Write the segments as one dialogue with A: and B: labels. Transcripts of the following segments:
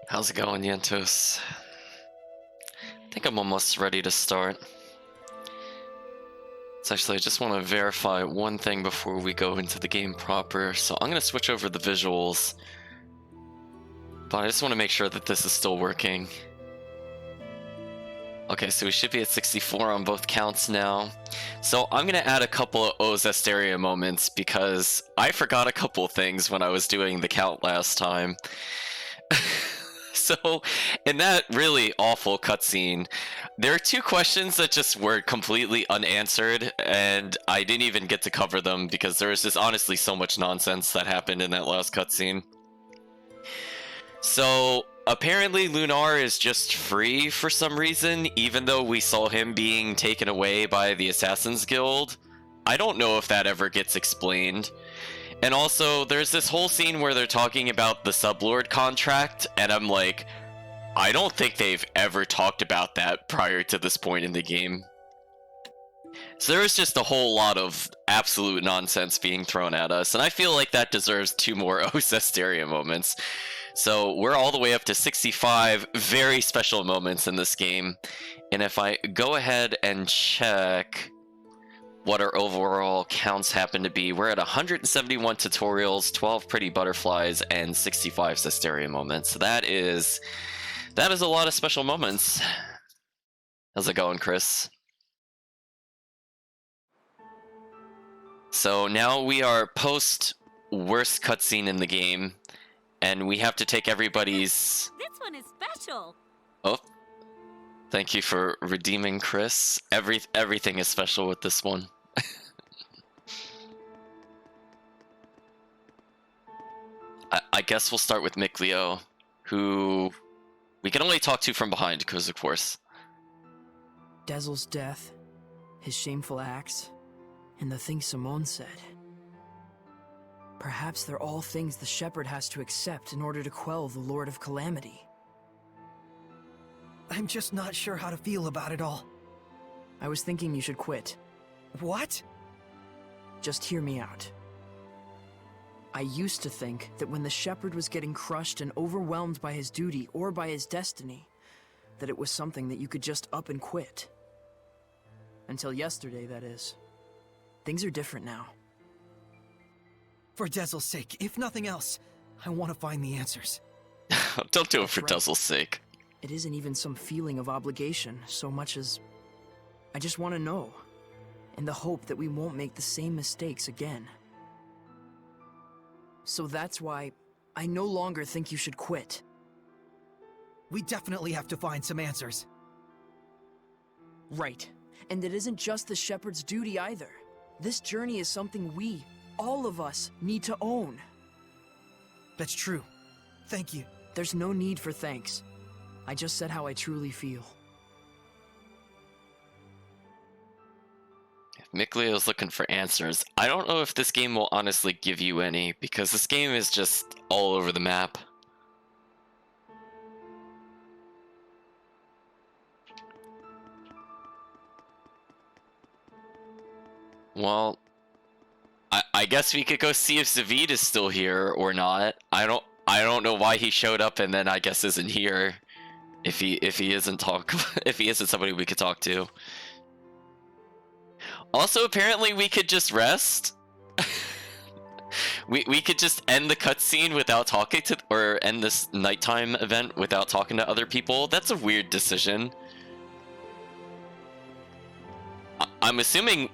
A: How's it going, Yentos? I think I'm almost ready to start. So actually, I just want to verify one thing before we go into the game proper. So I'm going to switch over the visuals. But I just want to make sure that this is still working. Okay, so we should be at 64 on both counts now. So I'm going to add a couple of Zestiria moments because I forgot a couple of things when I was doing the count last time. So, in that really awful cutscene, there are two questions that just were completely unanswered, and I didn't even get to cover them because there was just honestly so much nonsense that happened in that last cutscene. So, apparently Lunar is just free for some reason, even though we saw him being taken away by the Assassin's Guild. I don't know if that ever gets explained. And also, there's this whole scene where they're talking about the Sublord contract, and I'm like, I don't think they've ever talked about that prior to this point in the game. So there was just a whole lot of absolute nonsense being thrown at us, and I feel like that deserves 2 more Zestiria moments. So we're all the way up to 65 very special moments in this game. And if I go ahead and check what our overall counts happen to be, we're at 171 tutorials, 12 pretty butterflies, and 65 Zestiria moments. So that is a lot of special moments. How's it going, Chris? So now we are post worst cutscene in the game, and we have to take everybody's...
B: This one is special.
A: Oh, thank you for redeeming, Chris. Everything is special with this one. I guess we'll start with Mikleo, who we can only talk to from behind, because of course.
C: Dezel's death, his shameful acts, and the things Simone said. Perhaps they're all things the Shepherd has to accept in order to quell the Lord of Calamity.
D: I'm just not sure how to feel about it all.
C: I was thinking you should quit.
D: What?
C: Just hear me out. I used to think that when the Shepherd was getting crushed and overwhelmed by his duty or by his destiny, that it was something that you could just up and quit. Until yesterday, that is. Things are different now.
D: For Dezel's sake, if nothing else, I want to find the answers.
A: Don't do it
C: That's
A: for
C: right.
A: Dezel's sake.
C: It isn't even some feeling of obligation so much as... I just want to know, in the hope that we won't make the same mistakes again. So that's why I no longer think you should quit.
D: We definitely have to find some answers.
C: Right. And it isn't just the Shepherd's duty either. This journey is something we, all of us, need to own.
D: That's true. Thank you.
C: There's no need for thanks. I just said how I truly feel.
A: Mikleo's looking for answers. I don't know if this game will honestly give you any, because this game is just all over the map. Well, I guess we could go see if Zavid is still here or not. I don't know why he showed up and then I guess isn't here. If he isn't if he isn't somebody we could talk to. Also, apparently we could just rest. we could just end the cutscene without talking to, or end this nighttime event without talking to other people. That's a weird decision. I'm assuming.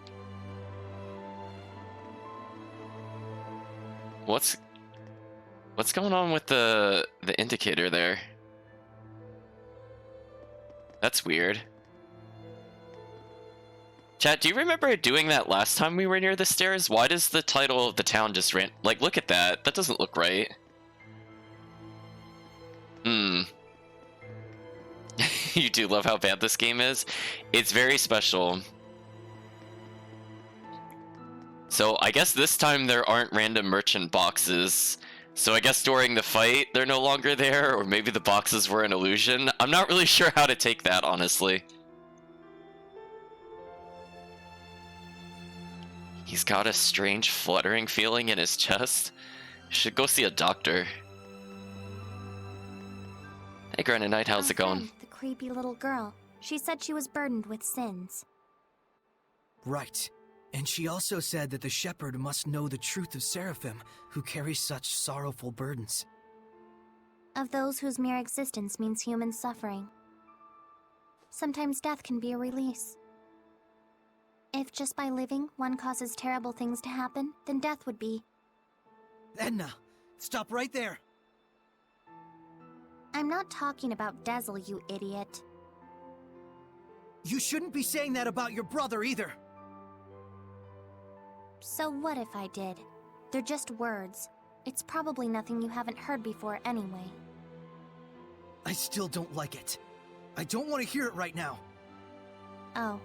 A: What's going on with the indicator there? That's weird. Chat, do you remember doing that last time we were near the stairs? Why does the title of the town just like, look at that. That doesn't look right. You do love how bad this game is? It's very special. So I guess this time there aren't random merchant boxes. So I guess during the fight they're no longer there, or maybe the boxes were an illusion. I'm not really sure how to take that, honestly. He's got a strange fluttering feeling in his chest. Should go see a doctor. Hey, Granite Knight, how's
B: Our
A: it going?
B: friend, the creepy little girl. She said she was burdened with sins.
D: Right. And she also said that the shepherd must know the truth of Seraphim, who carry such sorrowful burdens.
B: Of those whose mere existence means human suffering. Sometimes death can be a release. If just by living one causes terrible things to happen, then death would be.
D: Edna, stop right there!
B: I'm not talking about Dazzle, you idiot.
D: You shouldn't be saying that about your brother either!
B: So what if I did? They're just words. It's probably nothing you haven't heard before anyway.
D: I still don't like it. I don't want to hear it right now.
B: Oh.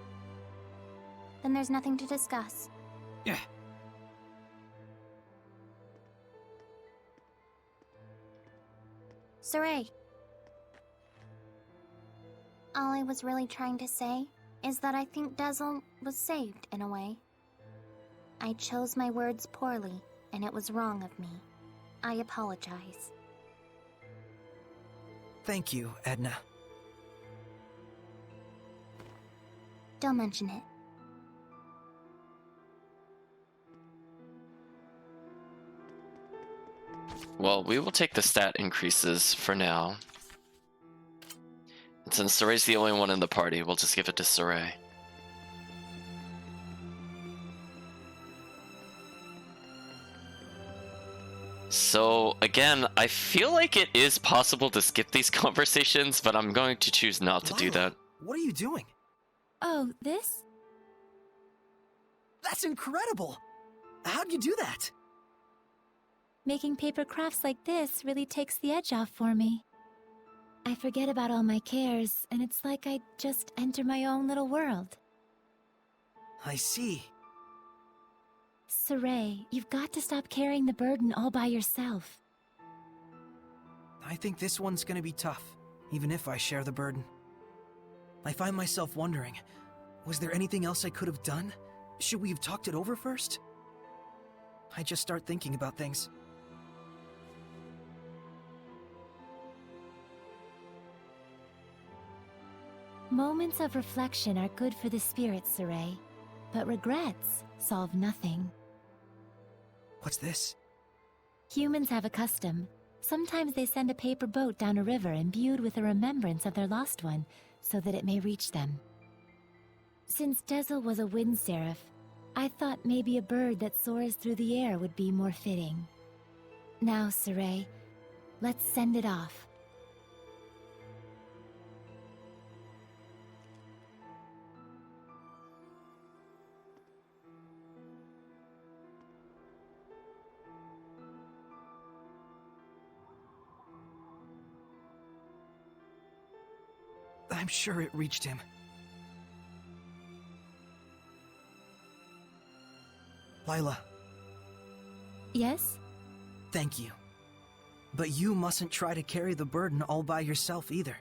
B: Then there's nothing to discuss.
D: Yeah.
B: Saray. All I was really trying to say is that I think Dazzle was saved in a way. I chose my words poorly, and it was wrong of me. I apologize.
D: Thank you, Edna.
B: Don't mention it.
A: Well, we will take the stat increases for now. And since Soray's the only one in the party, we'll just give it to Soray. So, again, I feel like it is possible to skip these conversations, but I'm going to choose not to do
D: Lila,
A: that.
D: What are you doing?
E: Oh, this?
D: That's incredible! How'd you do that?
E: Making paper crafts like this really takes the edge off for me. I forget about all my cares, and it's like I just enter my own little world.
D: I see.
E: Saray, you've got to stop carrying the burden all by yourself.
D: I think this one's gonna be tough, even if I share the burden. I find myself wondering, was there anything else I could have done? Should we have talked it over first? I just start thinking about things.
E: Moments of reflection are good for the spirit, Saray, but regrets solve nothing.
D: What's this?
E: Humans have a custom. Sometimes they send a paper boat down a river imbued with a remembrance of their lost one, so that it may reach them. Since Dazzle was a wind seraph, I thought maybe a bird that soars through the air would be more fitting. Now, Saray, let's send it off.
D: I'm sure it reached him. Lila,
E: Yes?
D: thank you. But you mustn't try to carry the burden all by yourself either.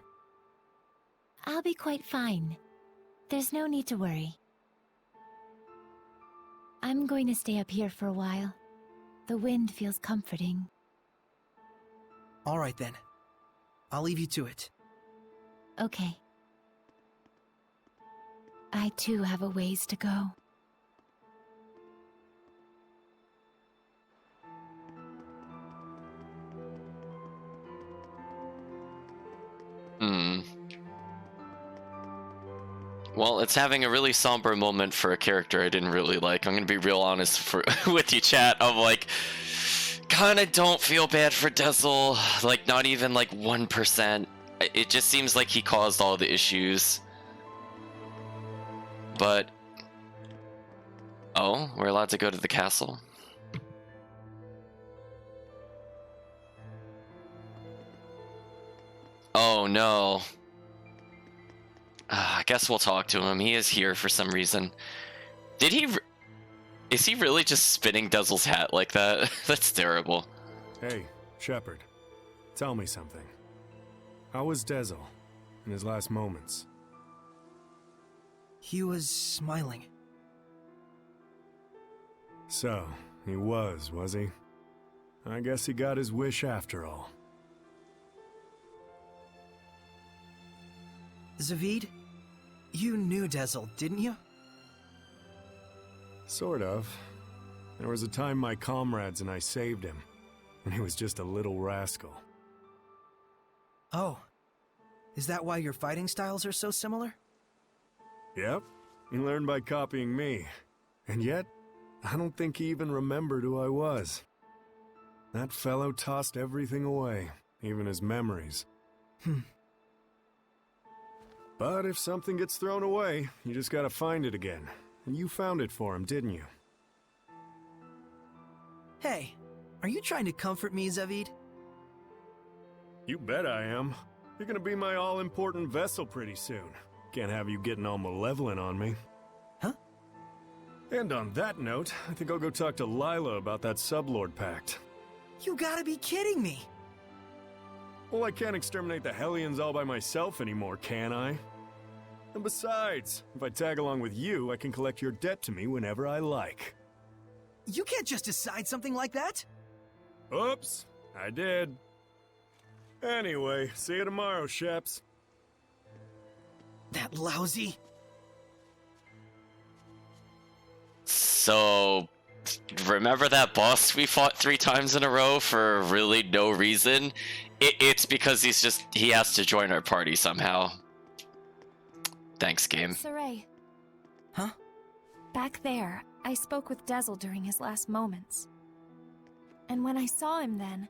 E: I'll be quite fine. There's no need to worry. I'm going to stay up here for a while. The wind feels comforting.
D: All right then. I'll leave you to it.
E: Okay. I too have a ways to go.
A: Well, it's having a really somber moment for a character I didn't really like. I'm gonna be real honest with you, chat. I'm like, kinda don't feel bad for Dazzle. Like, not even like 1%. It just seems like he caused all the issues. But... Oh, we're allowed to go to the castle? Oh no. I guess we'll talk to him. He is here for some reason. Did he... Is he really just spinning Dazzle's hat like that? That's terrible.
F: Hey, Shepard. Tell me something. How was Dazzle in his last moments?
D: He was smiling.
F: So, he was he? I guess he got his wish after all.
D: Zavid, you knew Dezel, didn't you?
F: Sort of. There was a time my comrades and I saved him, when he was just a little rascal.
D: Oh. Is that why your fighting styles are so similar?
F: Yep. He learned by copying me. And yet, I don't think he even remembered who I was. That fellow tossed everything away, even his memories. But if something gets thrown away, you just gotta find it again. And you found it for him, didn't you?
D: Hey, are you trying to comfort me, Zavid?
F: You bet I am. You're gonna be my all-important vessel pretty soon. Can't have you getting all malevolent on me.
D: Huh?
F: And on that note, I think I'll go talk to Lila about that Sublord Pact.
D: You gotta be kidding me!
F: Well, I can't exterminate the Hellions all by myself anymore, can I? And besides, if I tag along with you, I can collect your debt to me whenever I like.
D: You can't just decide something like that!
F: Oops, I did. Anyway, see you tomorrow, Sheps.
D: That lousy...
A: So, remember that boss we fought 3 times in a row for really no reason? It's because he has to join our party somehow. Thanks, game.
E: Saray.
D: Huh?
E: Back there, I spoke with Dezel during his last moments. And when I saw him then,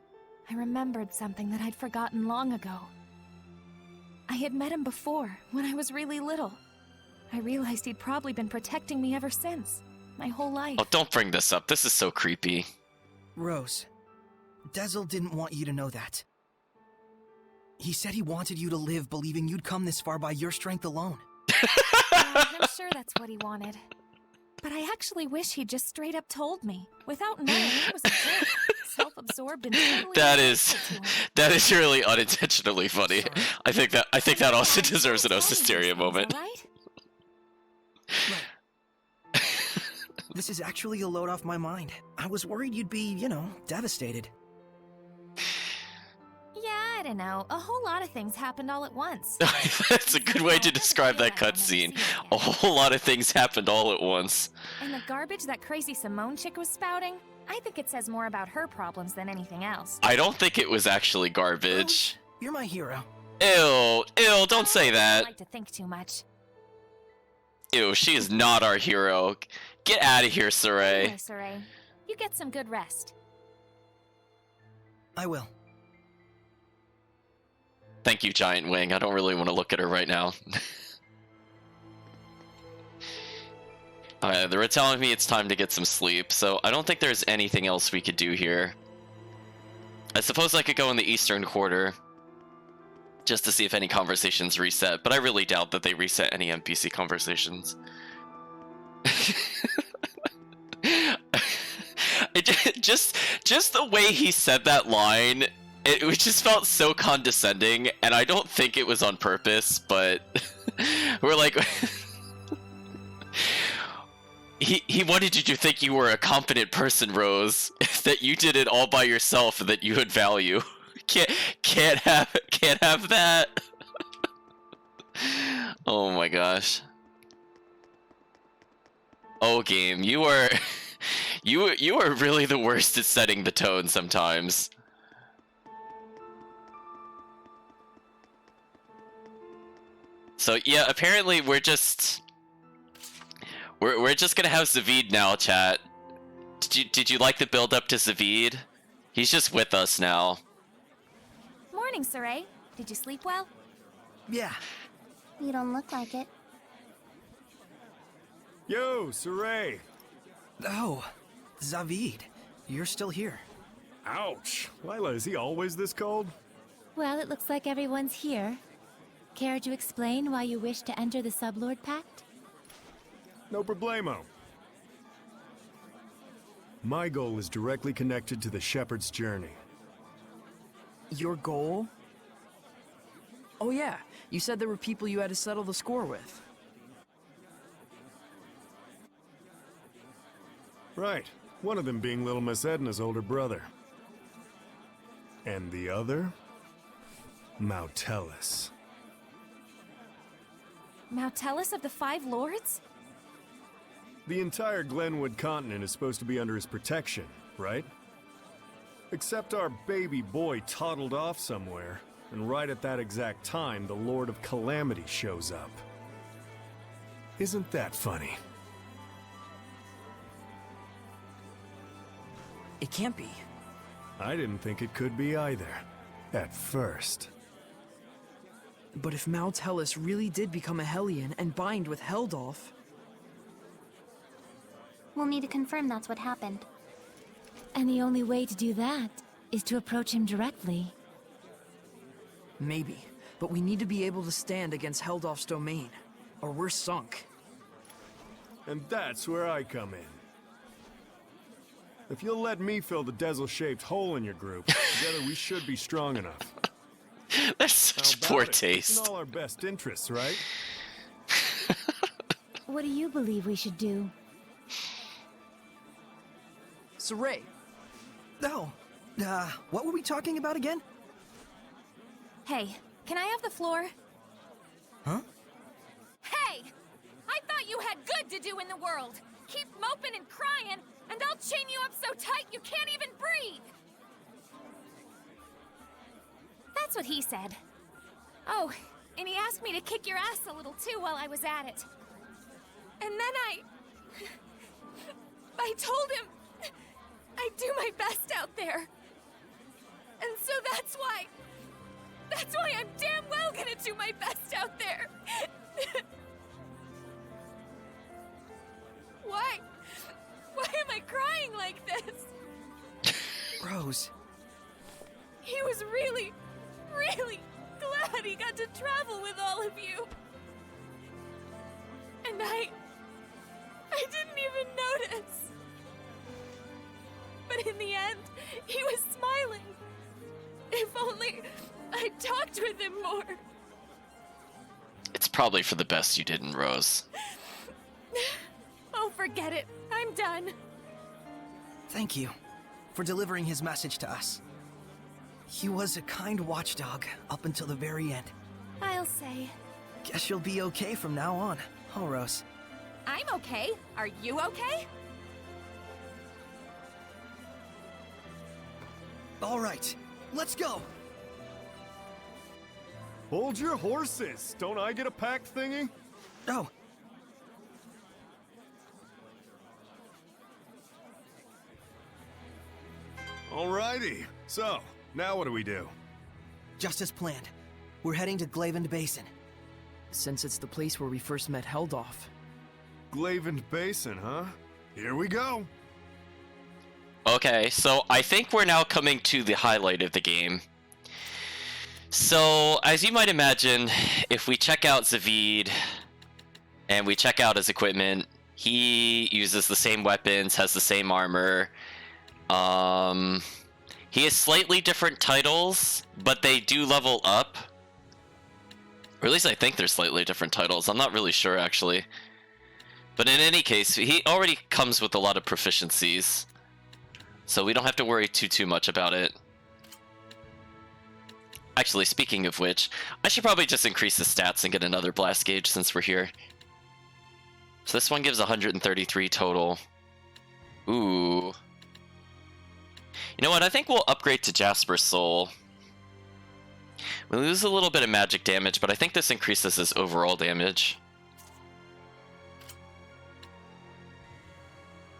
E: I remembered something that I'd forgotten long ago. I had met him before, when I was really little. I realized he'd probably been protecting me ever since, my whole life.
A: Oh, don't bring this up. This is so creepy.
D: Rose, Dezel didn't want you to know that. He said he wanted you to live believing you'd come this far by your strength alone.
E: I'm sure that's what he wanted. But I actually wish he'd just straight up told me, without knowing he was a jerk, self-absorbed and totally
A: That
E: unrelated
A: is really unintentionally funny.
D: Sorry.
A: I think that also deserves an Zestiria moment.
E: Right?
D: This is actually a load off my mind. I was worried you'd be, devastated.
E: Yeah, I don't know. A whole lot of things happened all at once.
A: That's a good way to describe that cutscene. A whole lot of things happened all at once.
E: And the garbage that crazy Simone chick was spouting, I think it says more about her problems than anything else.
A: I don't think it was actually garbage.
D: You're my hero.
A: Ew, don't say
E: I
A: that.
E: don't like to think too much.
A: Ew, she is not our hero. Get out of here, Saray.
E: Anyway, Saray, you get some good rest.
D: I will.
A: Thank you, Giant Wing. I don't really want to look at her right now. They were telling me it's time to get some sleep, so I don't think there's anything else we could do here. I suppose I could go in the Eastern Quarter, just to see if any conversations reset, but I really doubt that they reset any NPC conversations. just the way he said that line, it just felt so condescending, and I don't think it was on purpose, but we're like... He wanted you to think you were a competent person, Rose. That you did it all by yourself and that you had value. Can't have that. Oh my gosh. Oh, game, you are really the worst at setting the tone sometimes. So yeah, apparently we're just gonna have Zavid now, chat. Did you like the build up to Zavid? He's just with us now.
E: Morning, Saray. Did you sleep well?
D: Yeah.
B: You don't look like it.
F: Yo, Saray!
D: Oh, Zavid, you're still here.
F: Ouch! Lila, is he always this cold?
E: Well, it looks like everyone's here. Care to explain why you wish to enter the Sublord Pact?
F: No problemo. My goal is directly connected to the Shepherd's journey.
C: Your goal? Oh yeah, you said there were people you had to settle the score with.
F: Right. One of them being little Miss Edna's older brother. And the other? Mautellus.
G: Mautellus of the Five Lords?
F: The entire Glenwood continent is supposed to be under his protection, right? Except our baby boy toddled off somewhere, and right at that exact time, the Lord of Calamity shows up. Isn't that funny?
C: It can't be.
F: I didn't think it could be either. At first.
C: But if Mautellus really did become a Hellion and bind with Heldolf...
B: We'll need to confirm that's what happened.
E: And the only way to do that is to approach him directly.
C: Maybe. But we need to be able to stand against Heldolf's domain, or we're sunk.
F: And that's where I come in. If you'll let me fill the Dezel-shaped hole in your group, together we should be strong enough.
A: That's such poor
F: It's
A: taste.
F: in all our best interests, right?
E: What do you believe we should do?
C: Saray,
D: No. What were we talking about again?
G: Hey, can I have the floor?
D: Huh?
G: Hey! I thought you had good to do in the world! Keep moping and crying, and I'll chain you up so tight you can't even breathe! That's what he said. Oh, and he asked me to kick your ass a little too while I was at it. And then I told him I'd do my best out there. And so that's why I'm damn well gonna do my best out there. Why am I crying like this?
D: Rose.
G: He was really glad he got to travel with all of you. And I didn't even notice. But in the end, he was smiling. If only I talked with him more.
A: It's probably for the best you didn't, Rose.
G: Oh, forget it. I'm done.
D: Thank you for delivering his message to us. He was a kind watchdog up until the very end.
G: I'll say.
D: Guess you'll be okay from now on, huh, Rose?
G: I'm okay. Are you okay?
D: All right, let's go!
F: Hold your horses! Don't I get a pack thingy?
D: Oh.
F: Alrighty. So, now what do we do?
D: Just as planned. We're heading to Glavend Basin.
C: since it's the place where we first met Heldolf.
F: Glavend Basin, huh? Here we go!
A: Okay, so I think we're now coming to the highlight of the game. So, as you might imagine, if we check out Zavid, and we check out his equipment, he uses the same weapons, has the same armor. He has slightly different titles, but they do level up. Or at least I think they're slightly different titles. I'm not really sure, actually. But in any case, he already comes with a lot of proficiencies. So we don't have to worry too much about it. Actually, speaking of which, I should probably just increase the stats and get another blast gauge since we're here. So this one gives 133 total. Ooh. You know what, I think we'll upgrade to Jasper's Soul. We lose a little bit of magic damage, but I think this increases his overall damage.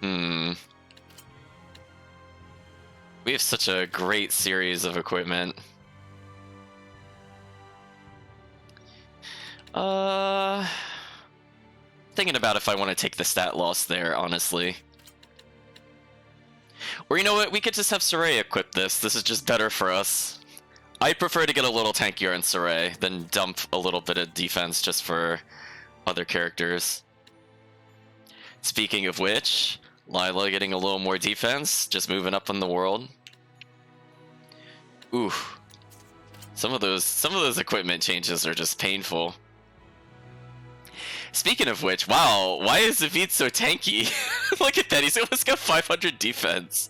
A: We have such a great series of equipment. Thinking about if I want to take the stat loss there, honestly. Or you know what, we could just have Saray equip this. This is just better for us. I prefer to get a little tankier in Saray than dump a little bit of defense just for other characters. Speaking of which, Lila getting a little more defense, just moving up in the world. Ooh. Some of those equipment changes are just painful. Speaking of which, wow, why is Zavid so tanky? Look at that, he's almost got 500 defense.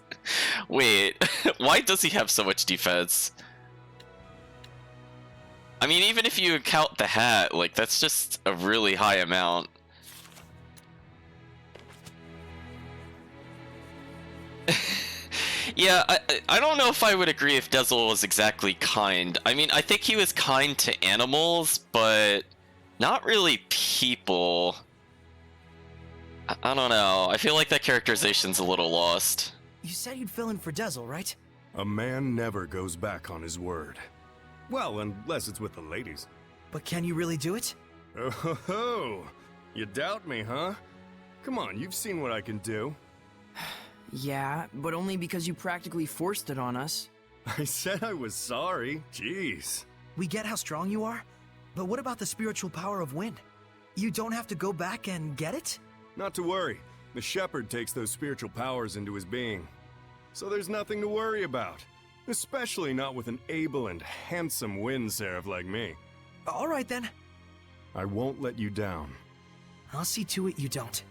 A: Wait, why does he have so much defense? I mean, even if you count the hat, like, that's just a really high amount. Yeah, I don't know if I would agree if Dezel was exactly kind. I mean, I think he was kind to animals, but not really people. I don't know. I feel like that characterization's a little lost.
D: You said you'd fill in for Dezel, right?
F: A man never goes back on his word. Well, unless it's with the ladies.
D: But can you really do it?
F: Oh, ho, ho. You doubt me, huh? Come on, you've seen what I can do.
C: Yeah, but only because you practically forced it on us.
F: I said I was sorry. Jeez.
D: We get how strong you are, but what about the spiritual power of wind? You don't have to go back and get it?
F: Not to worry. The shepherd takes those spiritual powers into his being. So there's nothing to worry about. Especially not with an able and handsome wind seraph like me.
D: All right then.
F: I won't let you down.
D: I'll see to it you don't.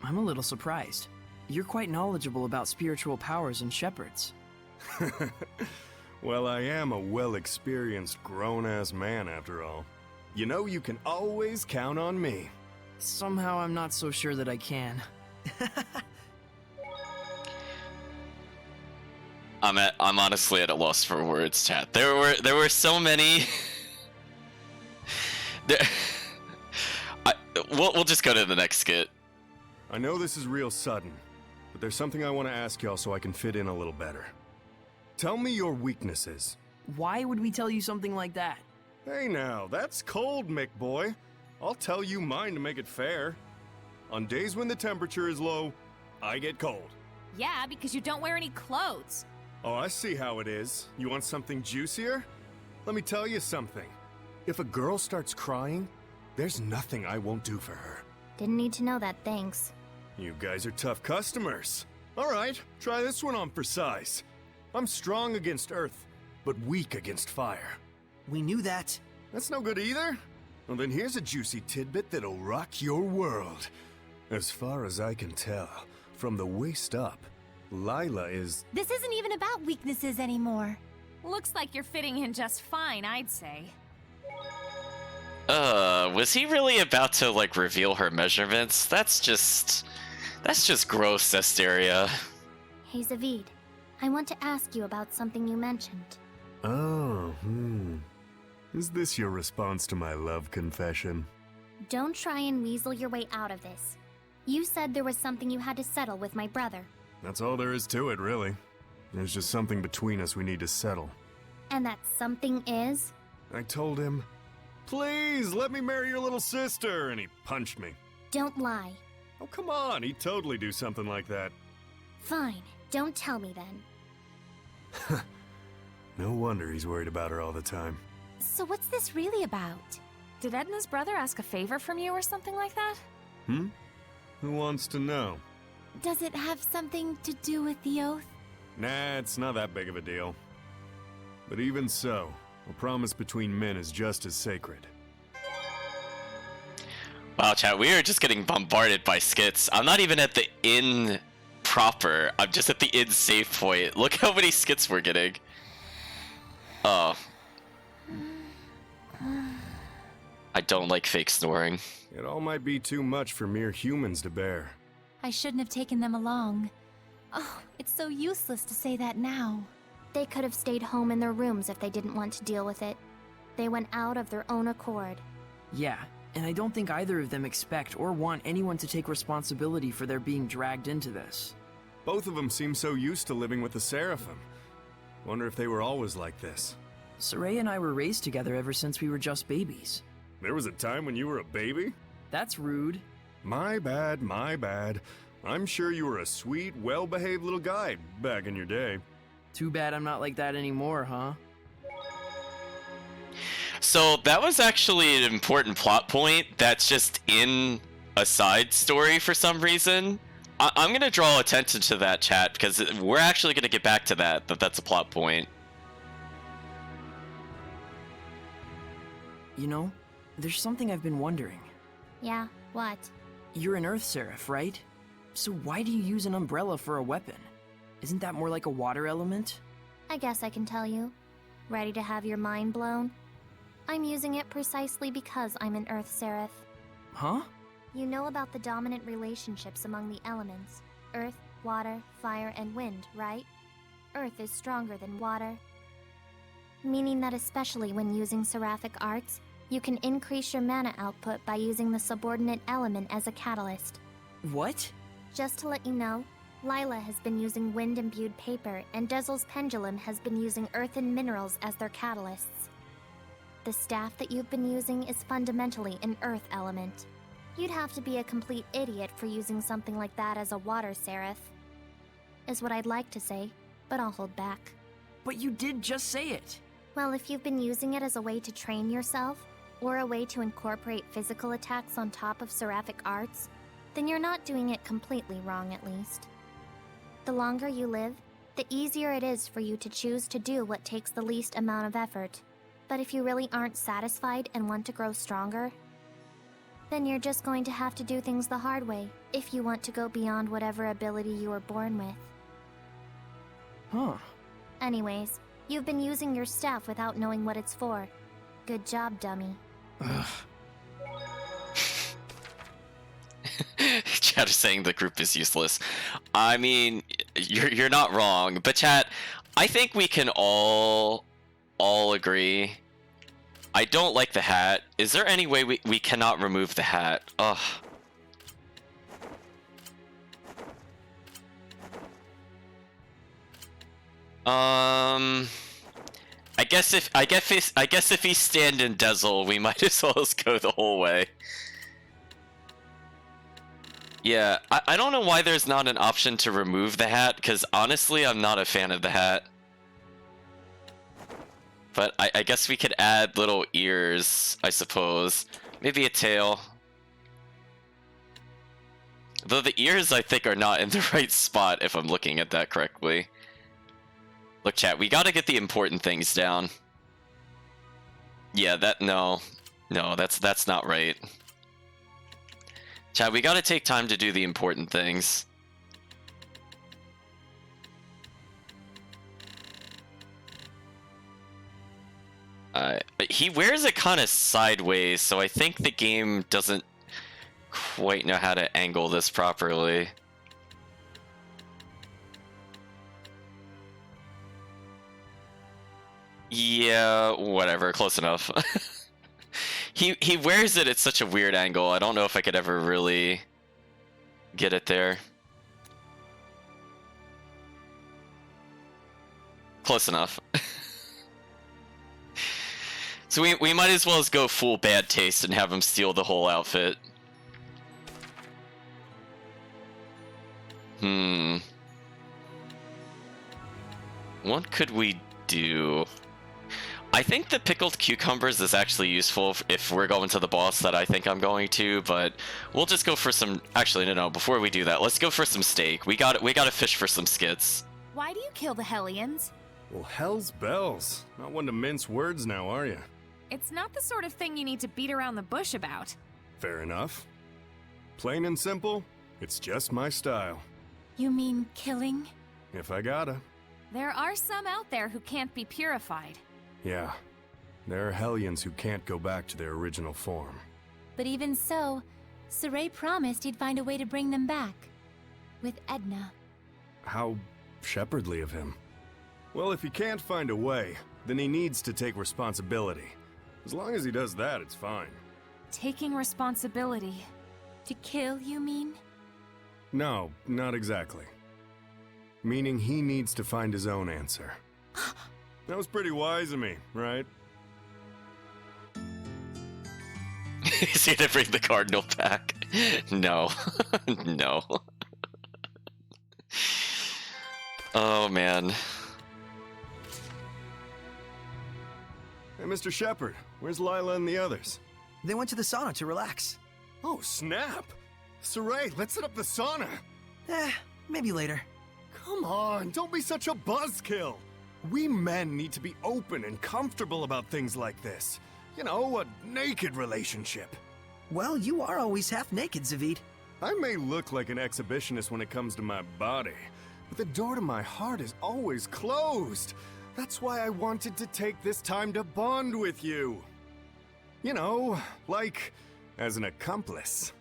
C: I'm a little surprised. You're quite knowledgeable about spiritual powers and shepherds.
F: Well, I am a well-experienced grown-ass man after all. You know you can always count on me.
C: Somehow I'm not so sure that I can.
A: I'm honestly at a loss for words, chat. There were so many. We'll just go to the next skit.
F: I know this is real sudden, but there's something I want to ask y'all so I can fit in a little better. Tell me your weaknesses.
C: Why would we tell you something like that?
F: Hey now, that's cold, Mick boy. I'll tell you mine to make it fair. On days when the temperature is low, I get cold.
G: Yeah, because you don't wear any clothes.
F: Oh, I see how it is. You want something juicier? Let me tell you something. If a girl starts crying, there's nothing I won't do for her.
B: Didn't need to know that, thanks.
F: You guys are tough customers. All right, try this one on for size. I'm strong against earth, but weak against fire.
D: We knew that.
F: That's no good either? Well, then here's a juicy tidbit that'll rock your world. As far as I can tell, from the waist up, Lila is...
E: This isn't even about weaknesses anymore.
G: Looks like you're fitting in just fine, I'd say.
A: Was he really about to, like, reveal her measurements? That's just gross, Zestiria.
B: Hey, Zavid. I want to ask you about something you mentioned.
F: Oh, Is this your response to my love confession?
B: Don't try and weasel your way out of this. You said there was something you had to settle with my brother.
F: That's all there is to it, really. There's just something between us we need to settle.
B: And that something is?
F: I told him, please, let me marry your little sister, and he punched me.
B: Don't lie.
F: Oh, come on, he'd totally do something like that.
B: Fine, don't tell me then.
F: No wonder he's worried about her all the time.
E: So what's this really about?
G: Did Edna's brother ask a favor from you or something like that?
F: Who wants to know?
E: Does it have something to do with the oath?
F: Nah, it's not that big of a deal. But even so, a promise between men is just as sacred.
A: Wow, chat, we are just getting bombarded by skits. I'm not even at the inn proper. I'm just at the inn save point. Look how many skits we're getting. Oh. I don't like fake snoring.
F: It all might be too much for mere humans to bear.
E: I shouldn't have taken them along. Oh, it's so useless to say that now.
B: They could have stayed home in their rooms if they didn't want to deal with it. They went out of their own accord.
C: Yeah, and I don't think either of them expect or want anyone to take responsibility for their being dragged into this.
F: Both of them seem so used to living with the Seraphim. Wonder if they were always like this.
C: Soraya and I were raised together ever since we were just babies.
F: There was a time when you were a baby?
C: That's rude.
F: My bad, my bad. I'm sure you were a sweet, well-behaved little guy back in your day.
C: Too bad I'm not like that anymore, huh?
A: So that was actually an important plot point that's just in a side story for some reason. I'm going to draw attention to that, chat, because we're actually going to get back to that's a plot point.
C: You know, there's something I've been wondering.
B: Yeah, what?
C: You're an Earth Seraph, right? So why do you use an umbrella for a weapon? Isn't that more like a water element?
B: I guess I can tell you. Ready to have your mind blown? I'm using it precisely because I'm an Earth Seraph.
C: Huh?
B: You know about the dominant relationships among the elements: earth, water, fire, and wind, right? Earth is stronger than water. Meaning that especially when using seraphic arts, you can increase your mana output by using the subordinate element as a catalyst.
C: What?
B: Just to let you know, Lila has been using wind-imbued paper, and Dezel's pendulum has been using earth and minerals as their catalysts. The staff that you've been using is fundamentally an earth element. You'd have to be a complete idiot for using something like that as a water seraph. Is what I'd like to say, but I'll hold back.
C: But you did just say it.
B: Well, if you've been using it as a way to train yourself, or a way to incorporate physical attacks on top of seraphic arts, then you're not doing it completely wrong, at least. The longer you live, the easier it is for you to choose to do what takes the least amount of effort. But if you really aren't satisfied and want to grow stronger, then you're just going to have to do things the hard way if you want to go beyond whatever ability you were born with.
C: Huh.
B: Anyways, you've been using your staff without knowing what it's for. Good job, dummy.
C: Ugh.
A: Chat is saying the group is useless. I mean, you're not wrong, but chat, I think we can all agree. I don't like the hat. Is there any way we cannot remove the hat? Ugh. I guess if he's standing Dezel, we might as well just go the whole way. Yeah, I don't know why there's not an option to remove the hat, because honestly, I'm not a fan of the hat. But I guess we could add little ears, I suppose. Maybe a tail. Though the ears, I think, are not in the right spot, if I'm looking at that correctly. Look, chat, we gotta get the important things down. Yeah, no, that's not right. Chat, we gotta take time to do the important things. He wears it kind of sideways, so I think the game doesn't quite know how to angle this properly. Yeah, whatever, close enough. He wears it at such a weird angle. I don't know if I could ever really get it there. Close enough. So we might as well just go full bad taste and have him steal the whole outfit. What could we do? I think the pickled cucumbers is actually useful if we're going to the boss that I think I'm going to, but we'll just go for some... Actually, no, before we do that, let's go for some steak. We gotta fish for some skits.
G: Why do you kill the Hellions?
F: Well, hell's bells. Not one to mince words now, are you?
G: It's not the sort of thing you need to beat around the bush about.
F: Fair enough. Plain and simple, it's just my style.
E: You mean killing?
F: If I gotta.
G: There are some out there who can't be purified.
F: Yeah. There are Hellions who can't go back to their original form.
E: But even so, Saray promised he'd find a way to bring them back. With Edna.
F: How shepherdly of him. Well, if he can't find a way, then he needs to take responsibility. As long as he does that, it's fine.
G: Taking responsibility.
E: To kill, you mean?
F: No, not exactly. Meaning he needs to find his own answer. That was pretty wise of me, right?
A: Is he gonna bring the cardinal back? No. No. Oh, man.
F: Hey, Mr. Shepard, where's Lila and the others?
D: They went to the sauna to relax.
F: Oh, snap! Saray, let's set up the sauna!
D: Maybe later.
F: Come on, don't be such a buzzkill! We men need to be open and comfortable about things like this. You know, a naked relationship.
D: Well, you are always half naked, Zavid.
F: I may look like an exhibitionist when it comes to my body, but the door to my heart is always closed. That's why I wanted to take this time to bond with you. You know, like, as an accomplice.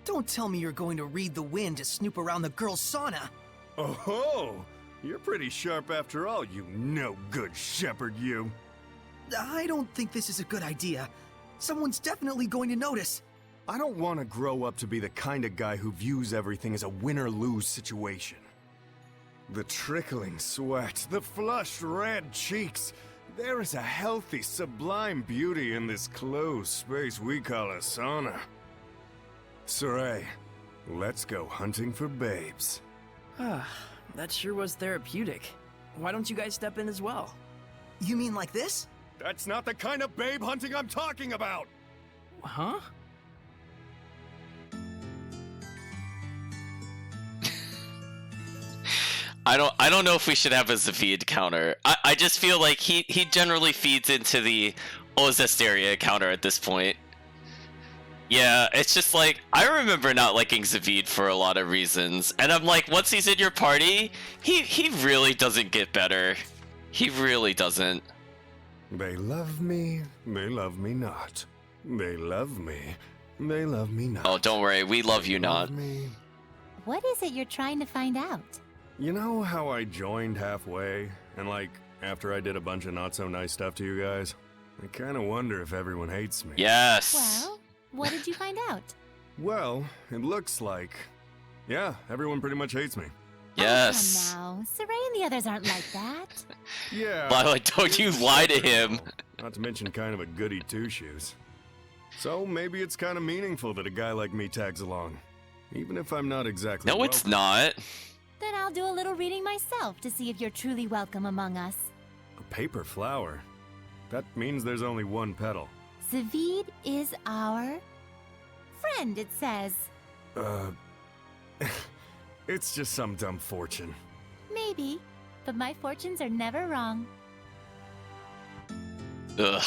D: Don't tell me you're going to read the wind to snoop around the girls' sauna.
F: Oh, you're pretty sharp after all, you no-good shepherd, you.
D: I don't think this is a good idea. Someone's definitely going to notice.
F: I don't want to grow up to be the kind of guy who views everything as a win-or-lose situation. The trickling sweat, the flushed red cheeks. There is a healthy, sublime beauty in this closed space we call a sauna. Saray, let's go hunting for babes.
C: That sure was therapeutic. Why don't you guys step in as well?
D: You mean like this?
F: That's not the kind of babe hunting I'm talking about!
C: Huh?
A: I don't know if we should have a Zavid counter. I just feel like he generally feeds into the Zestiria counter at this point. Yeah, it's just like, I remember not liking Zavid for a lot of reasons, and I'm like, once he's in your party, he really doesn't get better. He really doesn't.
F: They love me not. They love me not.
A: Oh, don't worry, we love you not.
F: Me.
E: What is it you're trying to find out?
F: You know how I joined halfway, and like, after I did a bunch of not-so-nice stuff to you guys? I kinda wonder if everyone hates me.
A: Yes.
E: Well, what did you find out?
F: Well, it looks like... Yeah, everyone pretty much hates me.
A: Yes.
E: Oh, come now. Saray and the others aren't like that.
F: Yeah.
A: Like, don't you lie to him.
F: Not to mention kind of a goody two-shoes. So maybe it's kind of meaningful that a guy like me tags along. Even if I'm not exactly
A: No, it's
F: welcome.
A: not.
E: Then I'll do a little reading myself to see if you're truly welcome among us.
F: A paper flower? That means there's only one petal.
E: Zavid is our friend, it says.
F: It's just some dumb fortune.
E: Maybe, but my fortunes are never wrong.
A: Ugh.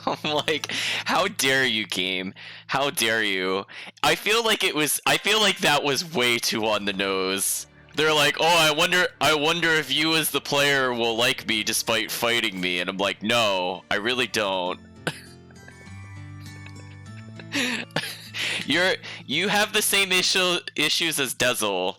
A: I'm like, how dare you, game? How dare you? I feel like that was way too on the nose. They're like, oh, I wonder if you as the player will like me despite fighting me, and I'm like, no, I really don't. You have the same issues as Dezel,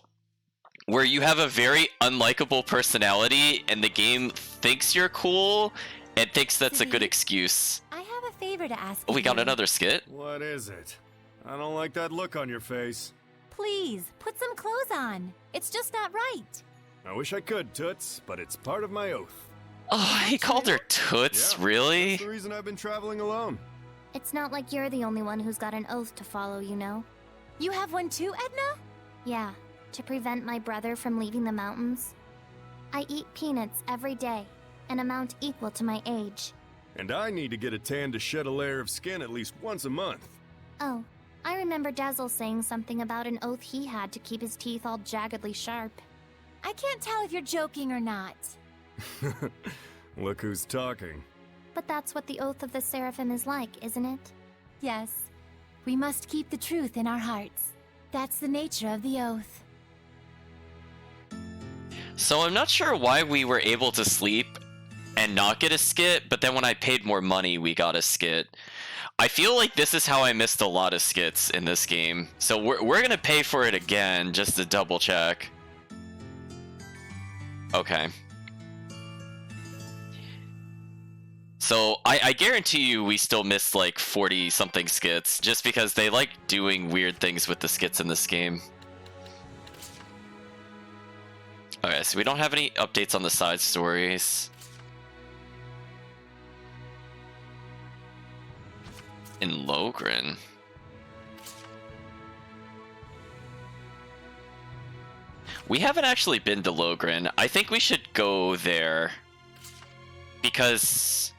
A: where you have a very unlikable personality, and the game thinks you're cool, and thinks that's a good excuse.
E: I have a favor to ask
A: Oh, we got
E: you.
A: another skit?
F: What is it? I don't like that look on your face.
E: Please, put some clothes on. It's just not right.
F: I wish I could, Toots, but it's part of my oath.
A: Oh, he called her Toots,
F: Yeah,
A: really?
F: That's the reason I've been traveling alone.
B: It's not like you're the only one who's got an oath to follow, you know?
E: You have one too, Edna?
B: Yeah, to prevent my brother from leaving the mountains. I eat peanuts every day, an amount equal to my age.
F: And I need to get a tan to shed a layer of skin at least once a month.
B: Oh, I remember Dazzle saying something about an oath he had to keep his teeth all jaggedly sharp.
E: I can't tell if you're joking or not.
F: Look who's talking.
B: But that's what the Oath of the Seraphim is like, isn't it?
E: Yes, we must keep the truth in our hearts. That's the nature of the oath.
A: So I'm not sure why we were able to sleep and not get a skit, but then when I paid more money, we got a skit. I feel like this is how I missed a lot of skits in this game. So we're gonna pay for it again, just to double check. Okay. So I guarantee you we still missed like 40-something skits, just because they like doing weird things with the skits in this game. Okay, so we don't have any updates on the side stories. In Logren. We haven't actually been to Logren. I think we should go there. Because...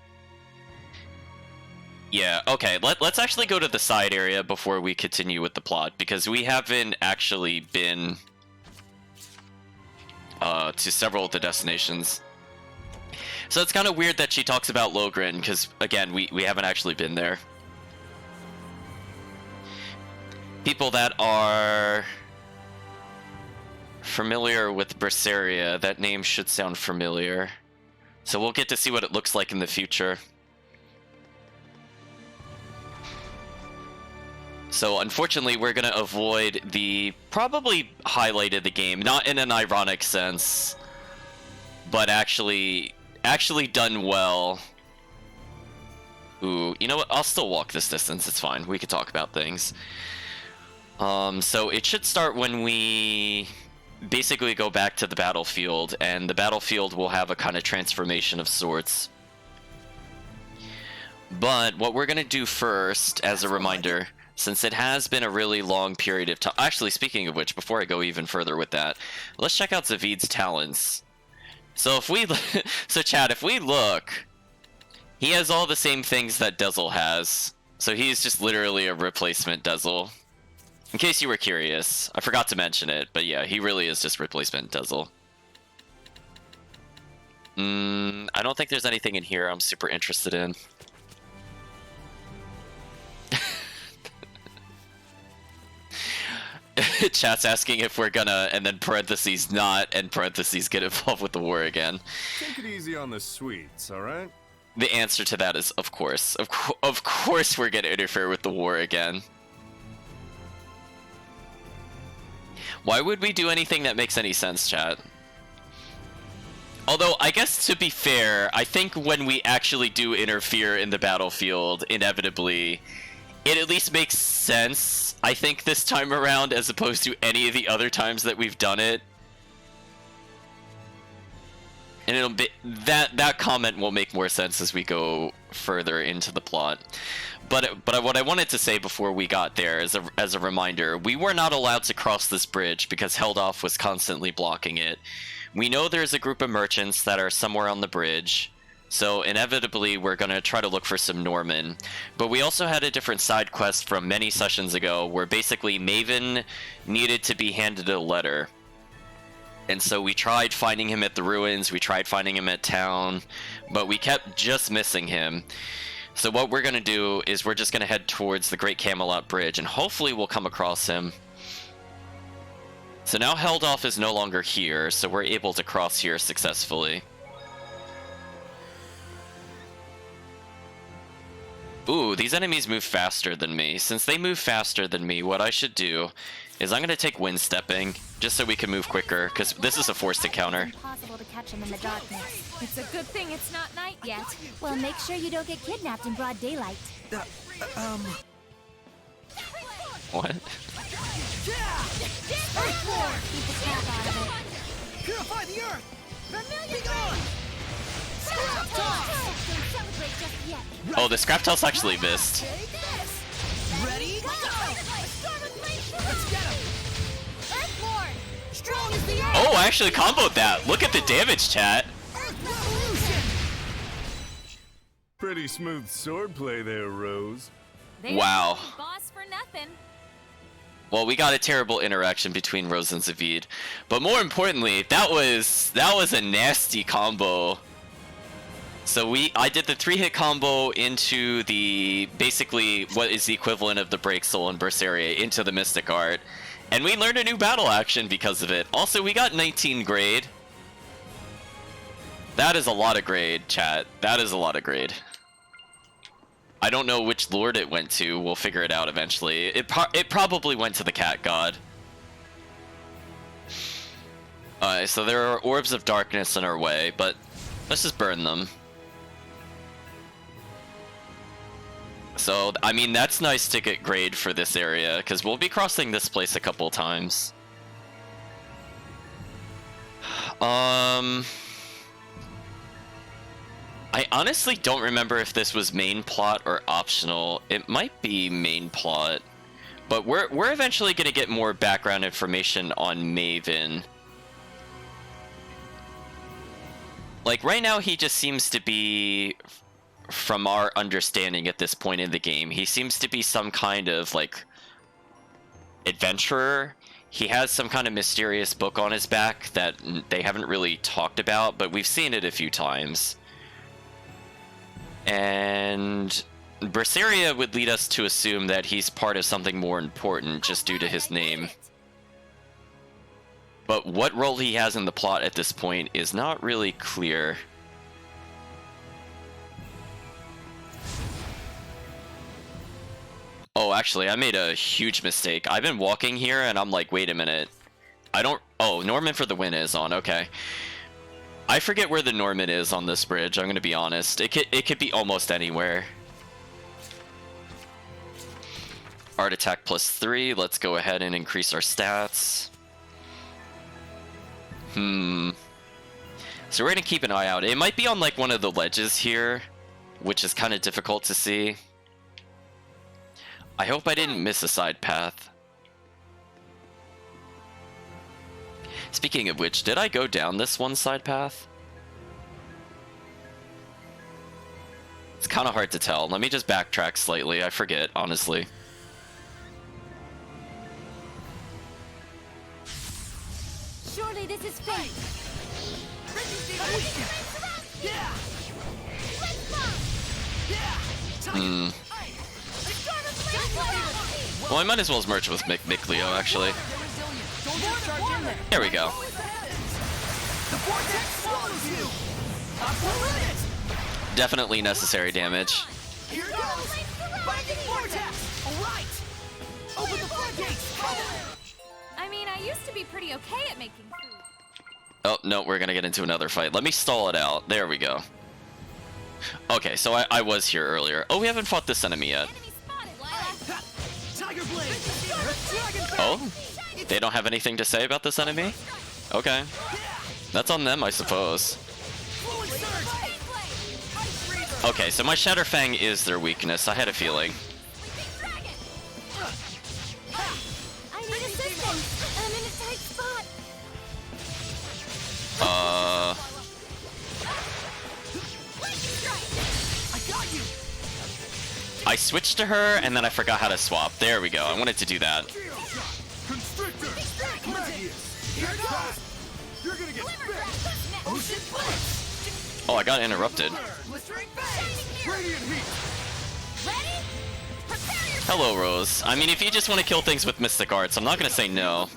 A: Yeah, okay, let's actually go to the side area before we continue with the plot, because we haven't actually been to several of the destinations. So it's kind of weird that she talks about Logren, because, again, we haven't actually been there. People that are familiar with Berseria, that name should sound familiar. So we'll get to see what it looks like in the future. So unfortunately, we're gonna avoid the probably highlight of the game, not in an ironic sense, but actually done well. Ooh, you know what? I'll still walk this distance. It's fine. We could talk about things. So it should start when we basically go back to the battlefield, and the battlefield will have a kind of transformation of sorts. But what we're gonna do first, as a reminder, since it has been a really long period of time. Actually, speaking of which, before I go even further with that, let's check out Zavid's talents. So if we, so Chad, if we look, he has all the same things that Dezel has. So he's just literally a replacement Dezel. In case you were curious, I forgot to mention it, but yeah, he really is just replacement Dezel. I don't think there's anything in here I'm super interested in. Chat's asking if we're gonna, and then parentheses not, and parentheses get involved with the war again.
F: Take it easy on the sweets, alright?
A: The answer to that is of course. Of course we're gonna interfere with the war again. Why would we do anything that makes any sense, chat? Although, I guess to be fair, I think when we actually do interfere in the battlefield, inevitably, it at least makes sense, I think, this time around, as opposed to any of the other times that we've done it. And it'll be that comment will make more sense as we go further into the plot. But what I wanted to say before we got there, as a reminder, we were not allowed to cross this bridge because Heldoff was constantly blocking it. We know there's a group of merchants that are somewhere on the bridge, so inevitably we're going to try to look for some Norman. But we also had a different side quest from many sessions ago where basically Maven needed to be handed a letter. And so we tried finding him at the ruins, we tried finding him at town, but we kept just missing him. So what we're going to do is we're just going to head towards the Great Camelot Bridge, and hopefully we'll come across him. So now Heldoff is no longer here, so we're able to cross here successfully. Ooh, these enemies move faster than me. Since they move faster than me, what I should do is I'm going to take wind stepping, just so we can move quicker, because this is a forced encounter.
B: It's impossible to catch him in the darkness.
G: It's a good thing it's not night yet.
E: Well, make sure you don't get kidnapped in broad daylight.
A: What?
B: Keep the crap out of it.
D: Purify the earth!
G: Vermilion
D: Be gone!
E: Don't celebrate just yet.
A: Oh, the Scraptels actually missed.
D: Take this! Ready? Go! Let's get him!
G: Earthborn!
D: Strong as the earth!
A: Oh, I actually comboed that. Look at the damage, chat.
D: Earth revolution!
F: Pretty smooth swordplay there, Rose.
G: They
A: Wow.
G: don't boss for nothing.
A: Well, we got a terrible interaction between Rose and Zavid, but more importantly, that was a nasty combo. So I did the 3-hit combo into the basically what is the equivalent of the Break Soul and Berseria into the Mystic Art, and we learned a new battle action because of it. Also, we got 19 grade. That is a lot of grade, chat. That is a lot of grade. I don't know which lord it went to. We'll figure it out eventually. It probably went to the Cat God. So there are orbs of darkness in our way, but let's just burn them. So, I mean, that's nice to get grade for this area, because we'll be crossing this place a couple times. I honestly don't remember if this was main plot or optional. It might be main plot, but we're eventually going to get more background information on Maven. Like, right now he just seems to be, from our understanding at this point in the game, he seems to be some kind of, like, adventurer. He has some kind of mysterious book on his back that they haven't really talked about, but we've seen it a few times. And Berseria would lead us to assume that he's part of something more important just due to his name. But what role he has in the plot at this point is not really clear. Oh, actually, I made a huge mistake. I've been walking here, and I'm like, wait a minute. I don't... Oh, Norman for the win is on. Okay. I forget where the Norman is on this bridge, I'm gonna be honest. It could be almost anywhere. Art attack +3. Let's go ahead and increase our stats. So we're gonna keep an eye out. It might be on like one of the ledges here, which is kind of difficult to see. I hope I didn't miss a side path. Speaking of which, did I go down this one side path? It's kind of hard to tell. Let me just backtrack slightly. I forget, honestly.
G: Surely this is fate.
A: Well, I might as well merge with Mikleo, actually. There we go. Definitely necessary damage.
G: I mean, I used to be pretty okay at making food.
A: Oh, no, we're gonna get into another fight. Let me stall it out. There we go. Okay, so I was here earlier. Oh, we haven't fought this enemy yet.
G: Enemy spotted, Lila.
A: Oh? They don't have anything to say about this enemy? Okay. That's on them, I suppose. Okay, so my Shatterfang is their weakness. I had a feeling.
G: I need assistance. I'm in a tight spot.
A: I switched to her, and then I forgot how to swap. There we go. I wanted to do that. Oh, I got interrupted. Hello, Rose. I mean, if you just want to kill things with Mystic Arts, I'm not going to say no.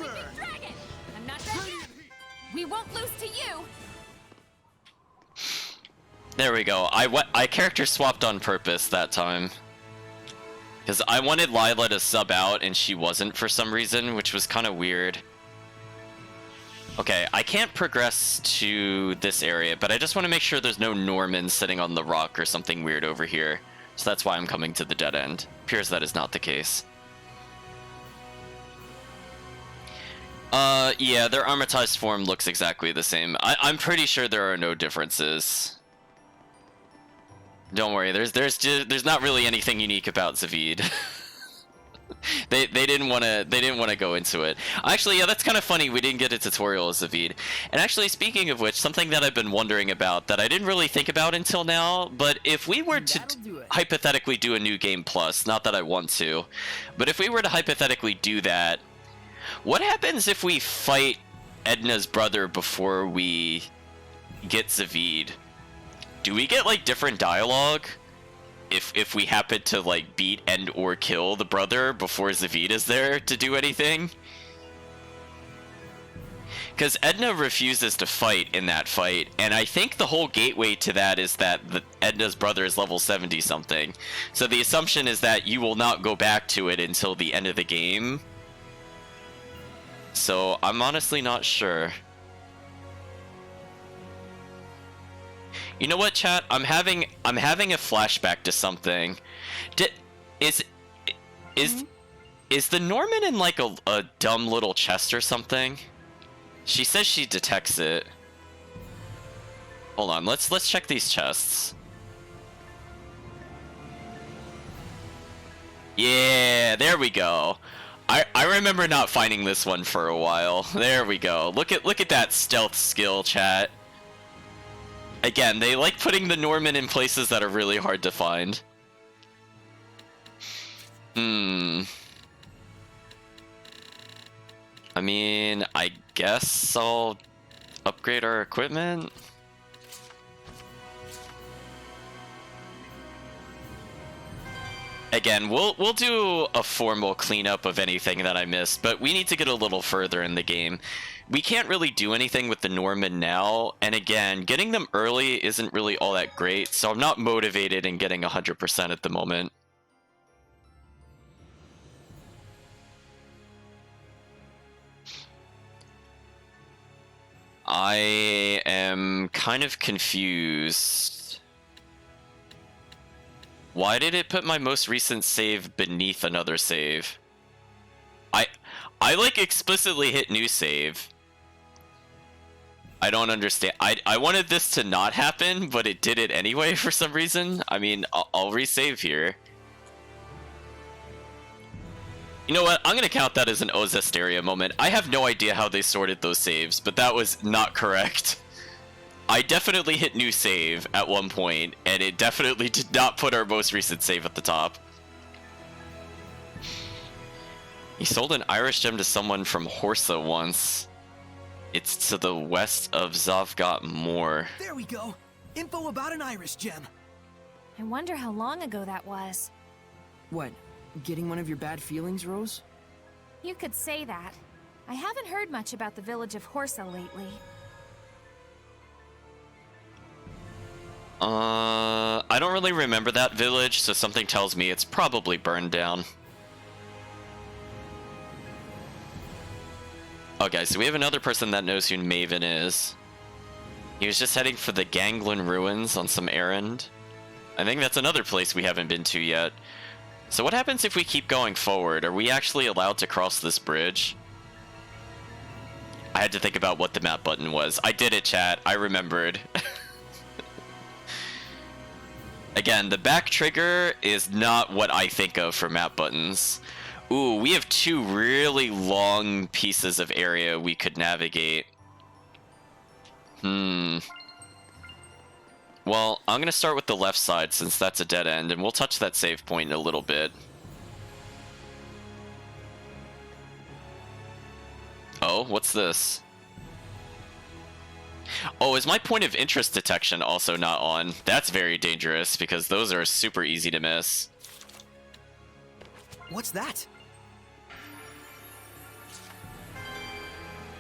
G: I'm not done yet. We won't lose to you.
A: There we go. I character swapped on purpose that time. Because I wanted Lila to sub out, and she wasn't for some reason, which was kind of weird. Okay, I can't progress to this area, but I just want to make sure there's no Norman sitting on the rock or something weird over here. So that's why I'm coming to the dead end. Appears that is not the case. Yeah, their armatized form looks exactly the same. I'm pretty sure there are no differences. Don't worry, there's not really anything unique about Zavid. they didn't want to go into it. Actually, yeah, that's kind of funny. We didn't get a tutorial of Zavid. And actually, speaking of which, something that I've been wondering about that I didn't really think about until now, but if we were to hypothetically do a new game plus, not that I want to, but if we were to hypothetically do that, what happens if we fight Edna's brother before we get Zavid? Do we get like different dialogue if we happen to like beat and or kill the brother before Zavid is there to do anything? Because Edna refuses to fight in that fight, and I think the whole gateway to that is that Edna's brother is level 70 something. So the assumption is that you will not go back to it until the end of the game. So I'm honestly not sure. You know what, chat? I'm having a flashback to something. Is the Norman in like a dumb little chest or something? She says she detects it. Hold on, let's check these chests. Yeah, there we go. I remember not finding this one for a while. There we go. Look at that stealth skill, chat. Again, they like putting the Norman in places that are really hard to find. I mean, I guess I'll upgrade our equipment. Again, we'll do a formal cleanup of anything that I missed, but we need to get a little further in the game. We can't really do anything with the Norman now, and again, getting them early isn't really all that great, so I'm not motivated in getting 100% at the moment. I am kind of confused. Why did it put my most recent save beneath another save? I like explicitly hit new save. I don't understand. I wanted this to not happen, but it did it anyway for some reason. I mean, I'll resave here. You know what? I'm gonna count that as an Zestiria moment. I have no idea how they sorted those saves, but that was not correct. I definitely hit new save at one point, and it definitely did not put our most recent save at the top. He sold an Irish gem to someone from Horsa once. It's to the west of Zavgot Moor.
D: There we go. Info about an Irish gem.
G: I wonder how long ago that was.
C: What? Getting one of your bad feelings, Rose?
G: You could say that. I haven't heard much about the village of Horsa lately.
A: I don't really remember that village, so something tells me it's probably burned down. Okay, so we have another person that knows who Maven is. He was just heading for the Ganglin Ruins on some errand. I think that's another place we haven't been to yet. So what happens if we keep going forward? Are we actually allowed to cross this bridge? I had to think about what the map button was. I did it, chat. I remembered. Again, the back trigger is not what I think of for map buttons. Ooh, we have two really long pieces of area we could navigate. Well, I'm gonna start with the left side since that's a dead end, and we'll touch that save point in a little bit. Oh, what's this? Oh, is my point of interest detection also not on? That's very dangerous, because those are super easy to miss.
D: What's that?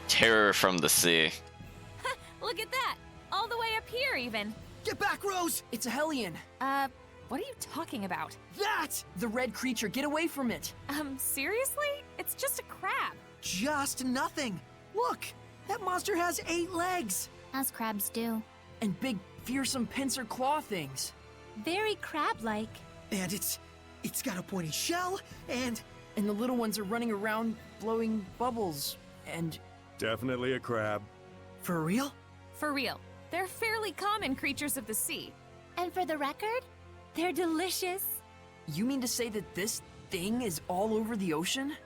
A: Terror from the sea.
G: Look at that! All the way up here, even.
D: Get back, Rose!
C: It's a Hellion.
G: What are you talking about?
D: That!
C: The red creature, get away from it.
G: Seriously? It's just a crab.
D: Just nothing. Look, that monster has 8 legs.
B: As crabs do.
C: And big, fearsome pincer claw things.
E: Very crab-like.
D: And it's got a pointy shell, and
C: And the little ones are running around blowing bubbles. And
F: Definitely a crab.
D: for real?
G: For real. They're fairly common creatures of the sea.
E: And for the record, they're delicious.
C: you mean to say that this thing is all over the ocean?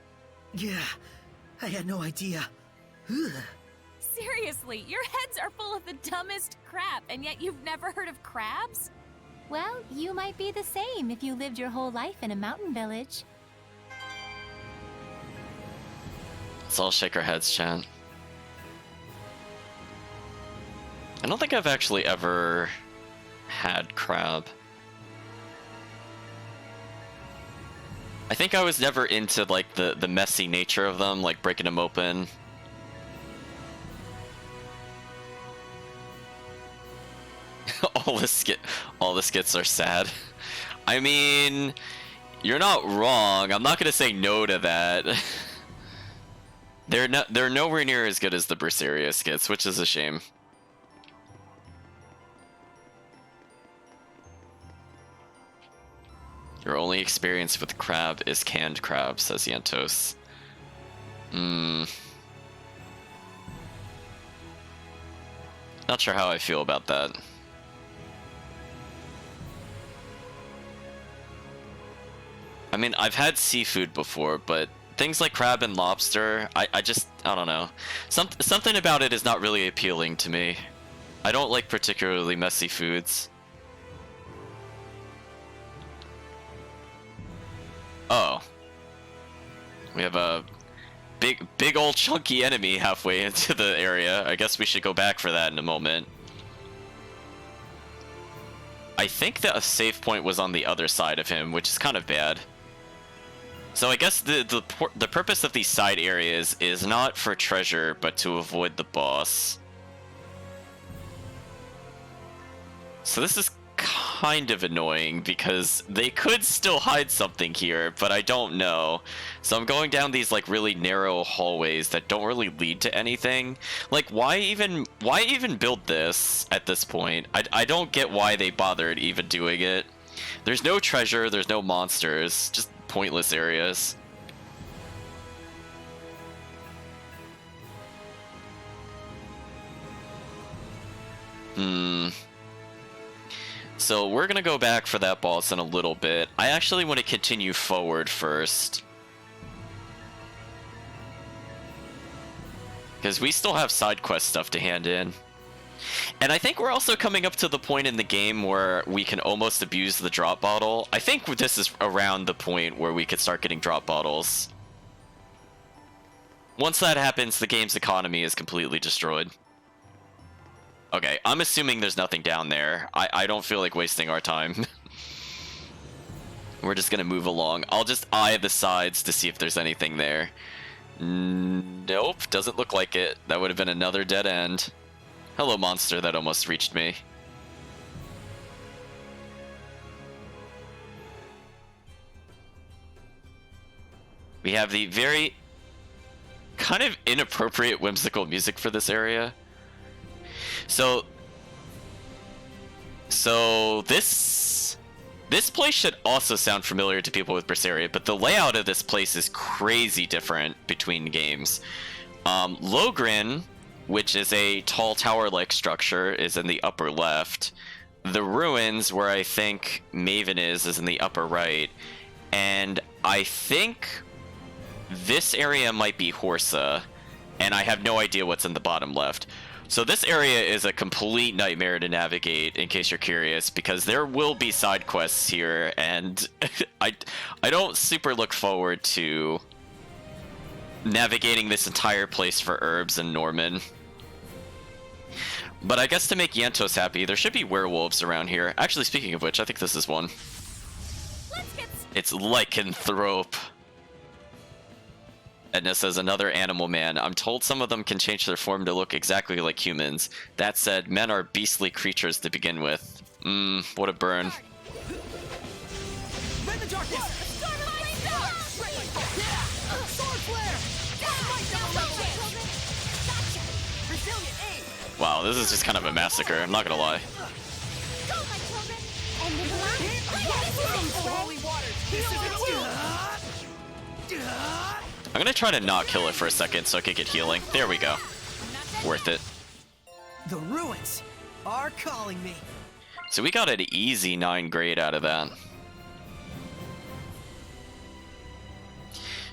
D: Yeah, I had no idea. Ugh.
G: Seriously, your heads are full of the dumbest crap, and yet you've never heard of crabs?
E: Well, you might be the same if you lived your whole life in a mountain village.
A: Let's all shake our heads, chat. I don't think I've actually ever had crab. I think I was never into like the messy nature of them, like breaking them open. all the skits are sad. I mean, you're not wrong. I'm not gonna say no to that. They're nowhere near as good as the Berseria skits, which is a shame. Your only experience with crab is canned crab, says Yentos. Not sure how I feel about that. I mean, I've had seafood before, but things like crab and lobster, I don't know. Something about it is not really appealing to me. I don't like particularly messy foods. Oh. We have a big old chunky enemy halfway into the area. I guess we should go back for that in a moment. I think that a save point was on the other side of him, which is kind of bad. So I guess the purpose of these side areas is not for treasure, but to avoid the boss. So this is kind of annoying because they could still hide something here, but I don't know. So I'm going down these like really narrow hallways that don't really lead to anything. Like, why even build this at this point? I don't get why they bothered even doing it. There's no treasure, there's no monsters, just pointless areas. So we're gonna go back for that boss in a little bit. I actually want to continue forward first, because we still have side quest stuff to hand in. And I think we're also coming up to the point in the game where we can almost abuse the drop bottle. I think this is around the point where we could start getting drop bottles. Once that happens, the game's economy is completely destroyed. Okay, I'm assuming there's nothing down there. I don't feel like wasting our time. We're just gonna move along. I'll just eye the sides to see if there's anything there. Nope, doesn't look like it. That would have been another dead end. Hello, monster that almost reached me. We have the very kind of inappropriate whimsical music for this area. So this place should also sound familiar to people with Berseria, but the layout of this place is crazy different between games. Logrin, which is a tall tower-like structure, is in the upper left. The ruins, where I think Maven is in the upper right. And I think this area might be Horsa, and I have no idea what's in the bottom left. So this area is a complete nightmare to navigate, in case you're curious, because there will be side quests here, and I don't super look forward to navigating this entire place for herbs and Norman. But I guess to make Yentos happy, there should be werewolves around here. Actually, speaking of which, I think this is one. It's Lycanthrope. Edna says, another animal man. I'm told some of them can change their form to look exactly like humans. That said, men are beastly creatures to begin with. What a burn. Wow, this is just kind of a massacre, I'm not gonna lie. I'm gonna try to not kill it for a second so I can get healing. There we go. Worth it.
D: The ruins are calling me.
A: So we got an easy 9 grade out of that.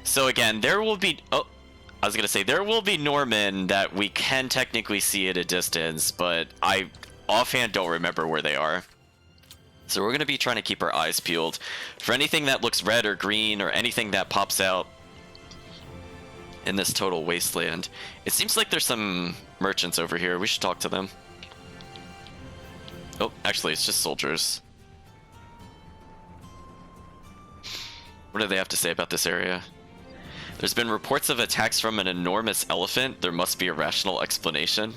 A: So again, there will be... Oh, I was gonna say, there will be Norman that we can technically see at a distance, but I offhand don't remember where they are. So we're gonna be trying to keep our eyes peeled for anything that looks red or green or anything that pops out in this total wasteland. It seems like there's some merchants over here. We should talk to them. Oh, actually, it's just soldiers. What do they have to say about this area? There's been reports of attacks from an enormous elephant. There must be a rational explanation.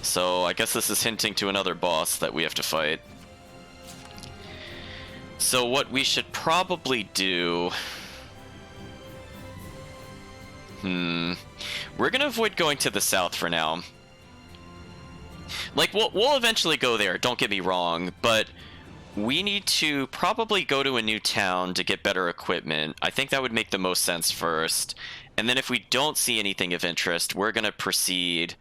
A: So I guess this is hinting to another boss that we have to fight. So what we should probably do... We're gonna avoid going to the south for now. Like, we'll eventually go there, don't get me wrong, but we need to probably go to a new town to get better equipment. I think that would make the most sense first. And then if we don't see anything of interest, we're gonna proceed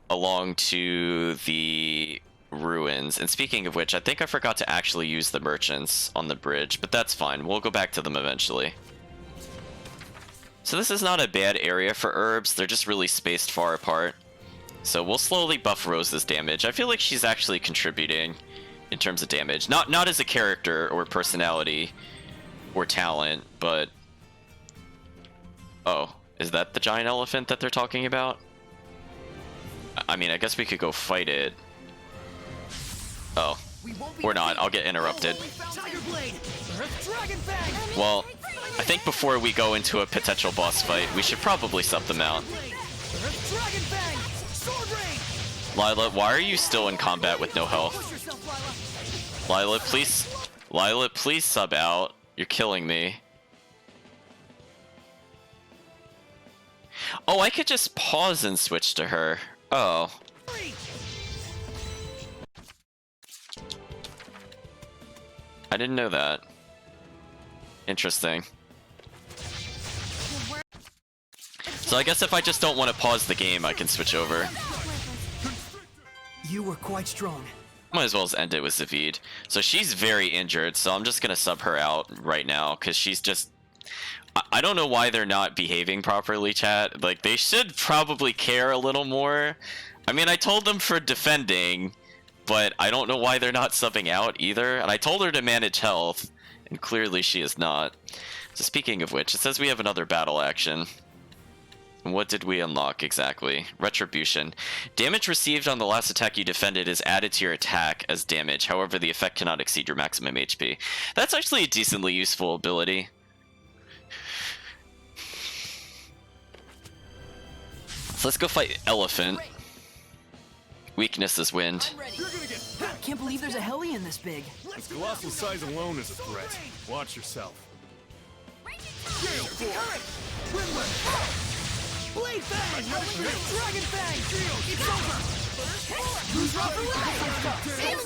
A: along to the ruins. And speaking of which, I think I forgot to actually use the merchants on the bridge, but that's fine. We'll go back to them eventually. So this is not a bad area for herbs. They're just really spaced far apart. So we'll slowly buff Rose's damage. I feel like she's actually contributing in terms of damage. Not as a character or personality or talent, but... Oh, is that the giant elephant that they're talking about? I mean, I guess we could go fight it. Oh, or not. I'll get interrupted. Well, I think before we go into a potential boss fight, we should probably sub them out. Lila, why are you still in combat with no health? Lila, please. Lila, please sub out. You're killing me. Oh, I could just pause and switch to her. Oh. I didn't know that. Interesting. So I guess if I just don't want to pause the game, I can switch over.
D: You were quite strong.
A: Might as well as end it with Zavid. So she's very injured, so I'm just gonna sub her out right now, because she's just... I don't know why they're not behaving properly, chat. Like, they should probably care a little more. I mean, I told them for defending, but I don't know why they're not subbing out either. And I told her to manage health, and clearly she is not. So speaking of which, it says we have another battle action. What did we unlock exactly? Retribution. Damage received on the last attack you defended is added to your attack as damage. However, the effect cannot exceed your maximum HP. That's actually a decently useful ability. So let's go fight Elephant. Weakness is wind.
C: I can't believe there's a heli this big.
F: Its colossal size alone is a threat. Watch yourself.
D: Blade Fang! Dragon Fang! It's over! Who's off the way?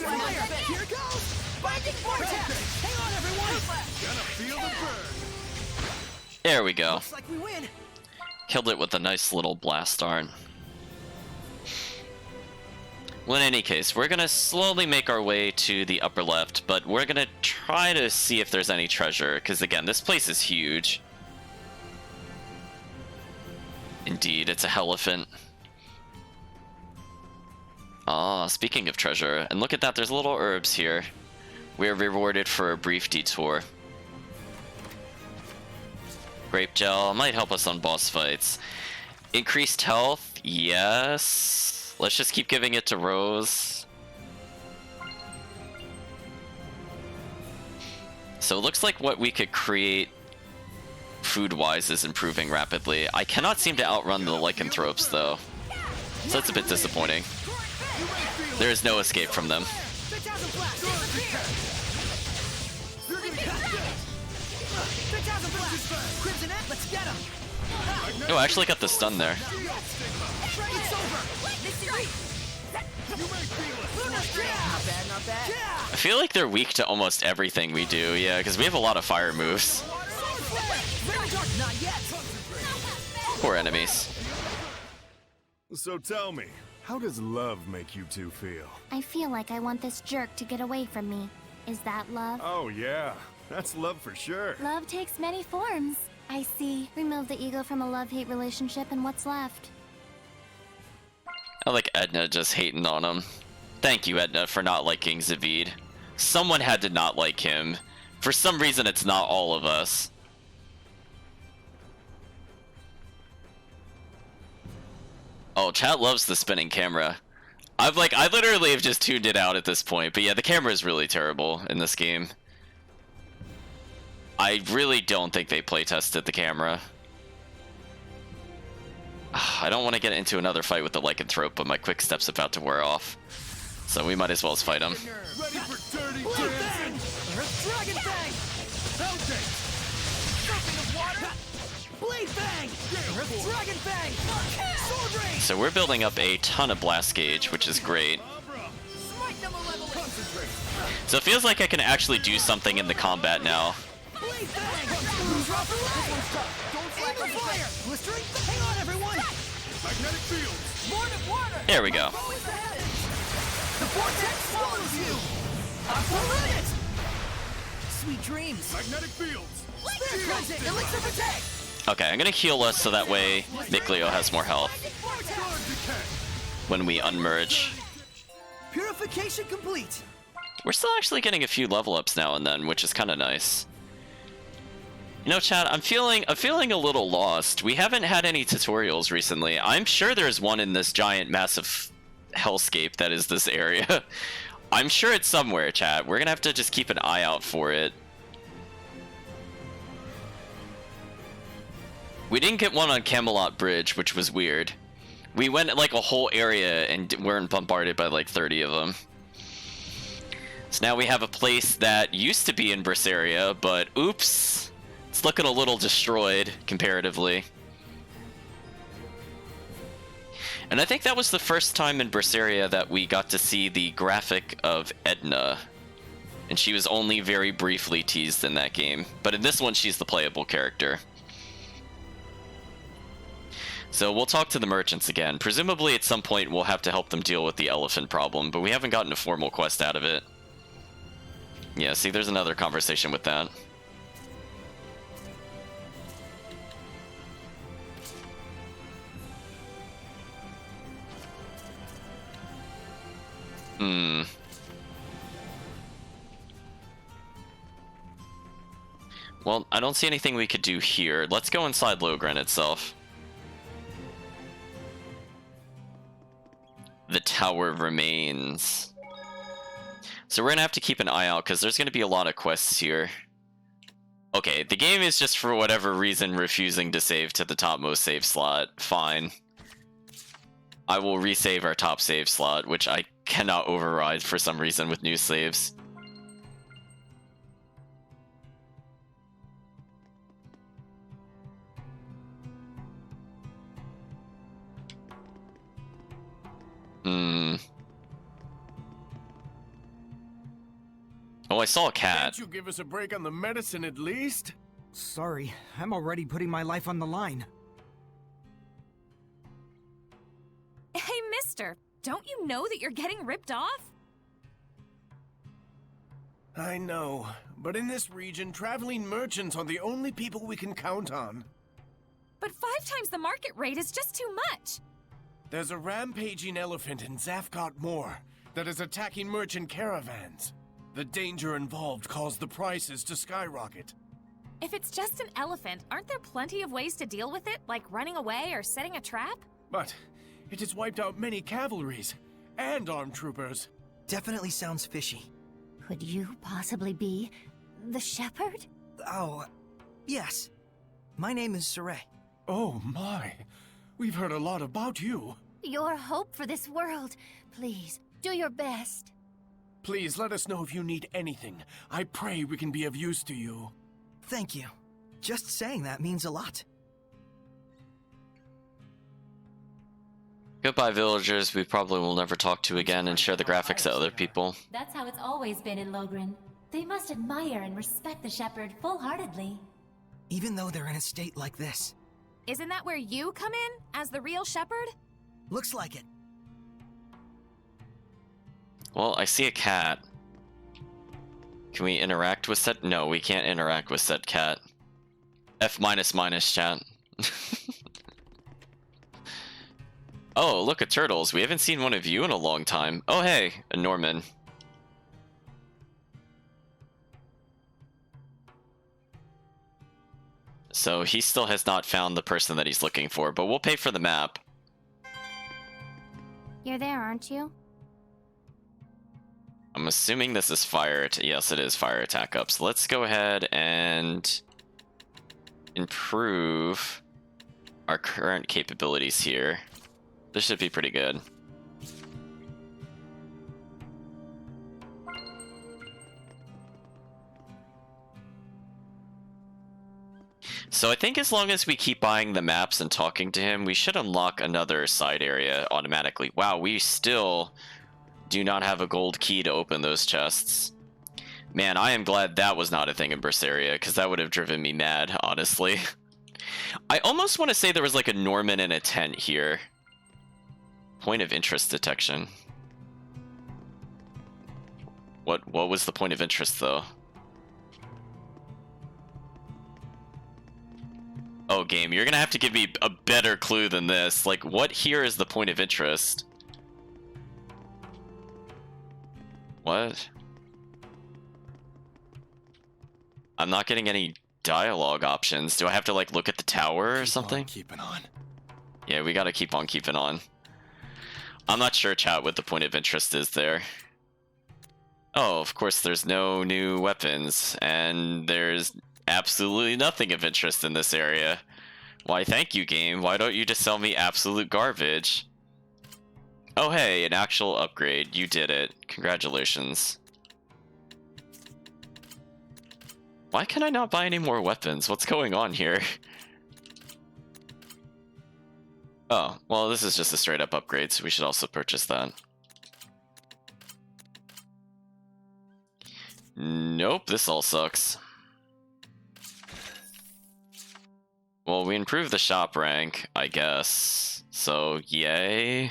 D: Fire! Here it goes! Binding Vortex! Hang on, everyone!
F: Gonna feel the burn.
A: There we go.
D: Looks like we win.
A: Killed it with a nice little blast arm. Well, in any case, we're gonna slowly make our way to the upper left, but we're gonna try to see if there's any treasure, because again, this place is huge. Indeed, it's a elephant. Ah, speaking of treasure, and look at that, there's little herbs here. We are rewarded for a brief detour. Grape gel might help us on boss fights. Increased health, yes. Let's just keep giving it to Rose. So it looks like what we could create food-wise is improving rapidly. I cannot seem to outrun the lycanthropes though, so that's a bit disappointing. There is no escape from them. Oh, I actually got the stun there. I feel like they're weak to almost everything we do, yeah, because we have a lot of fire moves. Poor enemies.
F: So tell me, how does love make you two feel?
B: I feel like I want this jerk to get away from me. Is that love?
F: Oh yeah, that's love for sure.
E: Love takes many forms. I see.
B: Remove the ego from a love-hate relationship and what's left?
A: I like Edna just hating on him. Thank you, Edna, for not liking Zavid. Someone had to not like him. For some reason, it's not all of us. Oh, chat loves the spinning camera. I literally have just tuned it out at this point, but yeah, the camera is really terrible in this game. I really don't think they playtested the camera. I don't want to get into another fight with the lycanthrope, but my quick step's about to wear off. So we might as well fight him.
F: Ready for dirty
D: Blade
F: dance?
D: Fang! Dragon Fang! Blade Fang! Dragon Fang! Sword Rain!
A: So we're building up a ton of blast gauge, which is great. So it feels like I can actually do something in the combat now.
D: Blade Fang! Don't slack the fire! Blistering! Hang on, everyone!
F: Magnetic fields.
D: Water!
A: There we go.
D: The vortex swallows you! Aqua it! Sweet dreams!
F: Magnetic fields.
D: Spirit Cleansing! Elixir Protect!
A: Okay, I'm gonna heal us so that way Nicleo has more health when we unmerge.
D: Purification complete!
A: We're still actually getting a few level ups now and then, which is kind of nice. You know, chat, I'm feeling a little lost. We haven't had any tutorials recently. I'm sure there's one in this giant, massive hellscape that is this area. I'm sure it's somewhere, chat. We're gonna have to just keep an eye out for it. We didn't get one on Camelot Bridge, which was weird. We went like a whole area and weren't bombarded by like 30 of them. So now we have a place that used to be in Zestiria, but oops, it's looking a little destroyed comparatively. And I think that was the first time in Zestiria that we got to see the graphic of Edna. And she was only very briefly teased in that game. But in this one, she's the playable character. So we'll talk to the merchants again. Presumably at some point we'll have to help them deal with the elephant problem, but we haven't gotten a formal quest out of it. Yeah, see, there's another conversation with that. Well, I don't see anything we could do here. Let's go inside Logren itself. The tower remains. So we're gonna have to keep an eye out because there's gonna be a lot of quests here. Okay, the game is just for whatever reason refusing to save to the topmost save slot. Fine. I will resave our top save slot, which I cannot override for some reason with new saves. Oh, I saw a cat.
H: Can't you give us a break on the medicine at least?
D: Sorry, I'm already putting my life on the line.
G: Hey, mister, don't you know that you're getting ripped off?
H: I know, but in this region, traveling merchants are the only people we can count on.
G: But 5 times the market rate is just too much.
H: There's a rampaging elephant in Zafgot Moor that is attacking merchant caravans. The danger involved caused the prices to skyrocket.
G: If it's just an elephant, aren't there plenty of ways to deal with it, like running away or setting a trap?
H: But it has wiped out many cavalries and armed troopers.
D: Definitely sounds fishy.
E: Could you possibly be the shepherd?
D: Oh, yes. My name is Saray.
H: Oh my, we've heard a lot about you.
E: Your hope for this world. Please, do your best.
H: Please let us know if you need anything. I pray we can be of use to you.
D: Thank you. Just saying that means a lot.
A: Goodbye, villagers. We probably will never talk to again and share the graphics to other people.
E: That's how it's always been in Logren. They must admire and respect the shepherd full-heartedly.
D: Even though they're in a state like this.
G: Isn't that where you come in, as the real shepherd?
D: Looks like it.
A: Well, I see a cat. Can we interact with said? No, we can't interact with said cat. F minus minus chat. Oh, look at turtles. We haven't seen one of you in a long time. Oh, hey, a Norman. So he still has not found the person that he's looking for, but we'll pay for the map.
B: You're there, aren't you?
A: I'm assuming this is fire. Yes, it is fire attack up. So let's go ahead and improve our current capabilities here. This should be pretty good. So I think as long as we keep buying the maps and talking to him, we should unlock another side area automatically. Wow, we still do not have a gold key to open those chests. Man, I am glad that was not a thing in Zestiria, because that would have driven me mad, honestly. I almost want to say there was like a Norman in a tent here. Point of interest detection. What was the point of interest, though? Oh, game, you're gonna have to give me a better clue than this. Like, what here is the point of interest? What? I'm not getting any dialogue options. Do I have to, like, look at the tower or something?
H: Keeping on.
A: Yeah, we gotta keep on keeping on. I'm not sure, chat, what the point of interest is there. Oh, of course, there's no new weapons, and there's absolutely nothing of interest in this area. Why, thank you, game. Why don't you just sell me absolute garbage? Oh hey, an actual upgrade. You did it. Congratulations. Why can I not buy any more weapons? What's going on here? Oh, well this is just a straight up upgrade, so we should also purchase that. Nope, this all sucks. Well, we improved the shop rank, I guess. So, yay.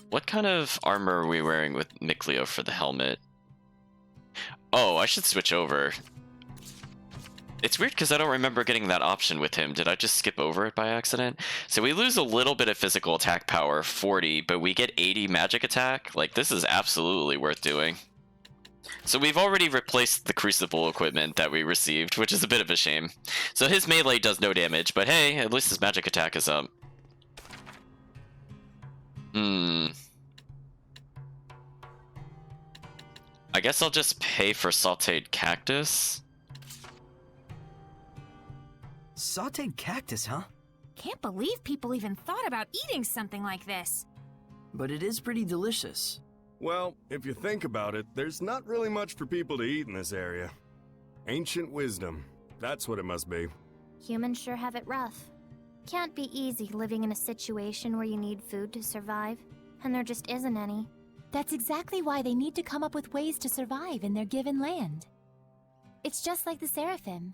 A: What kind of armor are we wearing with Mikleo for the helmet? Oh, I should switch over. It's weird because I don't remember getting that option with him. Did I just skip over it by accident? So we lose a little bit of physical attack power, 40, but we get 80 magic attack. Like, this is absolutely worth doing. So we've already replaced the Crucible equipment that we received, which is a bit of a shame. So his melee does no damage, but hey, at least his magic attack is up. I guess I'll just pay for sauteed cactus.
D: Sauteed cactus, huh?
G: Can't believe people even thought about eating something like this.
C: But it is pretty delicious.
F: Well, if you think about it, there's not really much for people to eat in this area. Ancient wisdom. That's what it must be.
B: Humans sure have it rough. Can't be easy living in a situation where you need food to survive, and there just isn't any.
E: That's exactly why they need to come up with ways to survive in their given land. It's just like the Seraphim.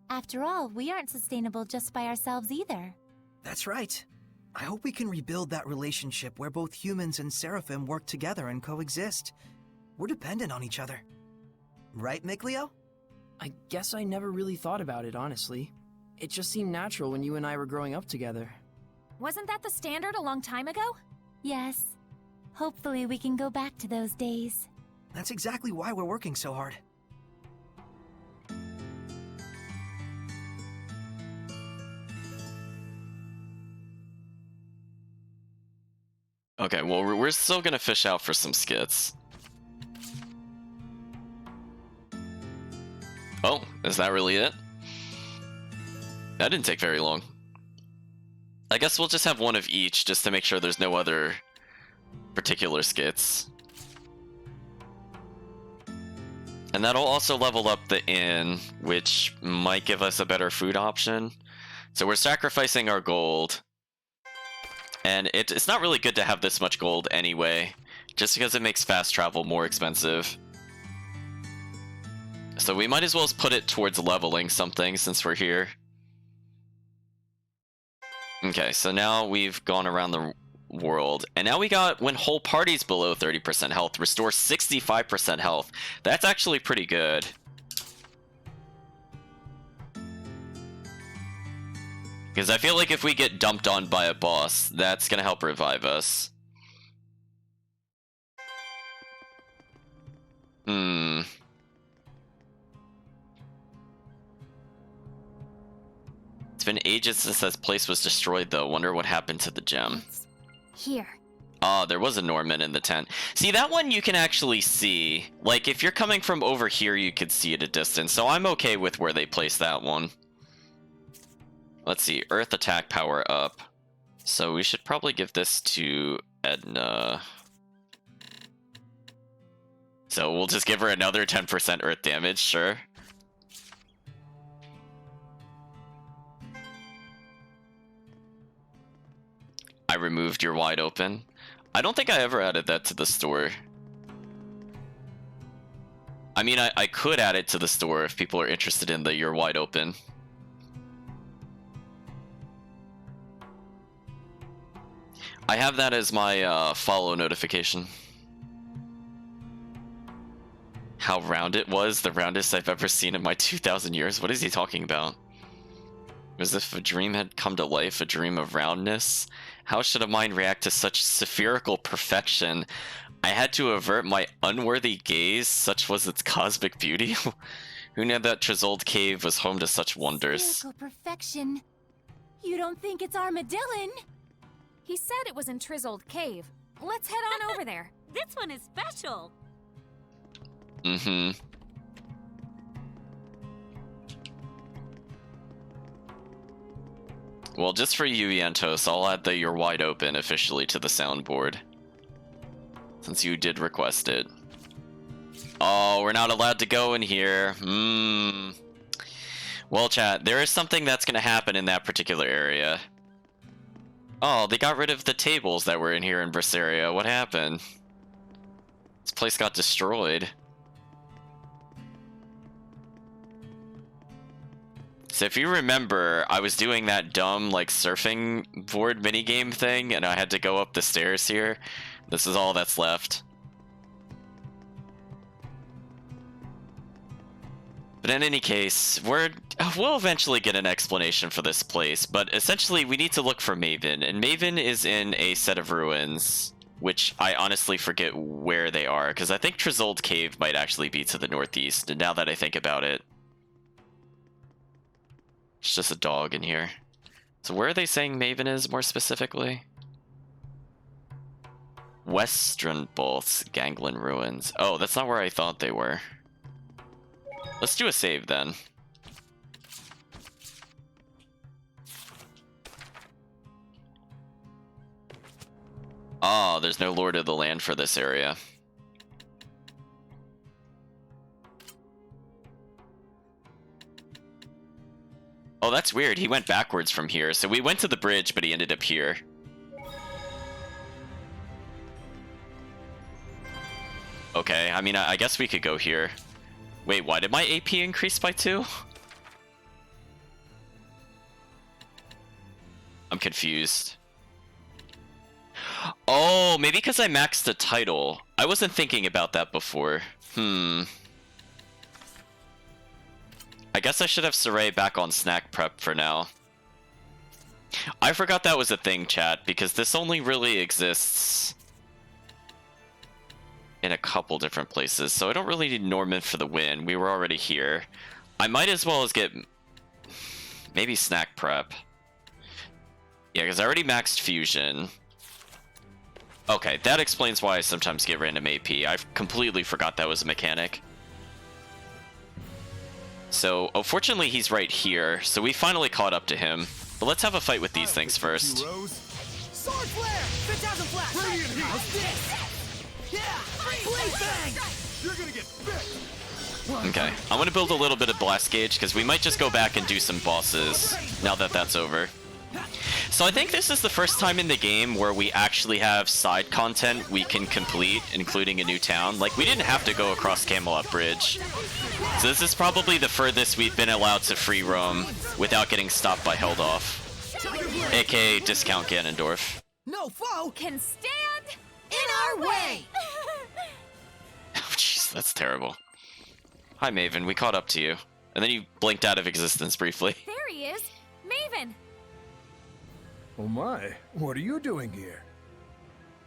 E: After all, we aren't sustainable just by ourselves either.
D: That's right. I hope we can rebuild that relationship where both humans and Seraphim work together and coexist. We're dependent on each other. Right, Mikleo?
C: I guess I never really thought about it, honestly. It just seemed natural when you and I were growing up together.
G: Wasn't that the standard a long time ago?
E: Yes. Hopefully we can go back to those days.
D: That's exactly why we're working so hard.
A: Okay, well, we're still gonna fish out for some skits. Oh, is that really it? That didn't take very long. I guess we'll just have one of each, just to make sure there's no other particular skits. And that'll also level up the inn, which might give us a better food option. So we're sacrificing our gold. And it's not really good to have this much gold anyway, just because it makes fast travel more expensive. So we might as well put it towards leveling something since we're here. Okay, so now we've gone around the world, and now we got when whole party's below 30% health, restore 65% health. That's actually pretty good. Because I feel like if we get dumped on by a boss, that's gonna help revive us. It's been ages since this place was destroyed though. Wonder what happened to the gem.
B: Here.
A: Oh, there was a Norman in the tent. See, that one you can actually see. Like, if you're coming from over here, you could see at a distance. So I'm okay with where they placed that one. Let's see, Earth attack power up. So we should probably give this to Edna. So we'll just give her another 10% Earth damage, sure. I removed your wide open. I don't think I ever added that to the store. I mean, I could add it to the store if people are interested in the you're wide open. I have that as my follow notification. How round it was, the roundest I've ever seen in my 2,000 years. What is he talking about? As if a dream had come to life, a dream of roundness. How should a mind react to such spherical perfection? I had to avert my unworthy gaze, such was its cosmic beauty. Who knew that Trezold Cave was home to such wonders?
E: Spherical perfection. You don't think it's Armadillon?
G: He said it was in Trezold Cave. Let's head on over there.
I: This one is special.
A: Well, just for you, Yantos, I'll add the "You're wide open" officially to the soundboard. Since you did request it. Oh, we're not allowed to go in here. Well, chat, there is something that's going to happen in that particular area. Oh, they got rid of the tables that were in here in Zestiria. What happened? This place got destroyed. So if you remember, I was doing that dumb, like, surfing board minigame thing, and I had to go up the stairs here. This is all that's left. But in any case, we'll eventually get an explanation for this place, but essentially we need to look for Maven, and Maven is in a set of ruins, which I honestly forget where they are, because I think Trezold Cave might actually be to the northeast, and now that I think about it. It's just a dog in here. So where are they saying Maven is, more specifically? Western Bolts, Ganglin Ruins. Oh, that's not where I thought they were. Let's do a save then. Oh, there's no Lord of the Land for this area. Oh, that's weird. He went backwards from here. So we went to the bridge, but he ended up here. Okay, I mean, I guess we could go here. Wait, why did my AP increase by 2? I'm confused. Oh, maybe because I maxed the title. I wasn't thinking about that before. I guess I should have Saray back on snack prep for now. I forgot that was a thing, chat, because this only really exists in a couple different places, so I don't really need Norman for the win. We were already here. I might as well as get maybe snack prep. Yeah, because I already maxed fusion. Okay, that explains why I sometimes get random AP. I completely forgot that was a mechanic. So, oh, fortunately he's right here, so we finally caught up to him. But let's have a fight with these things first.
C: Sword flare! 5000 flash! Brilliant heat! How's this? Yeah! Blade bang!
F: You're gonna get bit!
A: Okay, I'm gonna build a little bit of blast gauge, because we might just go back and do some bosses, now that that's over. So I think this is the first time in the game where we actually have side content we can complete, including a new town. Like, we didn't have to go across Camelot Bridge. So this is probably the furthest we've been allowed to free roam without getting stopped by Held Off, aka Discount Ganondorf.
C: No foe
G: Can stand
C: in our way!
A: Oh jeez, that's terrible. Hi Maven, we caught up to you. And then you blinked out of existence briefly.
G: There he is! Maven!
I: Oh my, what are you doing here?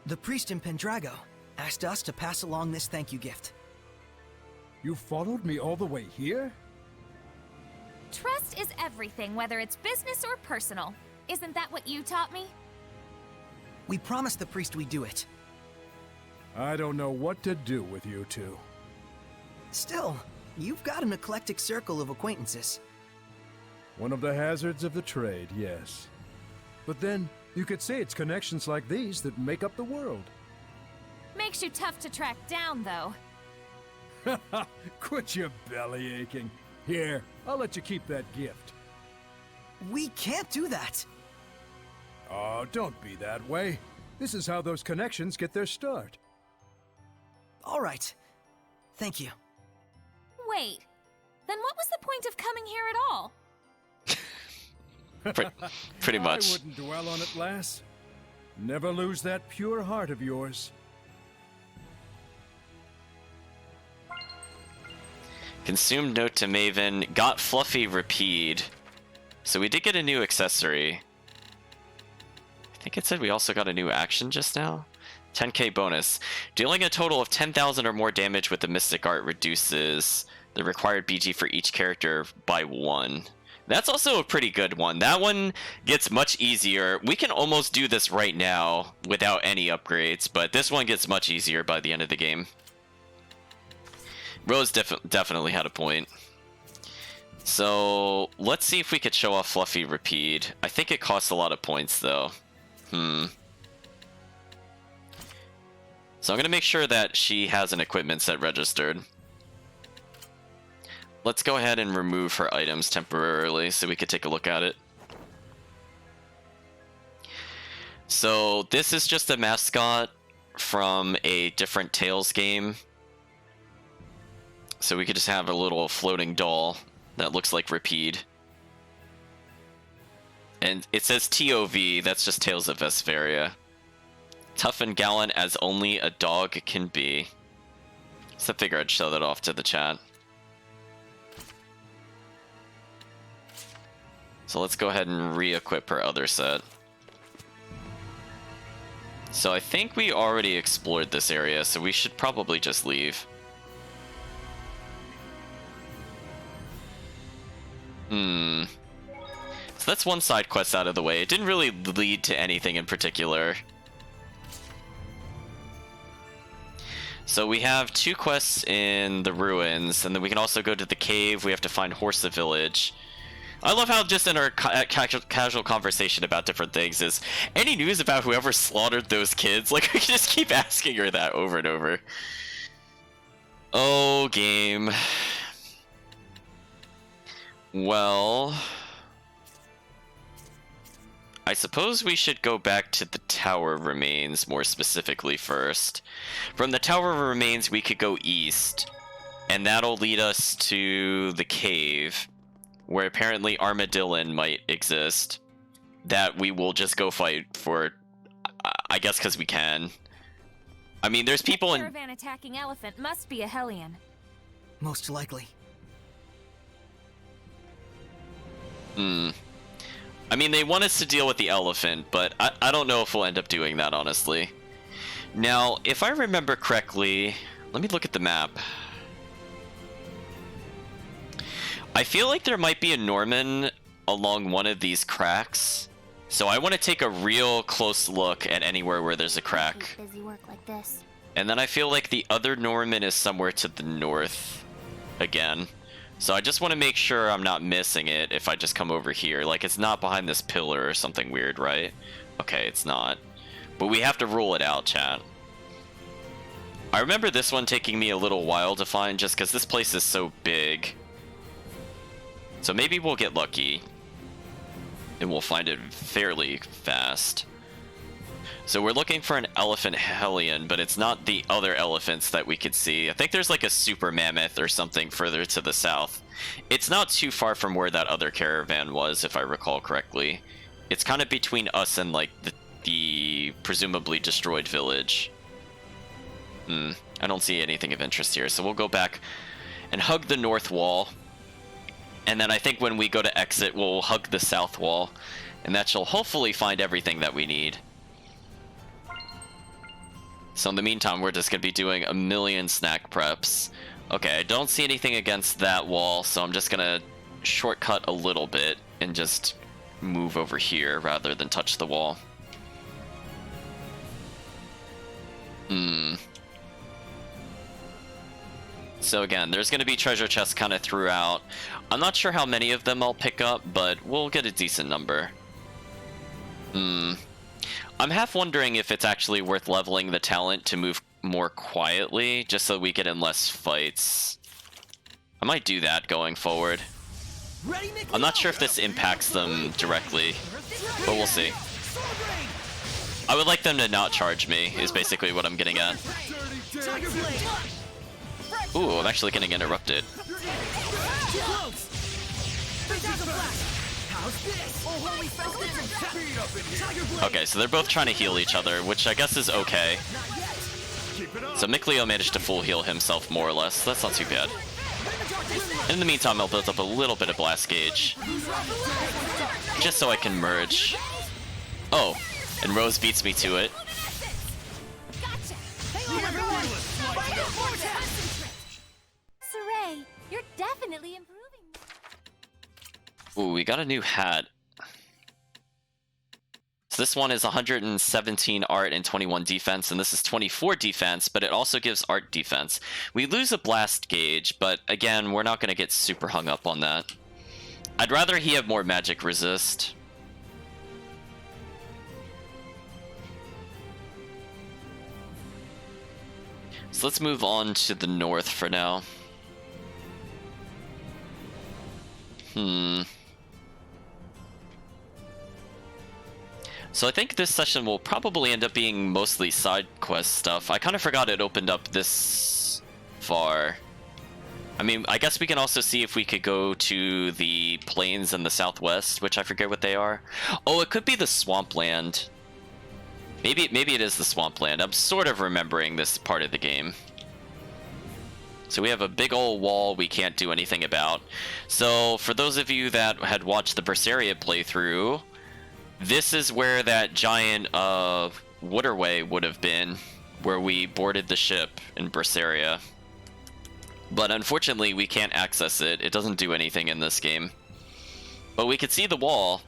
D: The priest in Pendrago asked us to pass along this thank you gift.
I: You followed me all the way here?
G: Trust is everything, whether it's business or personal. Isn't that what you taught me?
D: We promised the priest we'd do it.
I: I don't know what to do with you two.
D: Still, you've got an eclectic circle of acquaintances.
I: One of the hazards of the trade, yes. But then, you could say it's connections like these that make up the world.
G: Makes you tough to track down, though.
I: Quit your belly aching. Here, I'll let you keep that gift.
D: We can't do that.
I: Oh, don't be that way. This is how those connections get their start.
D: All right. Thank you.
G: Wait, then what was the point of coming here at all?
A: Pretty much.
I: I wouldn't dwell on it, lass. Never lose that pure heart of yours.
A: Consumed note to Maven, got Fluffy Repeat. So we did get a new accessory. I think it said we also got a new action just now. 10k bonus. Dealing a total of 10,000 or more damage with the Mystic Art reduces the required BG for each character by 1. That's also a pretty good one. That one gets much easier. We can almost do this right now without any upgrades, but this one gets much easier by the end of the game. Rose definitely had a point. So let's see if we could show off Fluffy Repeat. I think it costs a lot of points though. So I'm gonna make sure that she has an equipment set registered. Let's go ahead and remove her items temporarily so we could take a look at it. So this is just a mascot from a different Tales game. So we could just have a little floating doll that looks like Repeat. And it says TOV, that's just Tales of Zestiria. Tough and gallant as only a dog can be. So I figure I'd show that off to the chat. So let's go ahead and re-equip her other set. So I think we already explored this area, so we should probably just leave. So that's one side quest out of the way. It didn't really lead to anything in particular. So we have 2 quests in the ruins, and then we can also go to the cave. We have to find Horsa Village. I love how just in our casual conversation about different things is, any news about whoever slaughtered those kids? Like, we can just keep asking her that over and over. Oh, game. Well, I suppose we should go back to the Tower Remains more specifically first. From the Tower Remains, we could go east, and that'll lead us to the cave, where apparently Armadillon might exist, that we will just go fight for, I guess because we can. I mean, there's people in...
G: Caravan attacking elephant must be a Hellion.
D: Most likely.
A: I mean, they want us to deal with the elephant, but I don't know if we'll end up doing that, honestly. Now, if I remember correctly, let me look at the map. I feel like there might be a Norman along one of these cracks, so I want to take a real close look at anywhere where there's a crack.
B: Busy work like this.
A: And then I feel like the other Norman is somewhere to the north again. So I just want to make sure I'm not missing it if I just come over here. Like, it's not behind this pillar or something weird, right? Okay, it's not. But we have to rule it out, chat. I remember this one taking me a little while to find just because this place is so big. So maybe we'll get lucky. And we'll find it fairly fast. So we're looking for an elephant Hellion, but it's not the other elephants that we could see. I think there's like a super mammoth or something further to the south. It's not too far from where that other caravan was, if I recall correctly. It's kind of between us and like the presumably destroyed village. I don't see anything of interest here, so we'll go back and hug the north wall. And then I think when we go to exit, we'll hug the south wall, and that shall hopefully find everything that we need. So in the meantime, we're just going to be doing a million snack preps. Okay, I don't see anything against that wall, so I'm just going to shortcut a little bit and just move over here rather than touch the wall. So again, there's going to be treasure chests kind of throughout. I'm not sure how many of them I'll pick up, but we'll get a decent number. I'm half wondering if it's actually worth leveling the talent to move more quietly, just so we get in less fights. I might do that going forward. I'm not sure if this impacts them directly, but we'll see. I would like them to not charge me, is basically what I'm getting at. Ooh, I'm actually getting interrupted. Okay, so they're both trying to heal each other, which I guess is okay. So Mikleo managed to full heal himself more or less. That's not too bad. In the meantime, I'll build up a little bit of blast gauge, just so I can merge. Oh, and Rose beats me to it.
G: Saray, you're definitely improving.
A: Ooh, we got a new hat. So this one is 117 art and 21 defense, and this is 24 defense, but it also gives art defense. We lose a blast gauge, but again, we're not going to get super hung up on that. I'd rather he have more magic resist. So let's move on to the north for now. So I think this session will probably end up being mostly side quest stuff. I kind of forgot it opened up this far. I mean, I guess we can also see if we could go to the plains in the southwest, which I forget what they are. Oh, it could be the swampland. Maybe it is the swampland. I'm sort of remembering this part of the game. So we have a big old wall we can't do anything about. So for those of you that had watched the Zestiria playthrough, this is where that giant waterway would have been, where we boarded the ship in Zestiria. But unfortunately, we can't access it. It doesn't do anything in this game. But we could see the wall.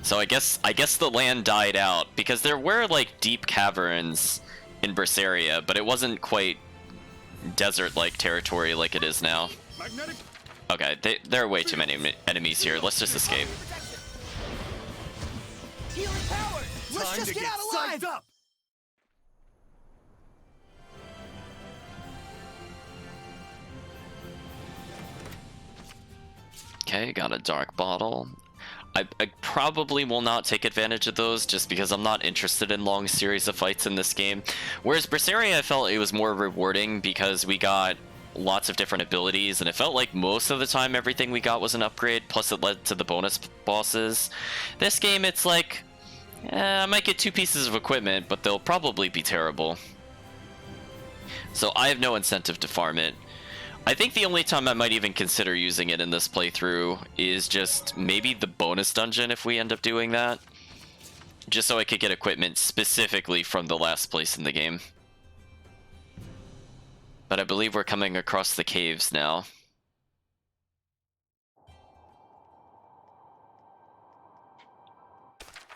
A: So I guess the land died out, because there were like deep caverns in Zestiria, but it wasn't quite desert-like territory like it is now. Okay, there are way too many enemies here. Let's just escape.
D: Let's just get out alive!
A: Okay, got a dark bottle. I probably will not take advantage of those just because I'm not interested in long series of fights in this game. Whereas Zestiria, I felt it was more rewarding because we got lots of different abilities, and it felt like most of the time everything we got was an upgrade, plus it led to the bonus bosses. This game, it's like, I might get 2 pieces of equipment, but they'll probably be terrible. So I have no incentive to farm it. I think the only time I might even consider using it in this playthrough is just maybe the bonus dungeon if we end up doing that. Just so I could get equipment specifically from the last place in the game. But I believe we're coming across the caves now.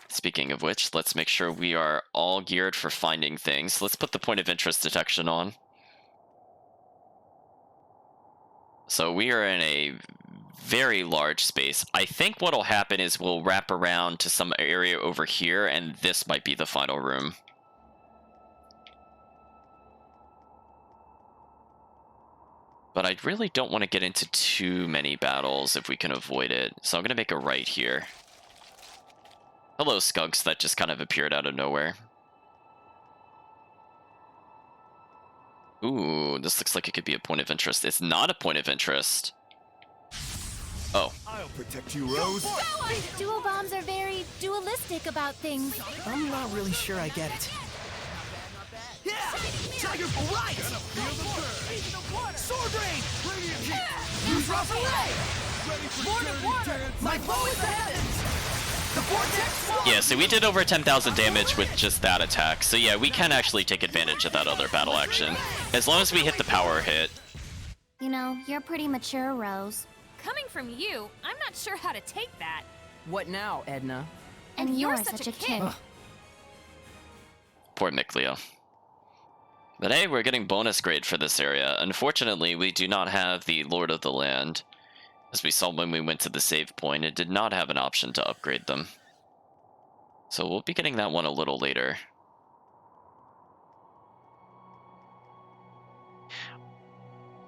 A: Speaking of which, let's make sure we are all geared for finding things. Let's put the point of interest detection on. So we are in a very large space. I think what'll happen is we'll wrap around to some area over here, and this might be the final room. But I really don't want to get into too many battles if we can avoid it. So I'm going to make a right here. Hello, skunks that just kind of appeared out of nowhere. Ooh, this looks like it could be a point of interest. It's not a point of interest. Oh.
F: I'll protect you, Rose.
E: Dual bombs are very dualistic about things.
D: I'm not really sure I get it. Yeah! Tiger right! Sword rain! Use rough away! Lord of water! My bow is the heavens! The vortex!
A: Yeah, so we did over 10,000 damage with just that attack. So yeah, we can actually take advantage of that other battle action. As long as we hit the power hit.
B: You know, you're pretty mature, Rose.
G: Coming from you, I'm not sure how to take that.
C: What now, Edna?
B: And you're such a kid.
A: Poor Micleo. But hey, we're getting bonus grade for this area. Unfortunately, we do not have the Lord of the Land. As we saw when we went to the save point, it did not have an option to upgrade them. So we'll be getting that one a little later.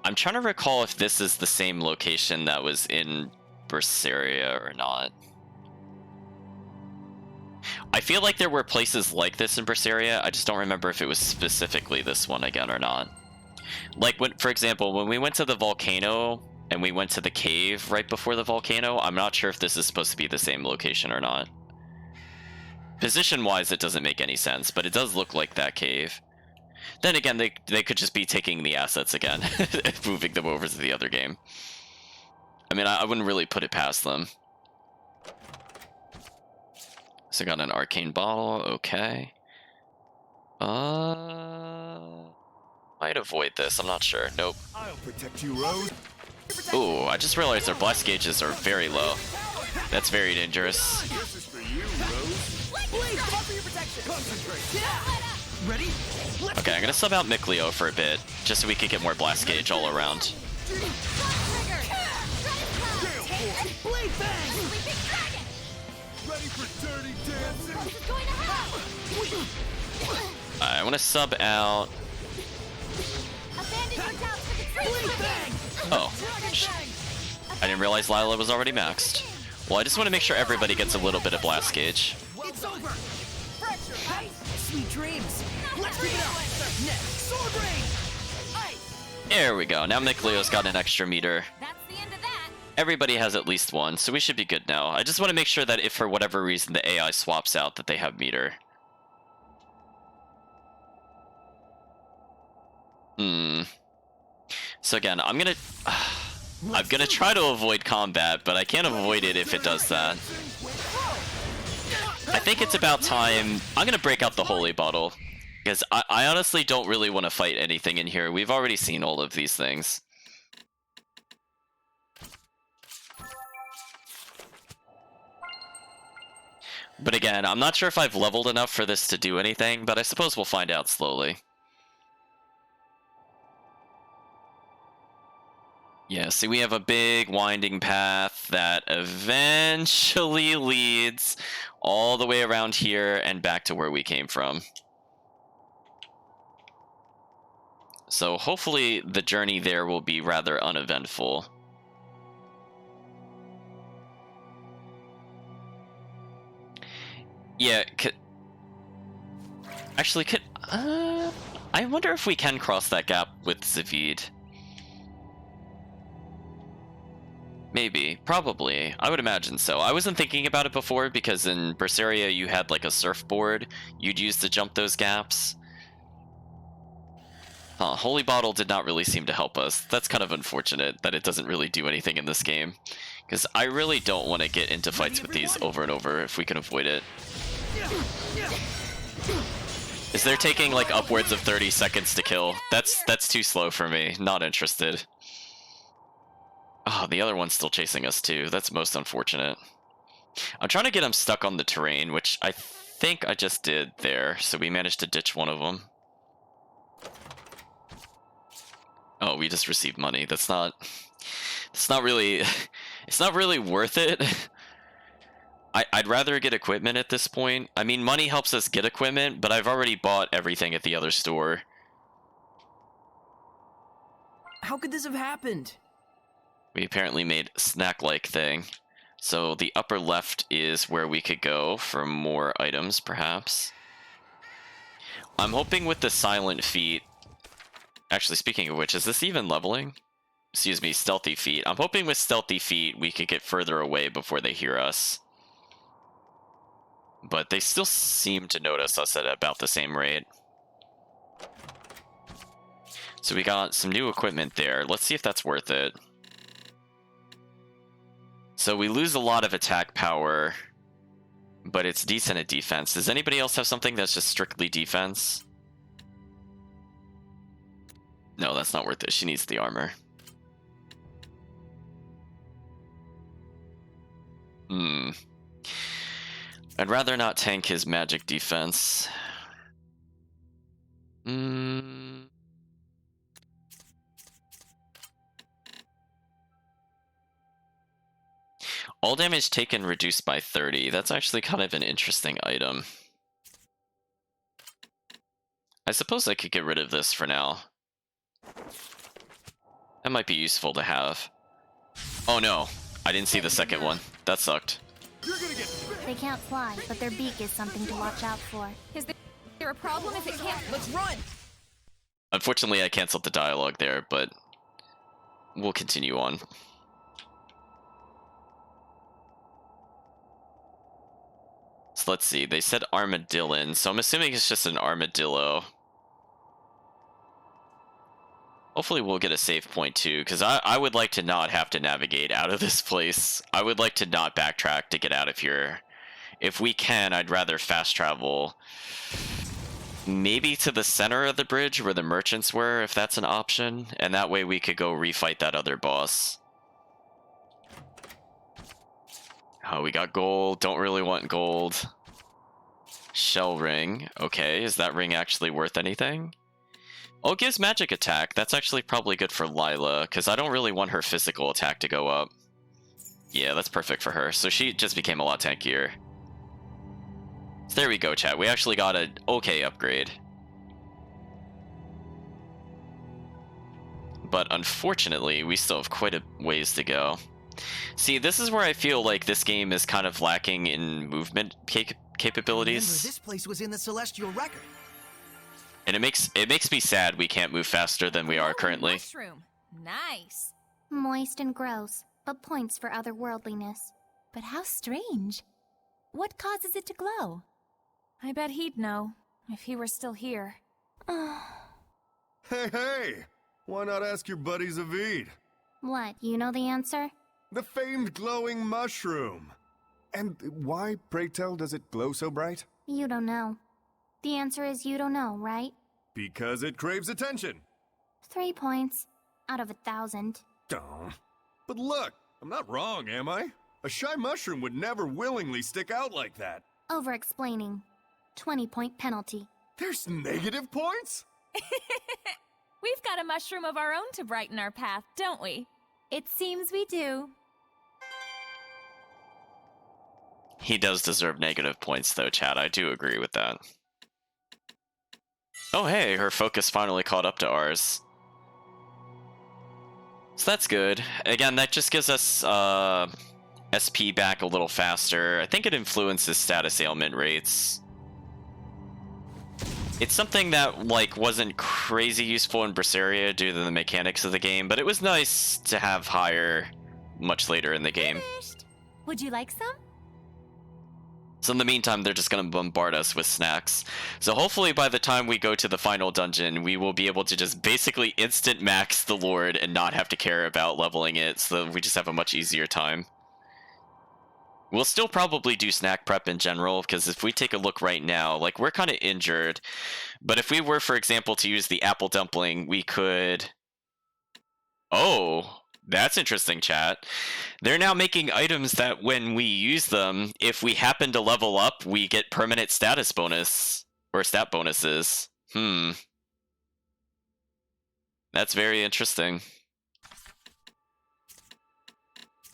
A: I'm trying to recall if this is the same location that was in Zestiria or not. I feel like there were places like this in Zestiria. I just don't remember if it was specifically this one again or not. Like, when, for example, when we went to the volcano and we went to the cave right before the volcano, I'm not sure if this is supposed to be the same location or not. Position-wise, it doesn't make any sense, but it does look like that cave. Then again, they could just be taking the assets again, moving them over to the other game. I mean, I wouldn't really put it past them. So I got an arcane bottle, okay. Might avoid this, I'm not sure. Nope.
F: I'll protect you, Rose.
A: Ooh, I just realized our blast gauges are very low. That's very dangerous.
F: This is for you, Rose.
D: Please, come up for your protection! Concentrate! Yeah! Ready?
A: Okay, I'm gonna sub out Micleo for a bit, just so we can get more blast gauge all around.
D: Blade Bang!
G: Sleeping Dragon!
I: Ready for dirty dancing?
G: This is going to happen!
A: I want to sub out.
G: Abandon your doubts for the Blade Bang!
A: Oh, I didn't realize Lila was already maxed. Well, I just want to make sure everybody gets a little bit of blast gauge.
D: It's over! Hey, sweet dreams! Let's keep it up! Next, Sword Rain! Ice!
A: There we go. Now Miklio's got an extra meter.
G: That's the end of that.
A: Everybody has at least one, so we should be good now. I just want to make sure that if for whatever reason the AI swaps out, that they have meter. So again, I'm gonna try to avoid combat, but I can't avoid it if it does that. I think it's about time. I'm gonna break out the holy bottle, because I honestly don't really want to fight anything in here. We've already seen all of these things. But again, I'm not sure if I've leveled enough for this to do anything, but I suppose we'll find out slowly. Yeah, see, we have a big winding path that eventually leads all the way around here and back to where we came from. So hopefully the journey there will be rather uneventful. Yeah, actually, I wonder if we can cross that gap with Zavid. Maybe, probably. I would imagine so. I wasn't thinking about it before because in Berseria you had like a surfboard you'd use to jump those gaps. Holy Bottle did not really seem to help us. That's kind of unfortunate that it doesn't really do anything in this game. Because I really don't want to get into fights with these over and over if we can avoid it. Is they're taking like upwards of 30 seconds to kill. That's too slow for me. Not interested. Oh, the other one's still chasing us too. That's most unfortunate. I'm trying to get him stuck on the terrain, which I think I just did there. So we managed to ditch one of them. Oh, we just received money. It's not really it's not really worth it. I'd rather get equipment at this point. I mean, money helps us get equipment, but I've already bought everything at the other store.
C: How could this have happened?
A: We apparently made a snack-like thing. So the upper left is where we could go for more items, perhaps. I'm hoping with the silent feet... Actually, speaking of which, is this even leveling? Excuse me, stealthy feet. I'm hoping with stealthy feet we could get further away before they hear us. But they still seem to notice us at about the same rate. So we got some new equipment there. Let's see if that's worth it. So we lose a lot of attack power, but it's decent at defense. Does anybody else have something that's just strictly defense? No, that's not worth it. She needs the armor. I'd rather not tank his magic defense. All damage taken reduced by 30. That's actually kind of an interesting item. I suppose I could get rid of this for now. That might be useful to have. Oh no, I didn't see the second one. That sucked.
B: They can't fly, but their beak is something to watch out for.
G: Is there a problem if it can't?
D: Let's run!
A: Unfortunately, I canceled the dialogue there, but we'll continue on. So let's see, they said armadillon, so I'm assuming it's just an armadillo. Hopefully we'll get a save point too, because I would like to not have to navigate out of this place. I would like to not backtrack to get out of here. If we can, I'd rather fast travel. Maybe to the center of the bridge where the merchants were, if that's an option. And that way we could go refight that other boss. Oh, we got gold. Don't really want gold. Shell ring. Okay, is that ring actually worth anything? Oh, it gives magic attack. That's actually probably good for Lila, because I don't really want her physical attack to go up. Yeah, that's perfect for her. So she just became a lot tankier. So there we go, chat. We actually got an okay upgrade. But unfortunately, we still have quite a ways to go. See, this is where I feel like this game is kind of lacking in movement capabilities.
D: Remember, this place was in the Celestial Record.
A: And it makes me sad we can't move faster than we are currently.
G: Mushroom. Nice.
B: Moist and gross, but points for otherworldliness.
E: But how strange. What causes it to glow?
G: I bet he'd know, if he were still here.
F: Hey! Why not ask your buddy Zavid?
B: What, you know the answer?
F: The famed glowing mushroom! And why, pray tell, does it glow so bright?
B: You don't know. The answer is you don't know, right?
F: Because it craves attention!
B: 3 points out of 1,000.
F: Oh. But look, I'm not wrong, am I? A shy mushroom would never willingly stick out like that.
B: Over-explaining. 20-point penalty.
F: There's negative points?
G: We've got a mushroom of our own to brighten our path, don't we?
E: It seems we do.
A: He does deserve negative points though, chat. I do agree with that. Oh hey, her focus finally caught up to ours. So that's good. Again, that just gives us SP back a little faster. I think it influences status ailment rates. It's something that like wasn't crazy useful in Zestiria due to the mechanics of the game, but it was nice to have higher much later in the game.
E: Finished. Would you like some?
A: So in the meantime, they're just going to bombard us with snacks. So hopefully by the time we go to the final dungeon, we will be able to just basically instant max the Lord and not have to care about leveling it, so we just have a much easier time. We'll still probably do snack prep in general, because if we take a look right now, like, we're kind of injured. But if we were, for example, to use the apple dumpling, we could... Oh, that's interesting, chat. They're now making items that when we use them, if we happen to level up, we get permanent status bonus, or stat bonuses. That's very interesting.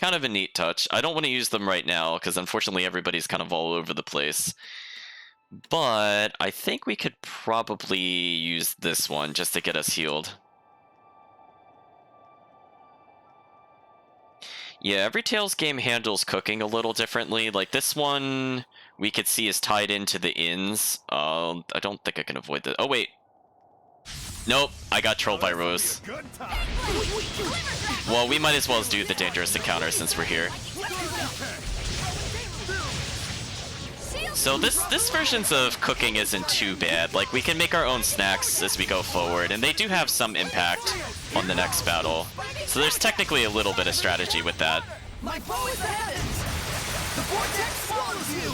A: Kind of a neat touch. I don't want to use them right now, because unfortunately everybody's kind of all over the place. But I think we could probably use this one just to get us healed. Yeah, every Tales game handles cooking a little differently. Like this one, we could see is tied into the inns. I don't think I can avoid that. Oh, wait. Nope, I got trolled by Rose. Well, we might as well do the dangerous encounter since we're here. So this versions of cooking isn't too bad. Like, we can make our own snacks as we go forward, and they do have some impact on the next battle. So there's technically a little bit of strategy with that.
D: My bow is the heavens! The vortex swallows you!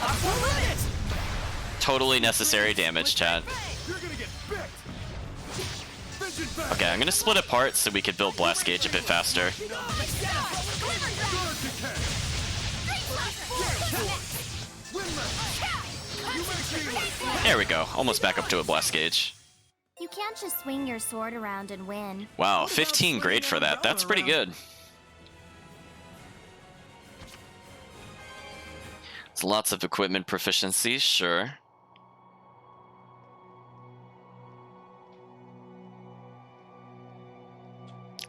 D: Up the limit!
A: Totally necessary damage, chat.
F: You're gonna get bit!
A: Okay, I'm gonna split apart so we could build Blast Gauge a bit faster. There we go, almost back up to a Blast Gauge.
B: You can't just swing your sword around and win.
A: Wow, 15 grade for that. That's pretty good. It's lots of equipment proficiencies, sure.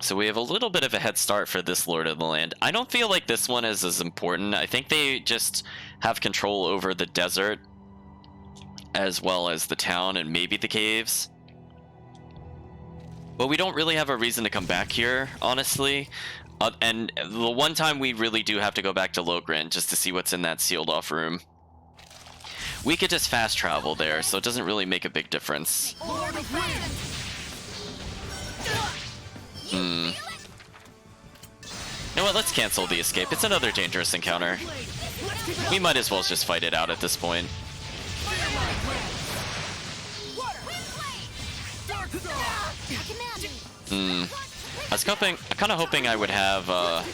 A: So we have a little bit of a head start for this Lord of the Land. I don't feel like this one is as important. I think they just have control over the desert as well as the town and maybe the caves. But we don't really have a reason to come back here, honestly. And the one time we really do have to go back to Logrin just to see what's in that sealed off room. We could just fast travel there, so it doesn't really make a big difference. You know what, let's cancel the escape. It's another dangerous encounter. We might as well just fight it out at this point. I was kind of hoping I would have a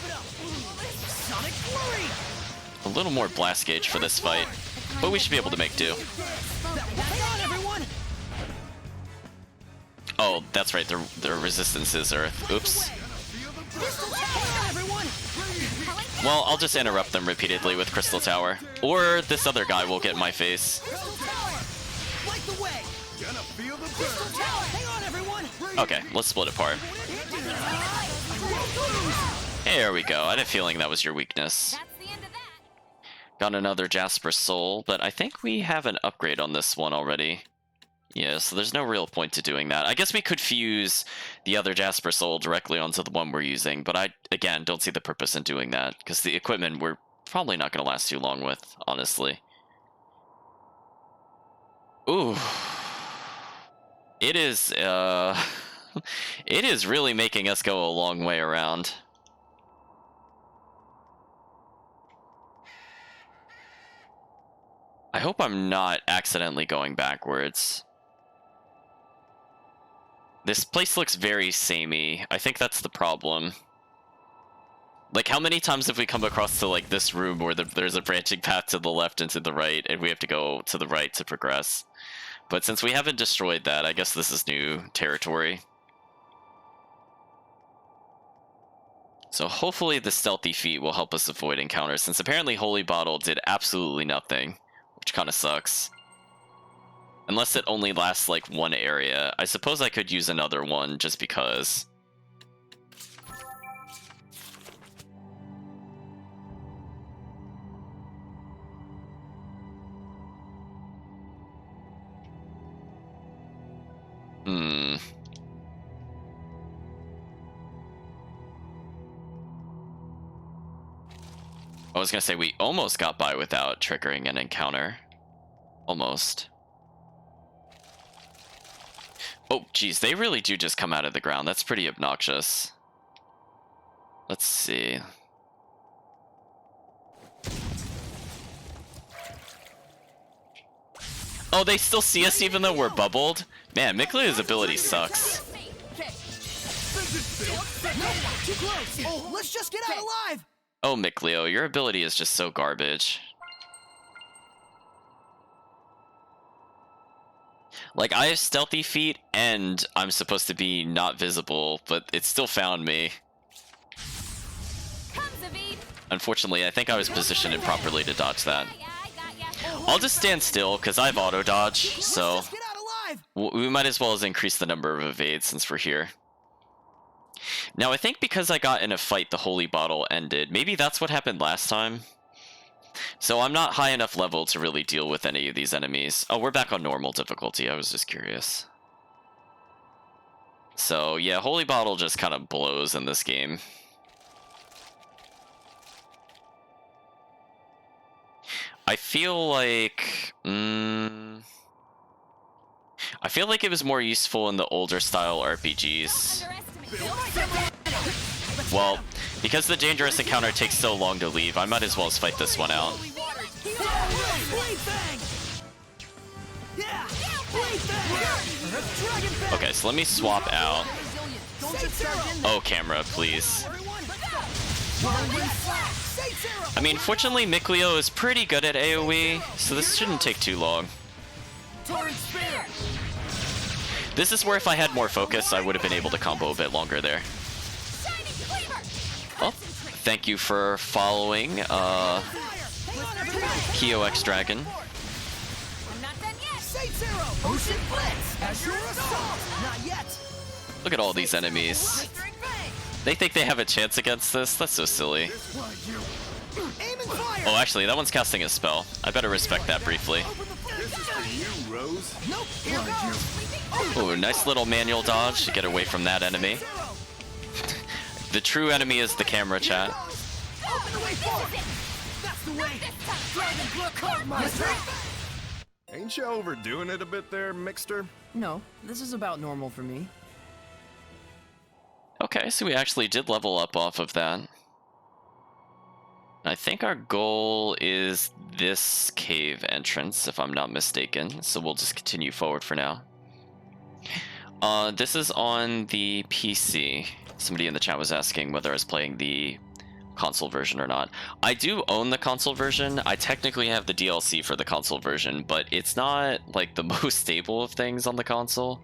A: little more Blast Gauge for this fight, but we should be able to make do. Oh, that's right, their resistance is Earth. Oops. Well, I'll just interrupt them repeatedly with Crystal Tower. Or this other guy will get in my face. Okay, let's split apart. There we go. I had a feeling that was your weakness. Got another Jasper Soul, but I think we have an upgrade on this one already. Yeah, so there's no real point to doing that. I guess we could fuse the other Jasper Soul directly onto the one we're using, but I, again, don't see the purpose in doing that, because the equipment we're probably not going to last too long with, honestly. Ooh. It is, it is really making us go a long way around. I hope I'm not accidentally going backwards. This place looks very samey. I think that's the problem. Like, how many times have we come across to, like, this room where there's a branching path to the left and to the right, and we have to go to the right to progress? But since we haven't destroyed that, I guess this is new territory. So hopefully the stealthy feat will help us avoid encounters, since apparently Holy Bottle did absolutely nothing, which kind of sucks. Unless it only lasts like one area. I suppose I could use another one just because. I was gonna say we almost got by without triggering an encounter. Almost. Oh, geez, they really do just come out of the ground. That's pretty obnoxious. Let's see. Oh, they still see us even though we're bubbled? Man, Miklia's ability sucks.
D: Oh, let's just get out alive!
A: Oh, Mikleo, your ability is just so garbage. Like, I have stealthy feet, and I'm supposed to be not visible, but it still found me. Unfortunately, I think I was positioned improperly to dodge that. I'll just stand still, because I have auto-dodge, so we might as well as increase the number of evades since we're here. Now, I think because I got in a fight, the Holy Bottle ended. Maybe that's what happened last time. So I'm not high enough level to really deal with any of these enemies. Oh, we're back on normal difficulty. I was just curious. So, yeah, Holy Bottle just kind of blows in this game. I feel like... I feel like it was more useful in the older style RPGs. Well, because the dangerous encounter takes so long to leave, I might as well fight this one out. Okay, so let me swap out. Oh, camera, please. I mean, fortunately, Mikleo is pretty good at AoE, so this shouldn't take too long. This is where if I had more focus, I would have been able to combo a bit longer there. Oh, thank you for following, KOX Dragon. Look at all these enemies. They think they have a chance against this? That's so silly. Oh, actually, that one's casting a spell. I better respect that briefly. Oh, nice little manual dodge to get away from that enemy. The true enemy is the camera, chat.
F: Ain't you overdoing it a bit there, Mixter?
C: No, this is about normal for me.
A: Okay, so we actually did level up off of that. I think our goal is this cave entrance, if I'm not mistaken, so we'll just continue forward for now. This is on the PC. Somebody in the chat was asking whether I was playing the console version or not. I do own the console version. I technically have the DLC for the console version, but it's not like the most stable of things on the console.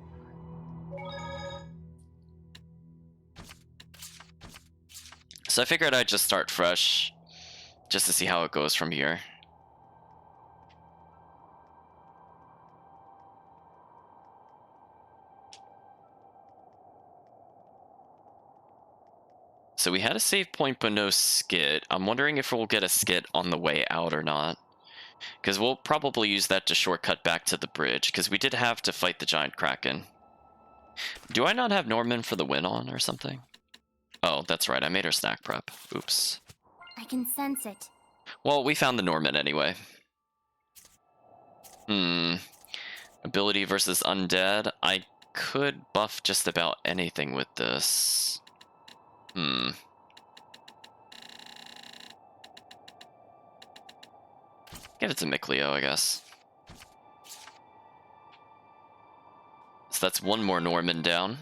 A: So I figured I'd just start fresh, just to see how it goes from here. So we had a save point but no skit. I'm wondering if we'll get a skit on the way out or not. Because we'll probably use that to shortcut back to the bridge, because we did have to fight the giant kraken. Do I not have Norman for the win on or something? Oh, that's right, I made her snack prep. Oops.
B: I can sense it.
A: Well, we found the Norman anyway. Ability versus undead. I could buff just about anything with this. Give it to Mikleo, I guess. So that's one more Norman down.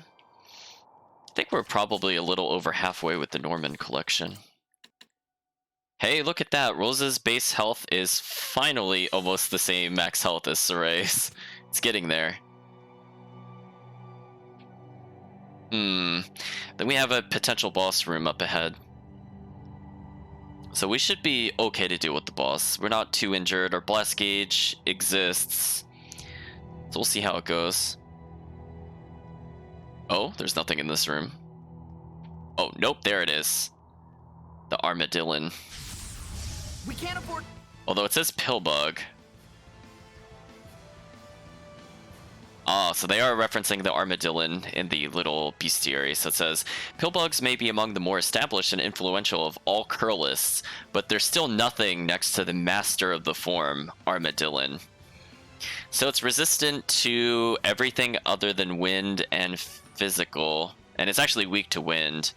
A: I think we're probably a little over halfway with the Norman collection. Hey, look at that. Rose's base health is finally almost the same max health as Soray's. It's getting there. Then we have a potential boss room up ahead. So we should be okay to deal with the boss. We're not too injured. Our blast gauge exists. So we'll see how it goes. Oh, there's nothing in this room. Oh, nope, there it is. The armadillon.
C: We can't afford.
A: Although it says pillbug. Ah, so they are referencing the armadillon in the little bestiary. So it says, pillbugs may be among the more established and influential of all curlists, but there's still nothing next to the master of the form, armadillon. So it's resistant to everything other than wind and physical, and it's actually weak to wind.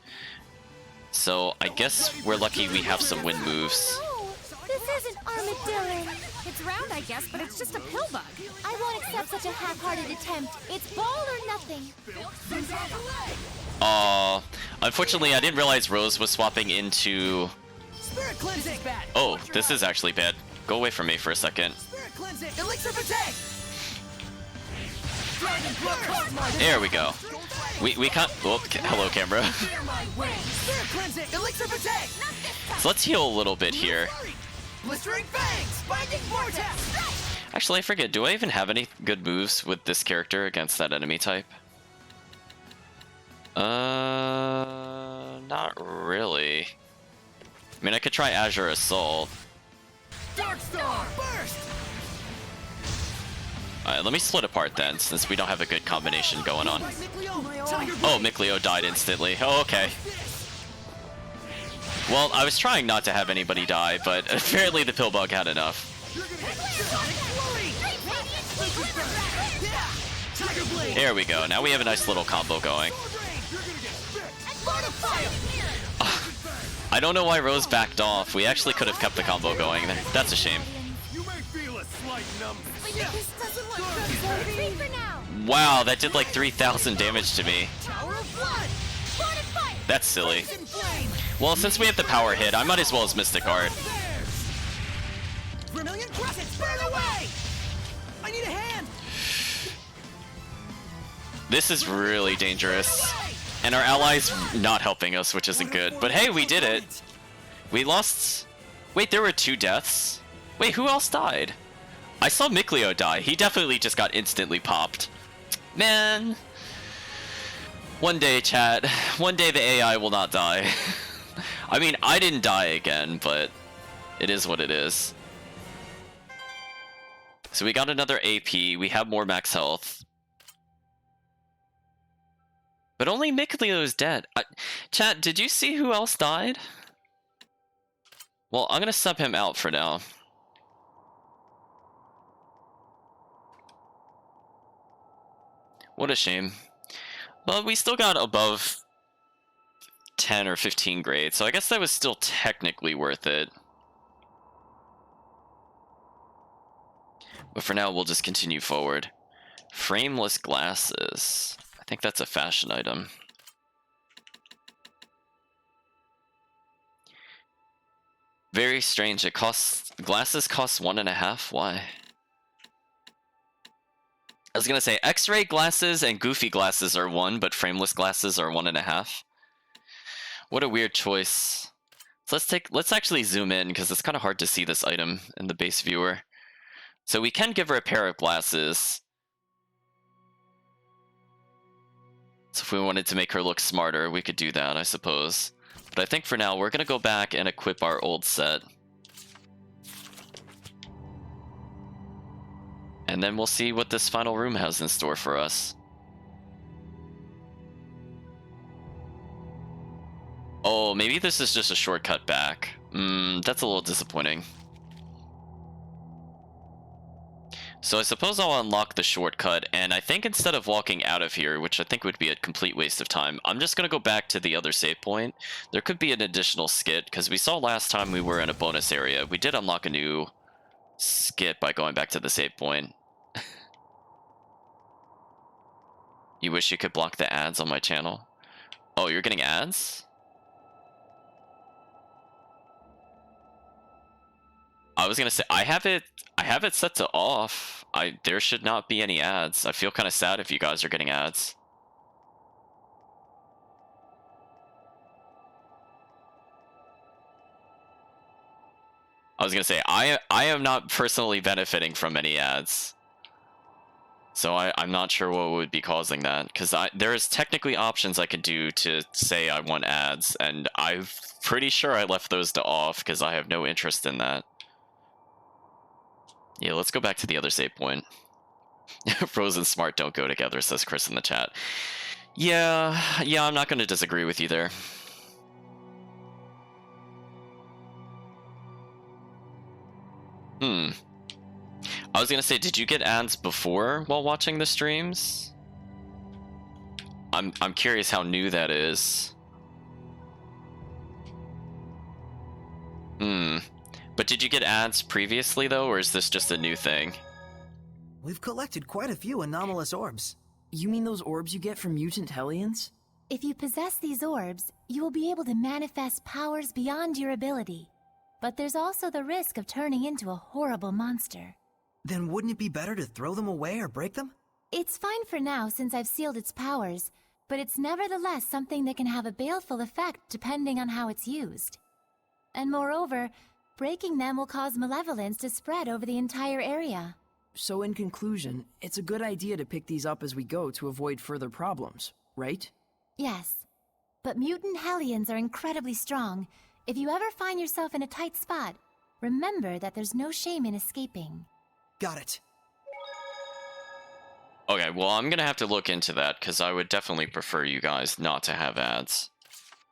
A: So I guess we're lucky we have some wind moves.
B: No, this isn't armadillo.
G: It's round, I guess, but it's just a pill bug.
B: I won't accept such a half-hearted attempt. It's ball or nothing.
A: Unfortunately I didn't realize Rose was swapping into...
C: Spirit cleansing bad.
A: Oh, this is actually bad. Go away from me for a second.
C: Spirit cleansing. Elixir protect.
A: There we go. We can't... Well, hello, camera.
C: Spirit cleansing. Elixir protect.
A: So let's heal a little bit here.
C: Blistering fangs. Spiking vortex.
A: Actually, I forget. Do I even have any good moves with this character against that enemy type? Not really. I mean, I could try Azure Assault.
C: Darkstar. Burst.
A: Alright, let me split apart then, since we don't have a good combination going on. Oh, Mikleo died instantly. Oh, okay. Well, I was trying not to have anybody die, but apparently the pillbug had enough. There we go. Now we have a nice little combo going. I don't know why Rose backed off. We actually could have kept the combo going. That's a shame. Wow, that did like 3,000 damage to me. That's silly. Well, since we have the power hit, I might as well as Mystic Art.
C: Vermilion crescent, burn away! I need a hand!
A: This is really dangerous. And our allies not helping us, which isn't good. But hey, we did it. We lost... Wait, there were 2 deaths? Wait, who else died? I saw Mikleo die. He definitely just got instantly popped. Man. One day, chat. One day the AI will not die. I mean, I didn't die again, but it is what it is. So we got another AP. We have more max health. But only Mikleo is dead. Chat, did you see who else died? Well, I'm gonna sub him out for now. What a shame. But we still got above 10 or 15 grades, so I guess that was still technically worth it. But for now, we'll just continue forward. Frameless glasses. I think that's a fashion item. Very strange. It costs... Glasses cost 1.5? Why? I was gonna say, X-ray glasses and goofy glasses are 1, but frameless glasses are 1.5. What a weird choice. So let's actually zoom in because it's kind of hard to see this item in the base viewer. So we can give her a pair of glasses. So if we wanted to make her look smarter, we could do that, I suppose. But I think for now, we're gonna go back and equip our old set. And then we'll see what this final room has in store for us. Oh, maybe this is just a shortcut back. That's a little disappointing. So I suppose I'll unlock the shortcut, and I think instead of walking out of here, which I think would be a complete waste of time, I'm just going to go back to the other save point. There could be an additional skit, because we saw last time we were in a bonus area. We did unlock a new skit by going back to the save point. You wish you could block the ads on my channel? Oh, you're getting ads? I was gonna say I have it set to off. There should not be any ads. I feel kind of sad if you guys are getting ads. I was gonna say I am not personally benefiting from any ads. So I'm not sure what would be causing that, because there's technically options I could do to say I want ads, and I'm pretty sure I left those to off because I have no interest in that. Yeah, let's go back to the other save point. Rose and Smart don't go together, says Chris in the chat. Yeah, I'm not going to disagree with you there. I was going to say, did you get ads before while watching the streams? I'm curious how new that is. But did you get ads previously, though, or is this just a new thing?
D: We've collected quite a few anomalous orbs.
C: You mean those orbs you get from mutant Hellions?
E: If you possess these orbs, you will be able to manifest powers beyond your ability. But there's also the risk of turning into a horrible monster.
D: Then wouldn't it be better to throw them away or break them?
E: It's fine for now since I've sealed its powers, but it's nevertheless something that can have a baleful effect depending on how it's used. And moreover, breaking them will cause malevolence to spread over the entire area.
C: So in conclusion, it's a good idea to pick these up as we go to avoid further problems, right?
E: Yes. But mutant Hellions are incredibly strong. If you ever find yourself in a tight spot, remember that there's no shame in escaping.
D: Got it.
A: Okay, well, I'm gonna have to look into that, because I would definitely prefer you guys not to have ads.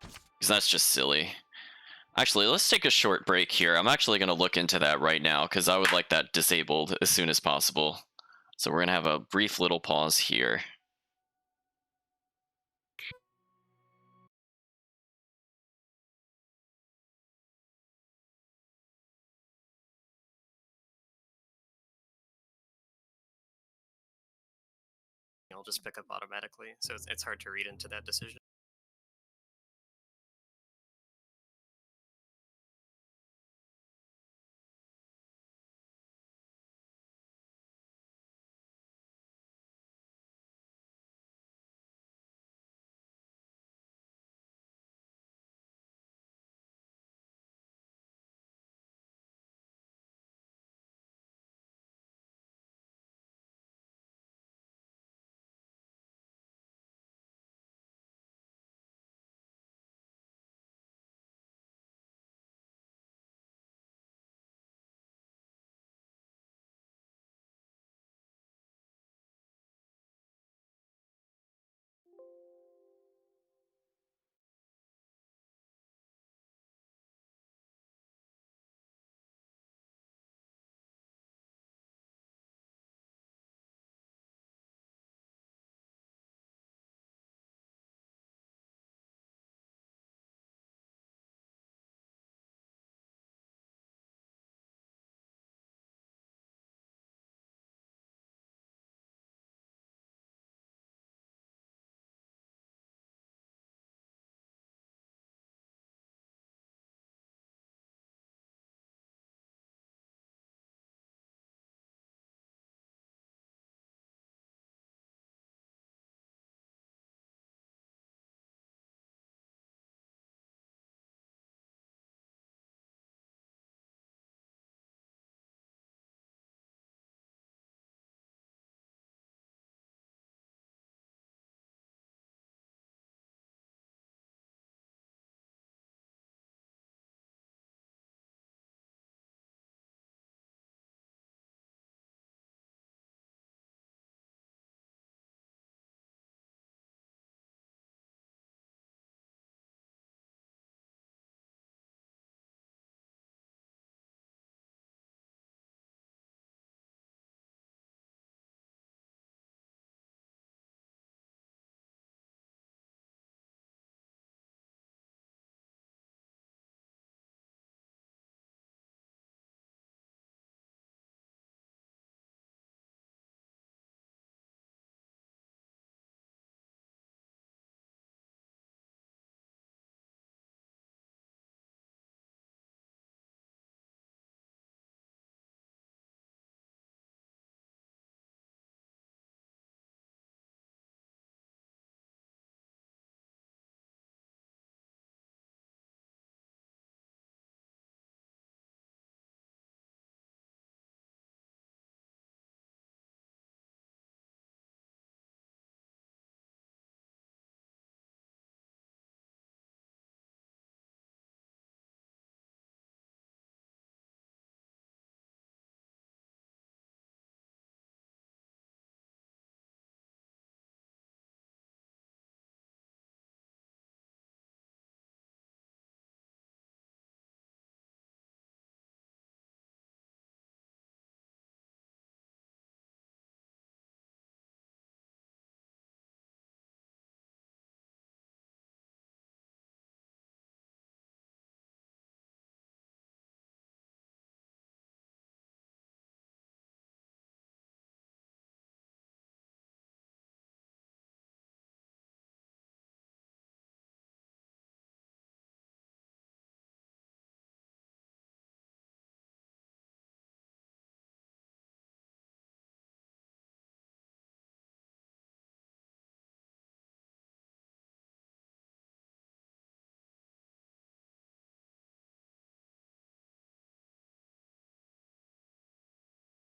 A: Because that's just silly. Actually, let's take a short break here. I'm actually gonna look into that right now, because I would like that disabled as soon as possible. So we're gonna have a brief little pause here.
J: It'll just pick up automatically, so it's hard to read into that decision.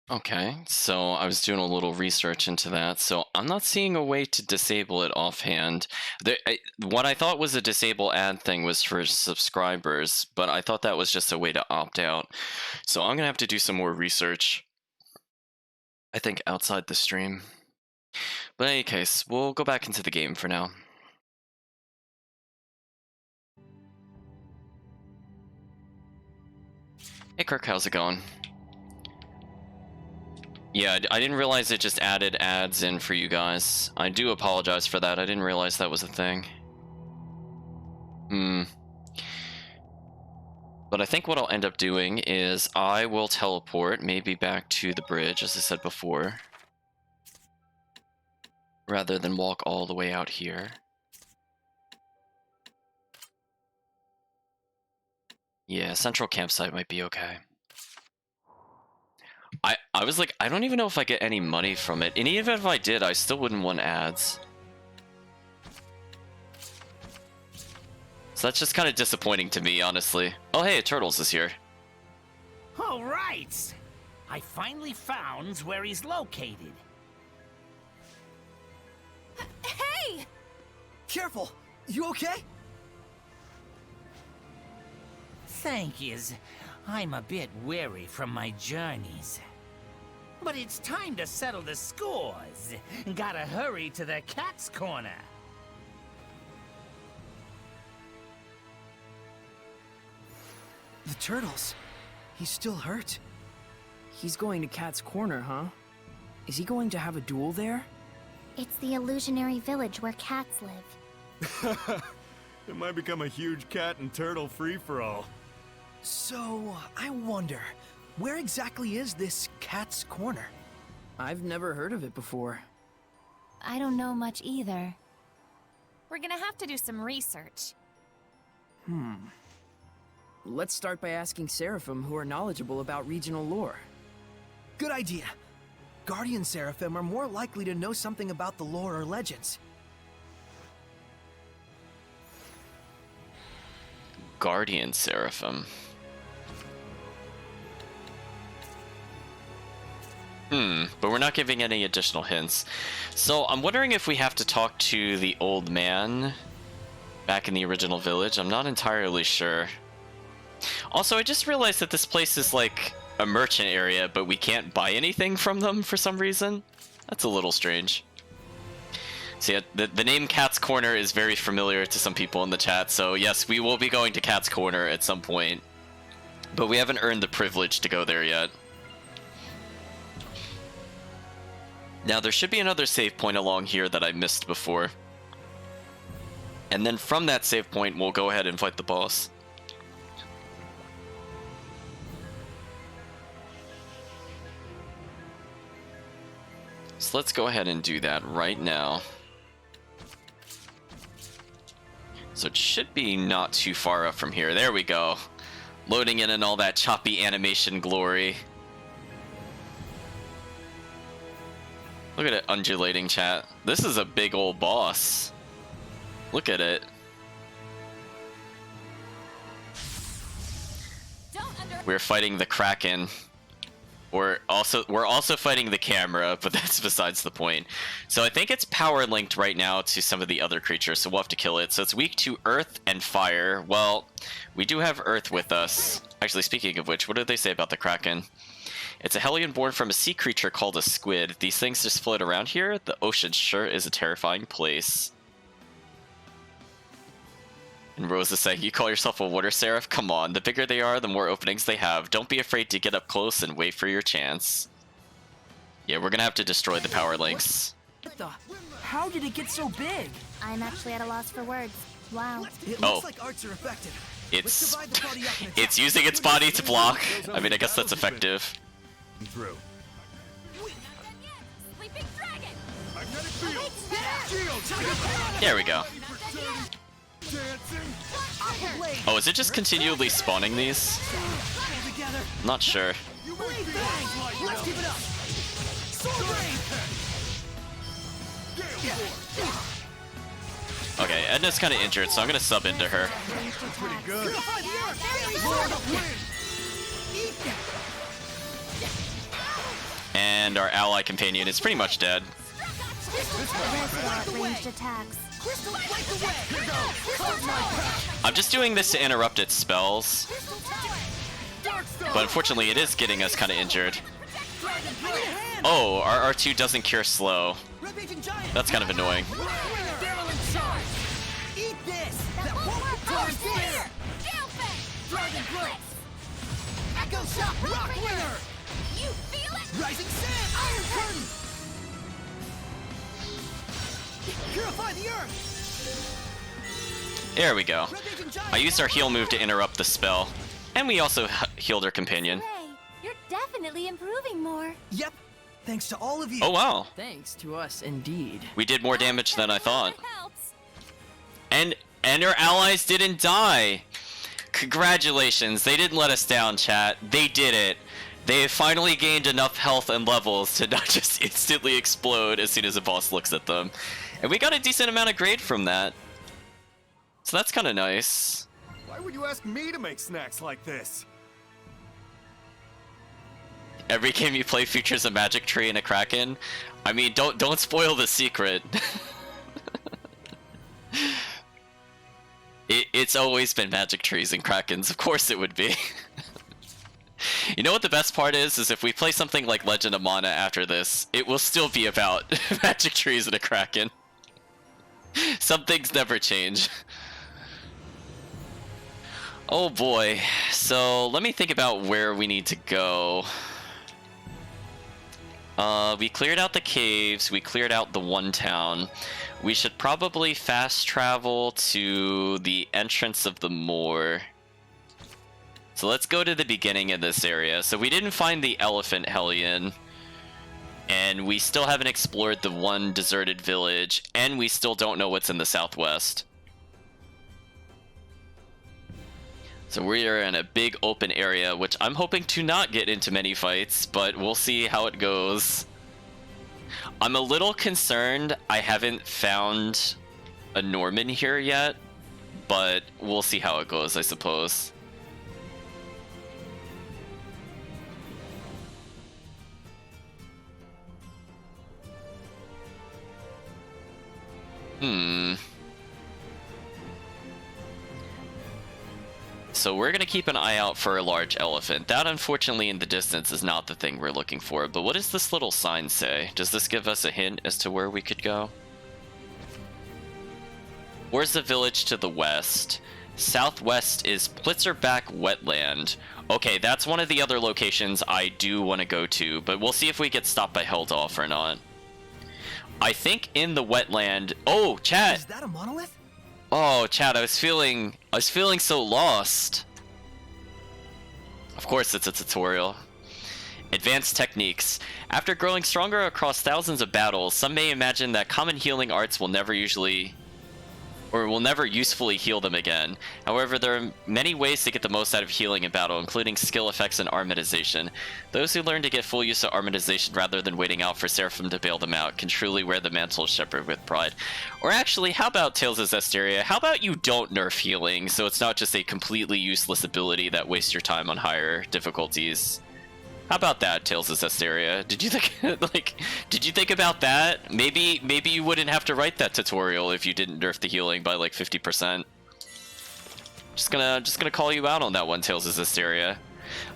A: Okay, so I was doing a little research into that. So I'm not seeing a way to disable it offhand. What I thought was a disable ad thing was for subscribers, but I thought that was just a way to opt out. So I'm gonna have to do some more research. I think outside the stream. But in any case, we'll go back into the game for now. Hey Kirk, how's it going? Yeah, I didn't realize it just added ads in for you guys. I do apologize for that. I didn't realize that was a thing. But I think what I'll end up doing is I will teleport maybe back to the bridge, as I said before, rather than walk all the way out here. Yeah, central campsite might be okay. I was like, I don't even know if I get any money from it. And even if I did, I still wouldn't want ads. So that's just kind of disappointing to me, honestly. Oh hey, Turtles is here.
K: All right! I finally found where he's located.
G: Hey!
D: Careful! You okay?
K: Thank yous. I'm a bit weary from my journeys. But it's time to settle the scores. Gotta hurry to the cat's corner.
D: The turtles. He's still hurt.
C: He's going to Cat's Corner, huh? Is he going to have a duel there?
B: It's the illusionary village where cats live.
F: It might become a huge cat and turtle free-for-all.
D: So, I wonder, where exactly is this Cat's Corner?
C: I've never heard of it before.
E: I don't know much either.
G: We're gonna have to do some research.
C: Let's start by asking Seraphim, who are knowledgeable about regional lore.
D: Good idea. Guardian Seraphim are more likely to know something about the lore or legends.
A: Guardian Seraphim. But we're not giving any additional hints. So I'm wondering if we have to talk to the old man back in the original village. I'm not entirely sure. Also, I just realized that this place is like a merchant area, but we can't buy anything from them for some reason. That's a little strange. So yeah, the name Cat's Corner is very familiar to some people in the chat, so yes, we will be going to Cat's Corner at some point. But we haven't earned the privilege to go there yet. Now, there should be another save point along here that I missed before. And then from that save point, we'll go ahead and fight the boss. So let's go ahead and do that right now. So it should be not too far up from here. There we go. Loading in and all that choppy animation glory. Look at it undulating, chat. This is a big old boss. Look at it. We're fighting the Kraken. We're also fighting the camera, but that's besides the point. So I think it's power linked right now to some of the other creatures, so we'll have to kill it. So it's weak to earth and fire. Well, we do have earth with us. Actually, speaking of which, what did they say about the Kraken? It's a hellion born from a sea creature called a squid. These things just float around here. The ocean sure is a terrifying place. And Rose is saying, you call yourself a water seraph? Come on, the bigger they are, the more openings they have. Don't be afraid to get up close and wait for your chance. Yeah, we're gonna have to destroy the power links.
C: What the? How did it get so big?
B: I'm actually at a loss for words. Wow.
D: It looks like arts are effective.
A: It's using its body to block. I mean, I guess that's effective.
F: Through.
G: Sleeping dragon!
F: Magnetic field!
A: There we go. Oh, is it just continually spawning these? I'm not sure.
D: Let's keep it up.
A: Okay, Edna's kind of injured, so I'm gonna sub into her.
F: Pretty good.
A: And our ally companion is pretty much dead.
B: Reservoir ranged attacks.
A: I'm just doing this to interrupt its spells. But unfortunately, it is getting us kind of injured. Oh, our R2 doesn't cure slow. That's kind of annoying.
K: Eat this! Echo Shock Rock Winner!
G: You feel it?
K: Rising Sand! Iron Curtain! Purify the Earth!
A: There we go. I used our heal move to interrupt the spell. And we also healed our companion.
E: Hooray! You're definitely improving more.
D: Yep. Thanks to all of you.
A: Oh wow.
C: Thanks to us, indeed.
A: We did more damage than I thought.
G: Helps.
A: And our allies didn't die. Congratulations. They didn't let us down, chat. They did it. They finally gained enough health and levels to not just instantly explode as soon as a boss looks at them. And we got a decent amount of grade from that. So that's kind of nice.
F: Why would you ask me to make snacks like this?
A: Every game you play features a magic tree and a kraken. I mean, don't spoil the secret. It's always been magic trees and krakens. Of course it would be. You know what the best part is if we play something like Legend of Mana after this, it will still be about magic trees and a kraken. Some things never change. Oh boy. So let me think about where we need to go. We cleared out the caves, we cleared out the one town. We should probably fast travel to the entrance of the moor. So let's go to the beginning of this area. So we didn't find the elephant hellion, and we still haven't explored the one deserted village, and we still don't know what's in the southwest. So we are in a big open area, which I'm hoping to not get into many fights, but we'll see how it goes. I'm a little concerned I haven't found a Norman here yet, but we'll see how it goes, I suppose. So we're going to keep an eye out for a large elephant. That, unfortunately, in the distance is not the thing we're looking for. But what does this little sign say? Does this give us a hint as to where we could go? Where's the village to the west? Southwest is Plitzerback Wetland. Okay, that's one of the other locations I do want to go to, but we'll see if we get stopped by Heldolf or not. I think in the wetland... Oh, chat!
D: Is that a monolith?
A: Oh, chat, I was feeling so lost. Of course it's a tutorial. Advanced techniques. After growing stronger across thousands of battles, some may imagine that common healing arts will never usefully heal them again. However, there are many ways to get the most out of healing in battle, including skill effects and armatization. Those who learn to get full use of armatization rather than waiting out for Seraphim to bail them out can truly wear the mantle of Shepherd with pride. Or actually, how about Tales of Zestiria? How about you don't nerf healing, so it's not just a completely useless ability that wastes your time on higher difficulties? How about that, Tales of Zestiria? Did you think, did you think about that? Maybe you wouldn't have to write that tutorial if you didn't nerf the healing by like 50%. Just gonna call you out on that one, Tales of Zestiria.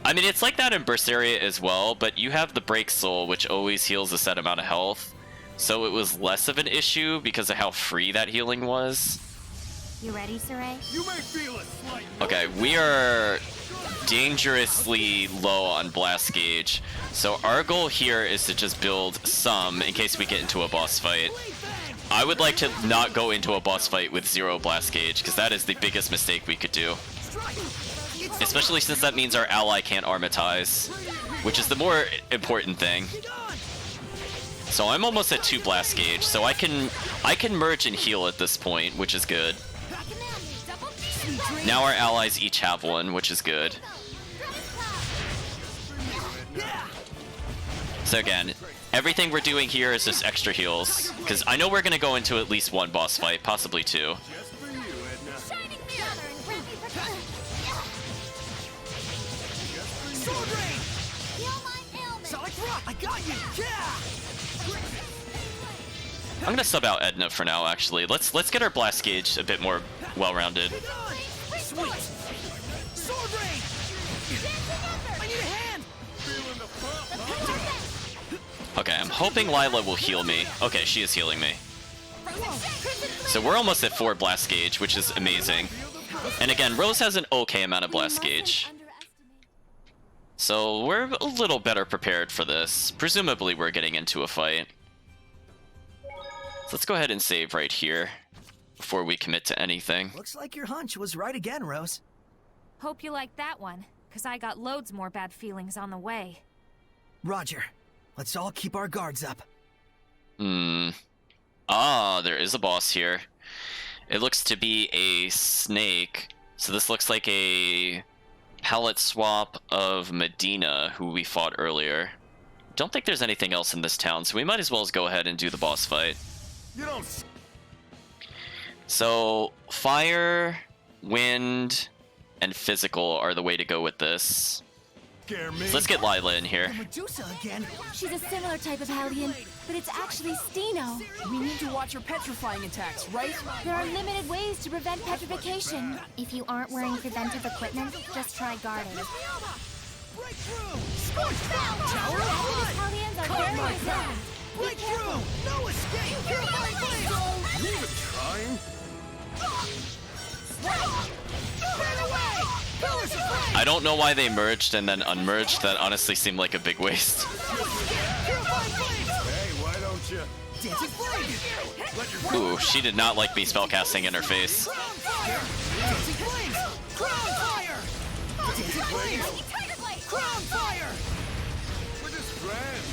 A: I mean, it's like that in Berseria as well, but you have the Break Soul, which always heals a set amount of health. So it was less of an issue because of how free that healing was.
B: You ready, Saray?
F: You may feel a slight...
A: Okay, we are dangerously low on blast gauge, so our goal here is to just build some in case we get into a boss fight. I would like to not go into a boss fight with 0 blast gauge, because that is the biggest mistake we could do. Especially since that means our ally can't armatize, which is the more important thing. So I'm almost at 2 blast gauge, so I can merge and heal at this point, which is good. Now our allies each have one, which is good. So again, everything we're doing here is just extra heals, because I know we're going to go into at least 1 boss fight, possibly 2.
D: I got you! Yeah!
A: I'm gonna sub out Edna for now, actually. Let's get our blast gauge a bit more well-rounded.
D: Sweet! Sword rain! I need a hand!
A: Okay, I'm hoping Lila will heal me. Okay, she is healing me. So we're almost at 4 blast gauge, which is amazing. And again, Rose has an okay amount of blast gauge. So we're a little better prepared for this. Presumably we're getting into a fight. So let's go ahead and save right here before we commit to anything.
D: Looks like your hunch was right again, Rose.
G: Hope you like that one, because I got loads more bad feelings on the way.
D: Roger. Let's all keep our guards up.
A: Ah, there is a boss here. It looks to be a snake. So this looks like a palette swap of Medina, who we fought earlier. Don't think there's anything else in this town, so we might as well go ahead and do the boss fight. So fire, wind, and physical are the way to go with this. So let's get Lila in here.
D: Medusa again?
E: She's a similar type of Hellion, but it's actually Steno.
C: We need to watch her petrifying attacks, right?
E: There are limited ways to prevent petrification.
B: If you aren't wearing preventive equipment, just try guarding.
D: Breakthrough! Scorch down! Tower of Blood!
E: Hellions are
D: Cut
E: very
D: my
E: resilient.
D: path! Breakthrough! No escape! Purifying Blade!
F: Leave it trying.
D: Burn away! Pillars of Flame!
A: I don't know why they merged and then unmerged. That honestly seemed like a big waste.
D: Purifying Blade!
F: Hey, why don't you?
D: Dancing Flame!
A: Ooh, she did not like me spellcasting in her face.
D: Crown Fire! Dancing Flames! Crown Fire! Dancing Flames! Crown Fire!
F: We're just friends.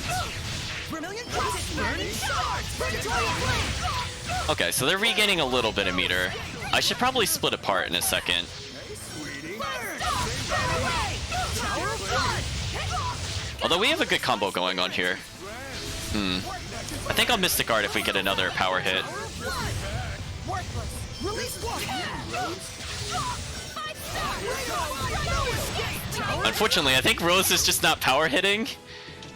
D: Vermilion Crest! Burning Shards! Purgatory Flame!
A: Okay, so they're regaining a little bit of meter. I should probably split apart in a second.
F: Hey, sweetie.
D: Burn! Burn away! Tower of Blood!
A: Although we have a good combo going on here. I think I'll Mystic Guard if we get another power hit.
D: Release one!
A: Unfortunately, I think Rose is just not power hitting,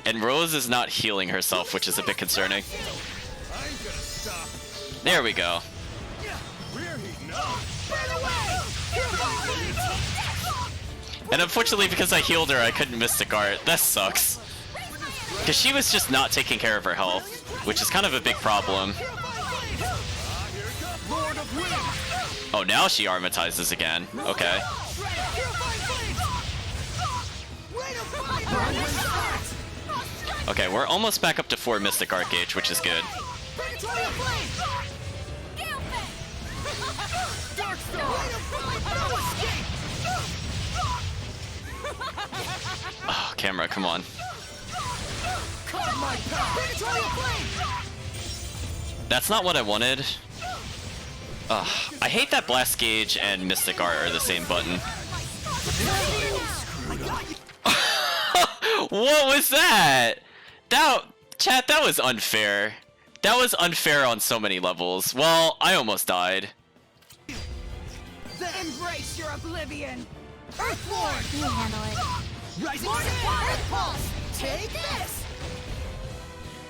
A: and Rose is not healing herself, which is a bit concerning. There we go.
F: We're heating up.
A: And unfortunately, because I healed her, I couldn't Mystic Guard. That sucks. Because she was just not taking care of her health, which is kind of a big problem. Oh, now she armatizes again. Okay. Okay, we're almost back up to 4 Mystic Guard gauge, which is good. Oh, camera, come on. That's not what I wanted. Ugh, I hate that Blast Gauge and Mystic Art are the same button. What was that? Chat, that was unfair. That was unfair on so many levels. Well, I almost died.
D: Embrace your oblivion! Earthlord!
B: You handle it.
D: Rising Sand! Earth Pulse! Take this!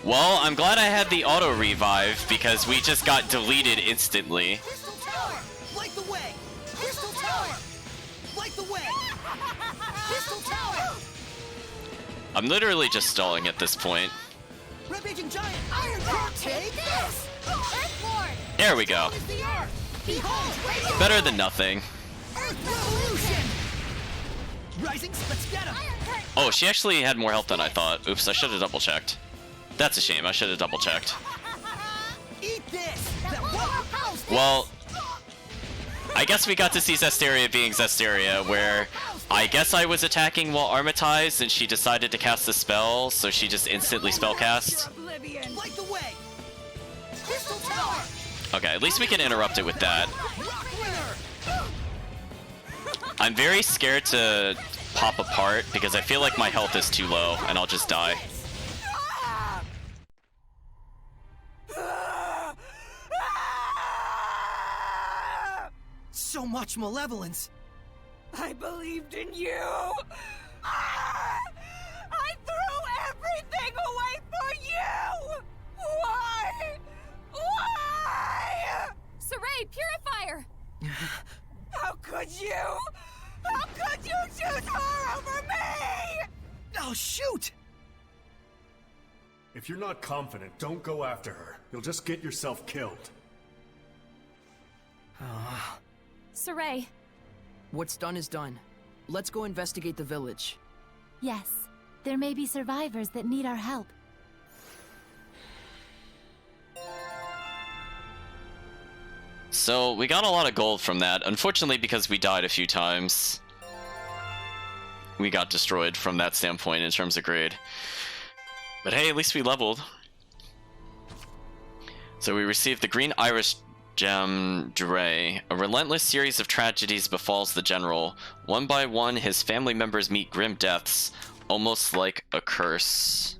A: Well, I'm glad I had the auto revive because we just got deleted instantly.
D: Crystal Tower! Light the way! Crystal Tower! Light the way! Crystal Tower!
B: I'm
A: literally just stalling at this point.
D: Rampaging Giant! Iron Core! Take this! Earthlord!
A: There we go.
D: Is the Earth! Behold! Radiant
A: Better than nothing.
D: Earth Revolution! Rising, let's get him!
A: Oh, she actually had more health than I thought. Oops, I should have double checked. That's a shame. I should have double checked.
D: Eat this! That won't
A: Well, I guess we got to see Zestiria being Zestiria, where I guess I was attacking while armatized and she decided to cast a spell, so she just instantly spellcast.
D: Oblivion! Light the way! Crystal Tower!
A: Okay, at least we can interrupt it with that.
D: Rock Winner!
A: I'm very scared to pop apart because I feel like my health is too low and I'll just die.
D: So much malevolence!
G: I believed in you! I threw everything my purifier!
D: How could you? How could you choose her over me? Oh, shoot!
F: If you're not confident, don't go after her. You'll just get yourself killed.
G: Saray,
C: What's done is done. Let's go investigate the village.
E: Yes, there may be survivors that need our help.
A: So we got a lot of gold from that. Unfortunately, because we died a few times, we got destroyed from that standpoint in terms of grade. But hey, at least we leveled. So we received the Green Iris Gem Dre. A relentless series of tragedies befalls the general. One by one, his family members meet grim deaths, almost like a curse.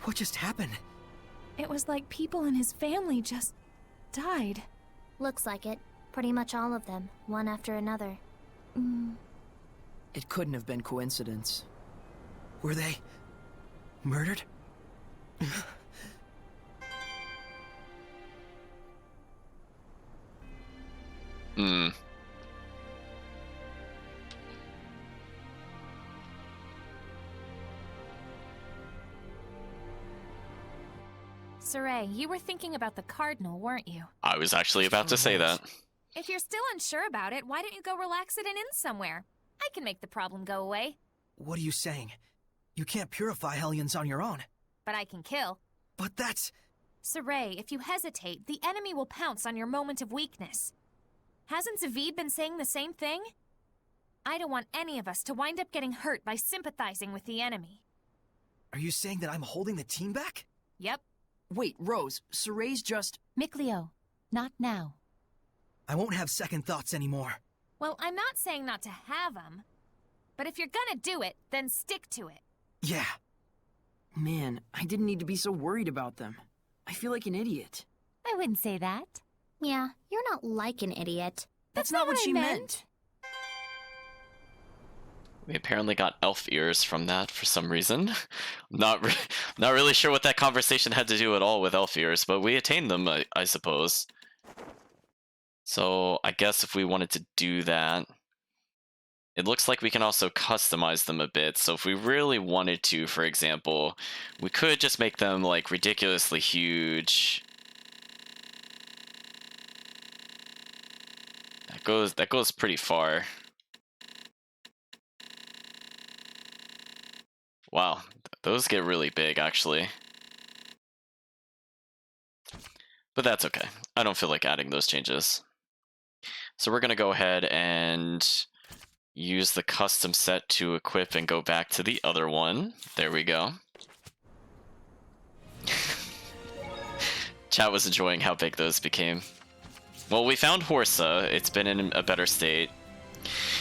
D: What just happened?
G: it was like people in his family just died.
B: Looks like it. Pretty much all of them, one after another.
C: It couldn't have been coincidence.
D: Were they murdered?
G: Saray, you were thinking about the Cardinal, weren't you?
A: I was actually about to say that.
G: If you're still unsure about it, why don't you go relax at an inn somewhere? I can make the problem go away.
D: What are you saying? You can't purify Hellions on your own.
G: But I can kill.
D: But that's...
G: Saray, if you hesitate, the enemy will pounce on your moment of weakness. Hasn't Zavid been saying the same thing? I don't want any of us to wind up getting hurt by sympathizing with the enemy.
D: Are you saying that I'm holding the team back?
G: Yep.
C: Wait, Rose, Saray's just...
E: Mikleo, not now.
D: I won't have second thoughts anymore.
G: Well, I'm not saying not to have them. But if you're gonna do it, then stick to it.
D: Yeah.
C: Man, I didn't need to be so worried about them. I feel like an idiot.
E: I wouldn't say that.
B: Yeah, you're not like an idiot.
C: That's not what she meant.
A: We apparently got elf ears from that for some reason. Not really sure what that conversation had to do at all with elf ears, but we attained them, I suppose. So I guess if we wanted to do that, it looks like we can also customize them a bit. So if we really wanted to, for example, we could just make them like ridiculously huge. That goes pretty far. Wow, those get really big, actually. But that's okay. I don't feel like adding those changes. So we're going to go ahead and use the custom set to equip and go back to the other one. There we go. Chat was enjoying how big those became. Well, we found Horsa. It's been in a better state.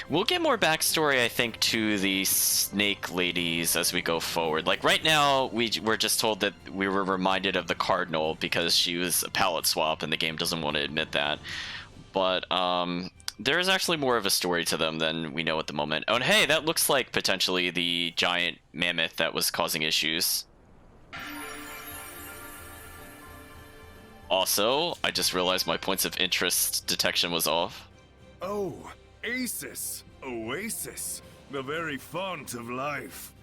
A: We'll get more backstory, I think, to the snake ladies as we go forward. Like, right now, we're just told that we were reminded of the Cardinal because she was a palette swap and the game doesn't want to admit that. But, there is actually more of a story to them than we know at the moment. Oh, and hey, that looks like potentially the giant mammoth that was causing issues. Also, I just realized my points of interest detection was off.
F: Oh, Acis, Oasis, the very font of life.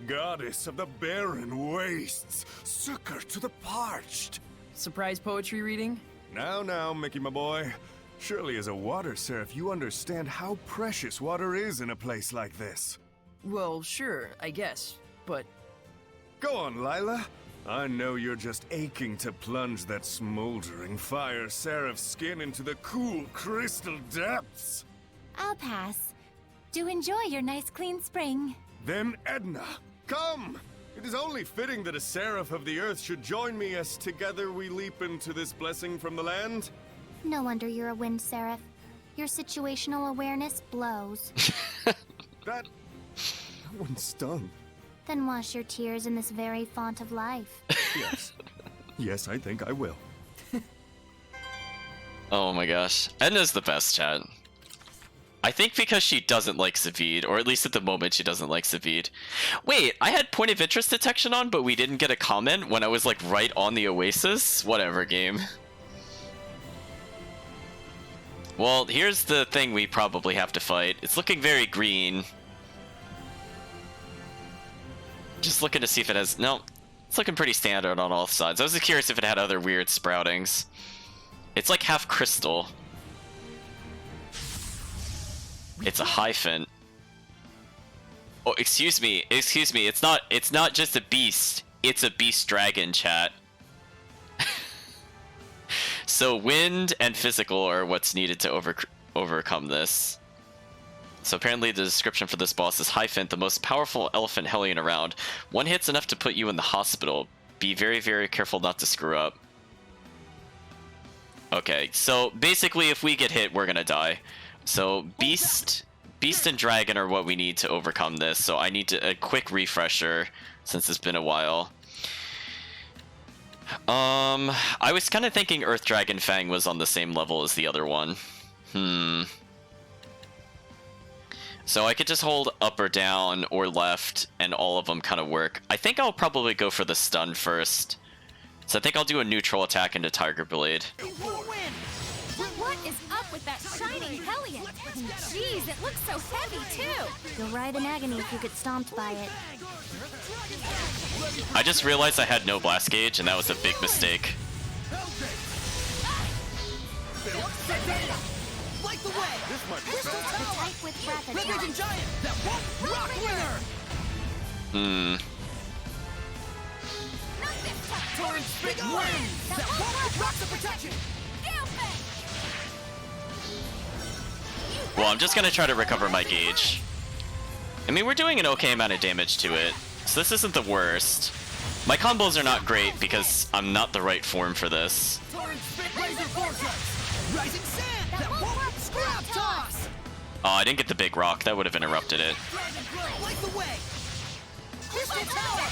F: Goddess of the barren wastes, succor to the parched.
C: Surprise poetry reading?
F: Now, Mickey, my boy. Surely as a water seraph, you understand how precious water is in a place like this.
C: Well, sure, I guess, but...
F: Go on, Lila. I know you're just aching to plunge that smoldering fire Seraph's skin into the cool crystal depths.
E: I'll pass. Do enjoy your nice clean spring.
F: Then Edna, come! It is only fitting that a Seraph of the Earth should join me as together we leap into this blessing from the land.
B: No wonder you're a wind seraph. Your situational awareness blows.
F: That one stung.
B: Then wash your tears in this very font of life.
F: Yes. Yes, I think I will.
A: Oh my gosh. Edna's the best, chat. I think because she doesn't like Zavid, or at least at the moment she doesn't like Zavid. Wait, I had point of interest detection on, but we didn't get a comment when I was like right on the oasis? Whatever, game. Well, here's the thing we probably have to fight. It's looking very green. Just looking to see if it has... No, it's looking pretty standard on all sides. I was just curious if it had other weird sproutings. It's like half crystal. It's a hyphen. Oh, excuse me. Excuse me. It's not just a beast. It's a beast dragon, chat. So wind and physical are what's needed to overcome this. So apparently the description for this boss is hyphen, the most powerful elephant hellion around. One hit's enough to put you in the hospital. Be very, very careful not to screw up. Okay, so basically if we get hit, we're gonna die. So Beast and Dragon are what we need to overcome this, so I need a quick refresher since it's been a while. I was kind of thinking Earth Dragon Fang was on the same level as the other one. So I could just hold up or down or left and all of them kind of work. I think I'll probably go for the stun first. So I think I'll do a neutral attack into Tiger Blade.
G: What is up with that shining hellion? Jeez, it looks so heavy too.
B: You'll ride in agony if you get stomped by it.
A: I just realized I had no blast gauge and that was a big mistake.
D: Light the way!
F: This might be
B: The
F: bad.
B: type with breath
D: Red-Raging
B: attack.
D: Giant! That won't rock winger!
G: Not this time.
D: Torrent Spit Wind! That won't rock the protection!
G: Gale Fang!
A: Well, I'm just gonna try to recover my gauge. I mean, we're doing an okay amount of damage to it, so this isn't the worst. My combos are not great because I'm not the right form for this.
D: Torrent Spit Laser Vortex! Rising Sand! That won't Scrap Toss!
A: Oh, I didn't get the big rock. That would have interrupted it.
D: Dragon Blow! Light the way! Crystal Tower!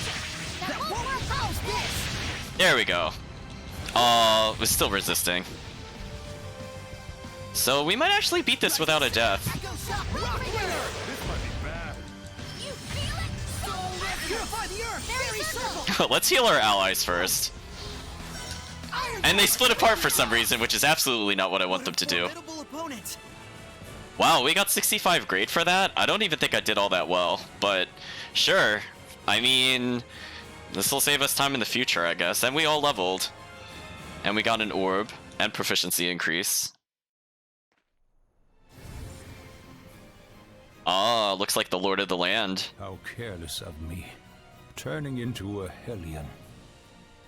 D: That won't house this!
A: There we go. Oh, was still resisting. So we might actually beat this without a death.
D: Echo Shock Rock Winner!
F: This might be bad.
G: You feel it?
D: Soul Red Purify the Earth! Fairy Circle!
A: Let's heal our allies first. And they split apart for some reason, which is absolutely not what I want them to do.
D: Formidable opponent!
A: Wow, we got 65 grade for that? I don't even think I did all that well, but sure. I mean, this will save us time in the future, I guess. And we all leveled. And we got an orb and proficiency increase. Ah, looks like the Lord of the Land.
I: How careless of me. Turning into a hellion.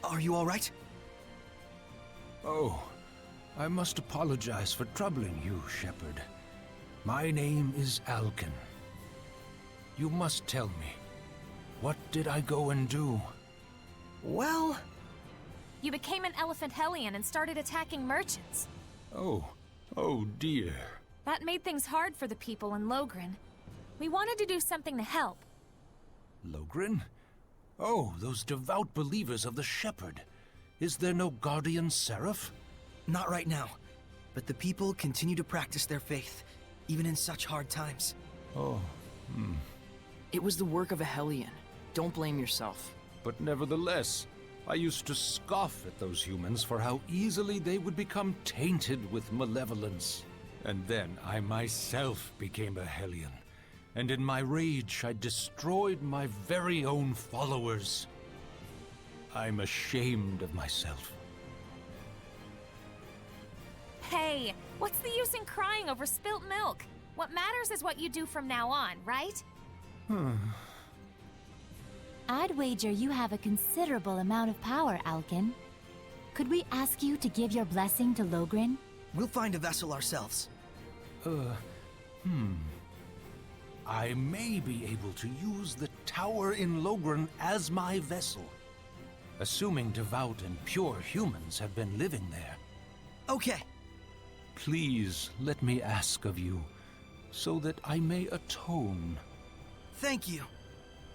D: Are you alright?
I: Oh, I must apologize for troubling you, Shepherd. My name is Alkin. You must tell me, what did I go and do?
D: Well...
G: You became an elephant hellion and started attacking merchants.
I: Oh dear.
G: That made things hard for the people in Logren. We wanted to do something to help.
I: Logren? Oh, those devout believers of the Shepherd. Is there no guardian seraph?
D: Not right now. But the people continue to practice their faith, even in such hard times.
I: Oh,
C: It was the work of a hellion. Don't blame yourself.
I: but nevertheless, I used to scoff at those humans for how easily they would become tainted with malevolence. And then I myself became a hellion. And in my rage, I destroyed my very own followers. I'm ashamed of myself.
G: Hey, what's the use in crying over spilt milk? What matters is what you do from now on, right?
E: I'd wager you have a considerable amount of power, Alkin. Could we ask you to give your blessing to Logrin?
D: We'll find a vessel ourselves.
I: I may be able to use the tower in Logren as my vessel. Assuming devout and pure humans have been living there.
D: Okay.
I: Please let me ask of you, so that I may atone.
D: Thank you.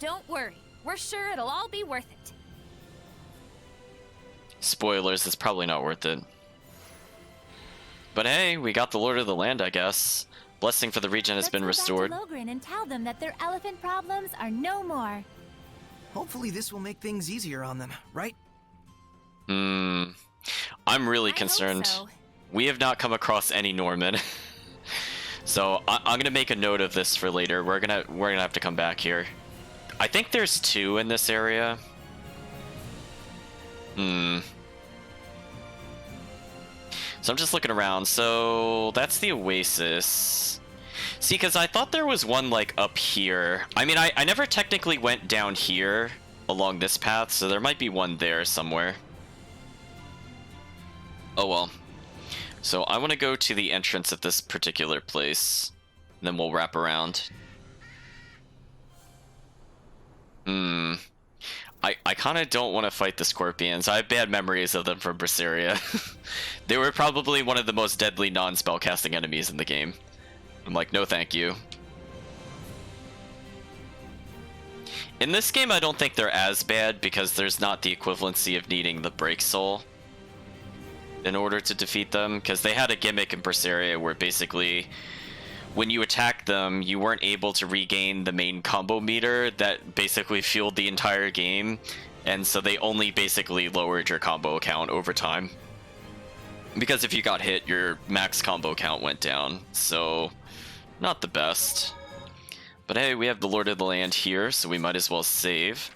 G: Don't worry. We're sure it'll all be worth it.
A: Spoilers, it's probably not worth it. But hey, we got the Lord of the Land, I guess. Blessing for the region has been restored.
E: Let's go back to Logrin and tell them that their elephant problems are no more.
D: Hopefully this will make things easier on them, right?
A: I'm really
G: I hope
A: concerned.
G: so.
A: We have not come across any Norman. So I'm gonna make a note of this for later. We're gonna have to come back here. I think there's 2 in this area. So I'm just looking around. So that's the Oasis. See, because I thought there was one like up here. I mean, I never technically went down here along this path, so there might be one there somewhere. Oh well. So I want to go to the entrance of this particular place, and then we'll wrap around. I kind of don't want to fight the Scorpions. I have bad memories of them from Zestiria. They were probably one of the most deadly non-spellcasting enemies in the game. I'm like, no thank you. In this game, I don't think they're as bad because there's not the equivalency of needing the Break Soul in order to defeat them, because they had a gimmick in Zestiria where basically when you attacked them, you weren't able to regain the main combo meter that basically fueled the entire game, and so they only basically lowered your combo count over time. Because if you got hit, your max combo count went down, so not the best. But hey, we have the Lord of the Land here, so we might as well save.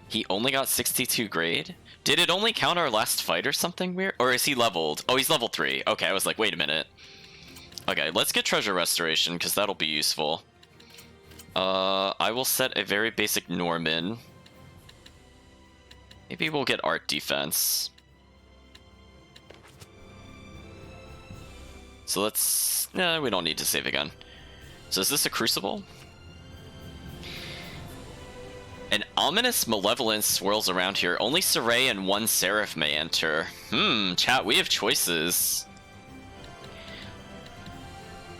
A: He only got 62 grade? Did it only count our last fight or something weird? Or is he leveled? Oh, he's level 3. Okay, I was like, wait a minute. Okay, let's get treasure restoration, because that'll be useful. I will set a very basic Norman. Maybe we'll get art defense. So let's... we don't need to save again. So is this a Crucible? An ominous malevolence swirls around here. Only Saray and 1 Seraph may enter. Chat, we have choices.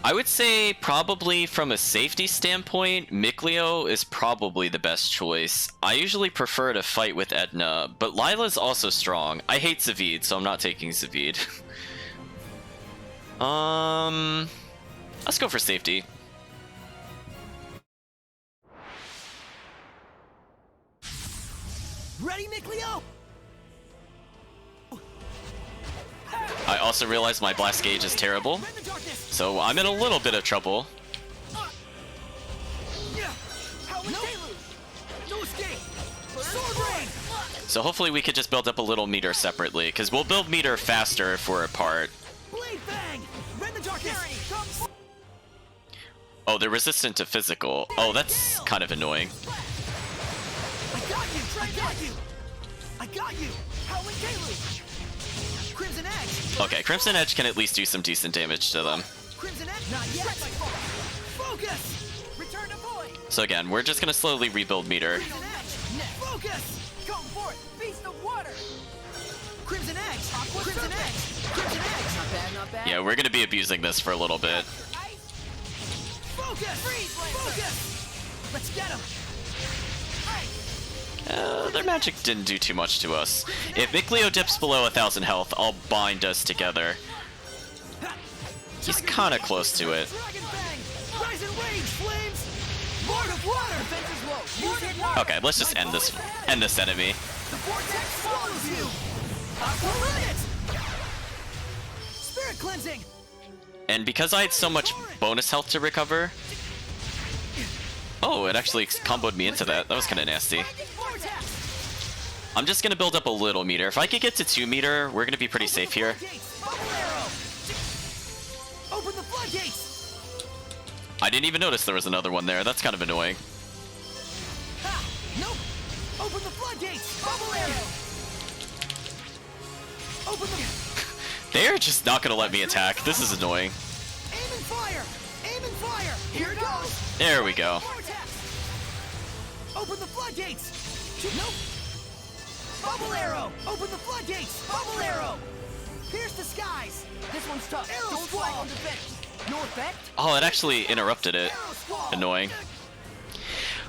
A: I would say probably from a safety standpoint, Mikleo is probably the best choice. I usually prefer to fight with Edna, but Lila's also strong. I hate Zavid, so I'm not taking Zavid. Let's go for safety.
D: Ready, Mikleo?
A: I also realize my blast gauge is terrible, so I'm in a little bit of trouble. So hopefully we could just build up a little meter separately, because we'll build meter faster if we're apart. Oh, they're resistant to physical. Oh, that's kind of annoying.
D: I got you! Howling Deluge! Crimson Edge!
A: Okay, Crimson Edge can at least do some decent damage to them.
D: Crimson Edge! Not yet! Focus! Return to void!
A: So again, we're just gonna slowly rebuild meter.
D: Crimson Edge! Focus! Come forth! Beast of water! Crimson Edge! Crimson Edge! Crimson Edge! Not bad, not bad.
A: Yeah, we're gonna be abusing this for a little bit.
D: Focus! Focus! Let's get him!
A: Their magic didn't do too much to us. If Mikleo dips below 1,000 health, I'll bind us together. He's kind of close to it. Okay, let's just end this enemy.
D: Spirit cleansing.
A: And because I had so much bonus health to recover... Oh, it actually comboed me into that. That was kind of nasty. I'm just going to build up a little meter. If I could get to 2 meter, we're going to be pretty safe here.
D: Open the floodgates.
A: I didn't even notice there was another one there. That's kind of annoying.
D: Ha! Nope! Open the floodgates! Bubble arrow! Open the...
A: They're just not gonna let me attack. This is annoying.
D: Aim and fire! Aim and fire! Here goes!
A: There we go.
D: Open the floodgates! Nope! Bubble arrow! Open the floodgates! Bubble arrow! Pierce the skies! This one's tough. Arrow Don't fly on defense. No effect?
A: Oh, it actually interrupted it. Annoying.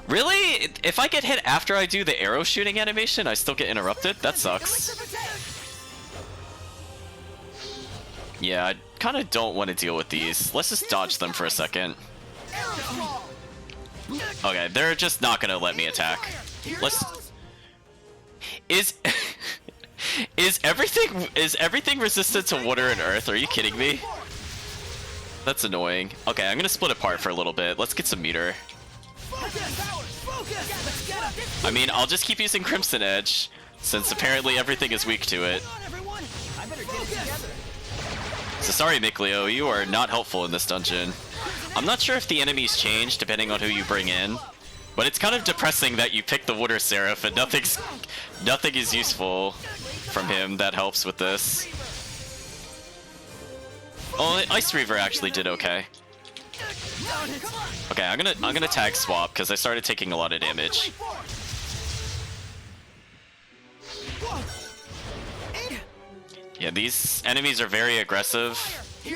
A: Really? If I get hit after I do the arrow shooting animation, I still get interrupted? That sucks. Yeah, I kind of don't want to deal with these. Let's just dodge them for a second. Okay, they're just not gonna let me attack. Let's... Is everything resistant to water and earth? Are you kidding me? That's annoying. Okay, I'm gonna split apart for a little bit. Let's get some meter. I mean, I'll just keep using Crimson Edge, since apparently everything is weak to it. So sorry, Mikleo, you are not helpful in this dungeon. I'm not sure if the enemies change depending on who you bring in, but it's kind of depressing that you pick the Water Seraph and nothing is useful from him that helps with this. Oh, Ice Reaver actually did okay. Okay, I'm gonna tag swap because I started taking a lot of damage. Yeah, these enemies are very aggressive,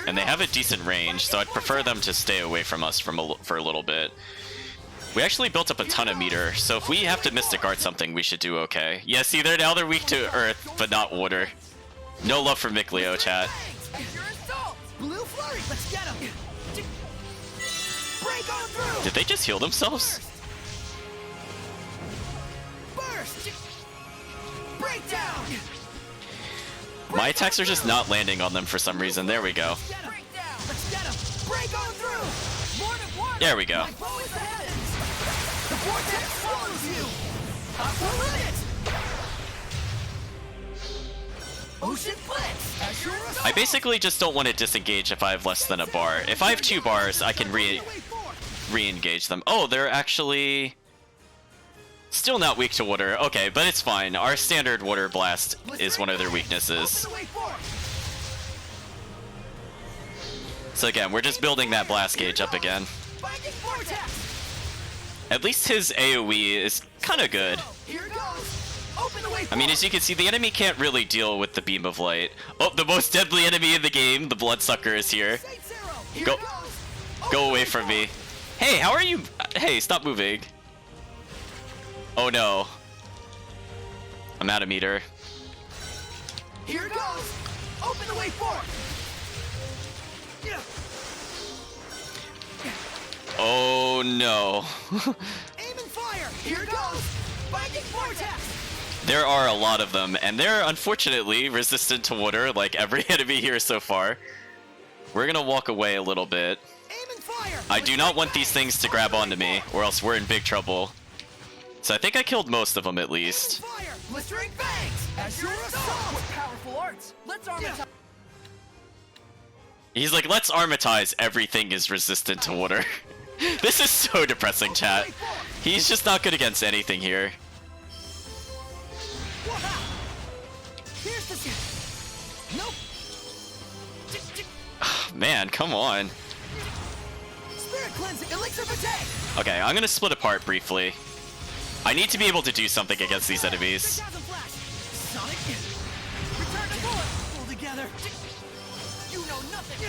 A: and they have a decent range, so I'd prefer them to stay away from us for a little bit. We actually built up a ton of meter, so if we have to Mystic Art something, we should do okay. Yeah, see, now they're weak to Earth, but not Water. No love for Mikleo, chat.
D: Blue flurry, let's get him. Break on through.
A: Did they just heal themselves?
D: Burst. Break down.
A: My attacks are just not landing on them for some reason. There we go.
D: Break down. Let's get him. Break on through. More than one.
A: There we go.
D: The vortex swallows you. Aqua limit. Ocean blitz.
A: I basically just don't want to disengage if I have less than a bar. If I have 2 bars, I can re-engage them. Oh, they're actually still not weak to water. Okay, but it's fine. Our standard water blast is one of their weaknesses. So again, we're just building that blast gauge up again. At least his AoE is kind of good. I mean, as you can see, the enemy can't really deal with the beam of light. Oh, the most deadly enemy in the game, the Bloodsucker, is here. Go away from me. Hey, how are you? Hey, stop moving. Oh no. I'm out of meter.
D: Here goes. Open the way forward.
A: Oh no.
D: Aim and fire. Here goes. Binding vortex.
A: There are a lot of them, and they're unfortunately resistant to water, like every enemy here so far. We're gonna walk away a little bit.
D: Aim and fire.
A: I do not want these things to grab onto me, or else we're in big trouble. So I think I killed most of them at least.
D: Blistering fangs. Azure assault. With powerful arts. Let's armatize.
A: He's like, let's armatize everything is resistant to water. This is so depressing, chat. He's just not good against anything here.
D: Nope.
A: Man, come on.
D: Spirit cleansing, elixir fatigue.
A: Okay, I'm gonna split apart briefly. I need to be able to do something against these enemies.
D: Sonic, return to bullet. Pull together. You know nothing.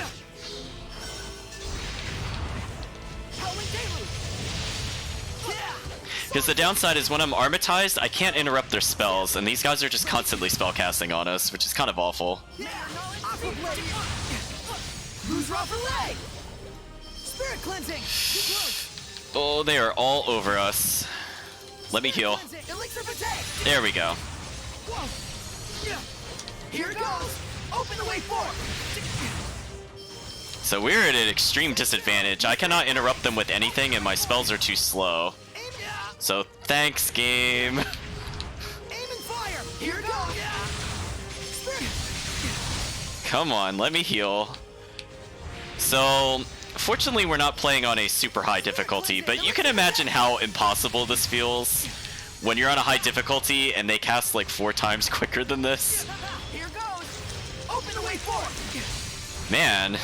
D: Howling deluge.
A: Because the downside is when I'm armatized, I can't interrupt their spells, and these guys are just constantly spellcasting on us, which is kind of awful.
D: Lose raw leg. Spirit cleansing.
A: Oh, they are all over us. Let me heal. There we go.
D: Here goes. Open the way forward.
A: So we're at an extreme disadvantage. I cannot interrupt them with anything, and my spells are too slow. So thanks, game.
D: Aim and fire. Here goes.
A: Come on, let me heal. So Fortunately, we're not playing on a super high difficulty, but you can imagine how impossible this feels when you're on a high difficulty and they cast like 4 times quicker than this.
D: Here goes. Open the way forward.
A: Man,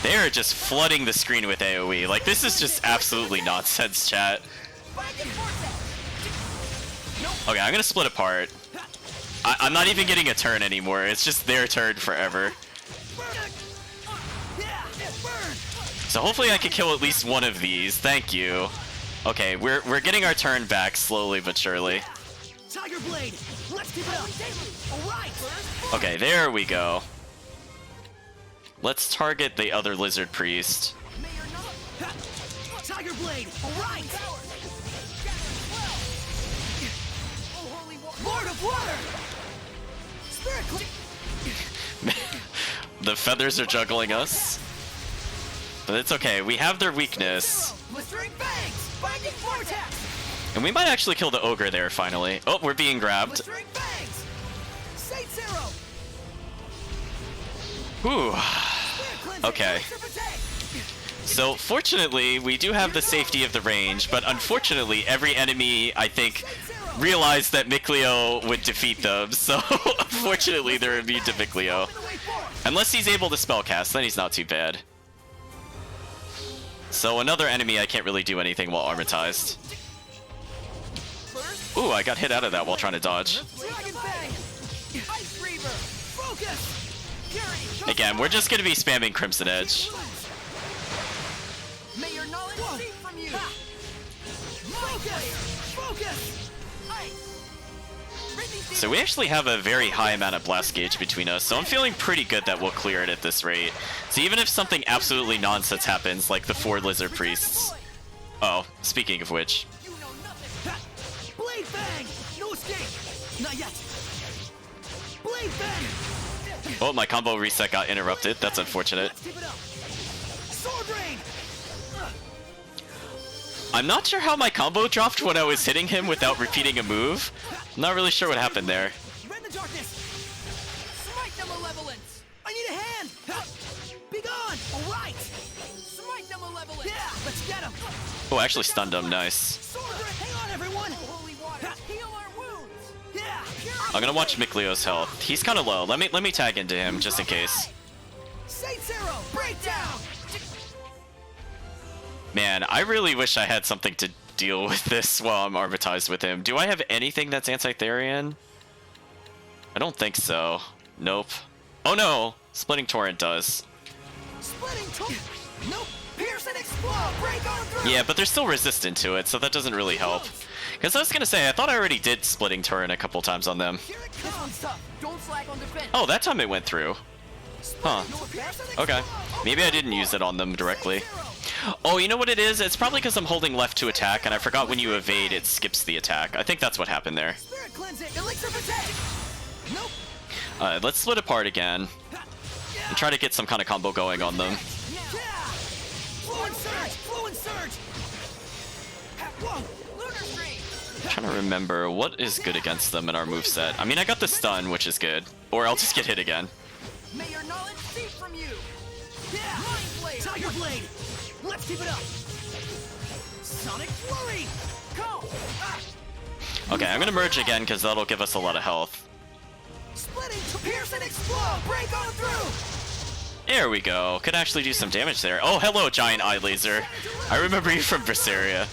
A: they're just flooding the screen with AoE. Like, this is just absolutely nonsense, chat. Okay, I'm gonna split apart. I'm not even getting a turn anymore. It's just their turn forever. So hopefully I can kill at least one of these. Thank you. Okay, we're getting our turn back slowly but surely.
D: Tiger Blade. Let's keep it up. All right.
A: Okay, there we go. Let's target the other lizard priest.
D: Tiger Blade. All right. Lord of Water. Spirit.
A: The feathers are juggling us. But it's okay, we have their weakness. And we might actually kill the ogre there finally. Oh, we're being grabbed. Whew. Okay. So fortunately, we do have the safety of the range, but unfortunately, every enemy, I think, realized that Mikleo would defeat them, so unfortunately they're immune to Mikleo. Unless he's able to spellcast, then he's not too bad. So another enemy I can't really do anything while armatized. Ooh, I got hit out of that while trying to dodge. Again, we're just gonna be spamming Crimson Edge.
D: May your knowledge seep from you. Focus.
A: So we actually have a very high amount of blast gauge between us, so I'm feeling pretty good that we'll clear it at this rate. So even if something absolutely nonsense happens, like the 4 lizard priests. Oh, speaking of which.
D: You know nothing. Blade Fang. No escape. Not yet. Blade Fang.
A: Oh, my combo reset got interrupted. That's unfortunate.
D: Keep it up. Sword Rain.
A: I'm not sure how my combo dropped when I was hitting him without repeating a move. I'm not really sure what happened there.
D: Rend the darkness. Smite the malevolence. I need a hand. Be gone. All right. Smite the malevolence. Yeah, let's get him.
A: Oh, I actually stunned him. Nice.
D: Sword Rain. Hang on, everyone. Holy water. Heal our wounds. Yeah.
A: I'm gonna watch Mikleo's health. He's kind of low. Let me tag into him just in case.
D: Saints Arrow. Breakdown.
A: Man, I really wish I had something to deal with this while I'm armatized with him. Do I have anything that's anti-Therian? I don't think so. Nope. Oh no! Splitting Torrent does.
D: Splitting Torrent. Nope. Pierce and explode. Break on through.
A: Yeah, but they're still resistant to it, so that doesn't really help. Because I was gonna say, I thought I already did Splitting Torrent a couple times on them.
D: Here it comes. Don't slack on defense.
A: Oh, that time it went through. Huh. Okay. Maybe I didn't use it on them directly. Oh, you know what it is? It's probably because I'm holding left to attack, and I forgot when you evade, it skips the attack. I think that's what happened there.
D: Spirit cleansing. Elixir protect. Nope.
A: Let's split apart again. And try to get some kind of combo going on them.
D: Fluent surge. Fluent surge. Whoa. Lunar stream.
A: I'm trying to remember what is good against them in our moveset. I mean, I got the stun, which is good. Or I'll just get hit again.
D: May your knowledge seep from you. Yeah. Mind Blade. Tiger Blade. Let's keep it up. Sonic Flurry. Go.
A: Okay, I'm gonna merge again because that'll give us a lot of health.
D: Splitting to pierce and explode. Break on through.
A: There we go. Could actually do some damage there. Oh, hello, giant eye laser. I remember you from Zestiria.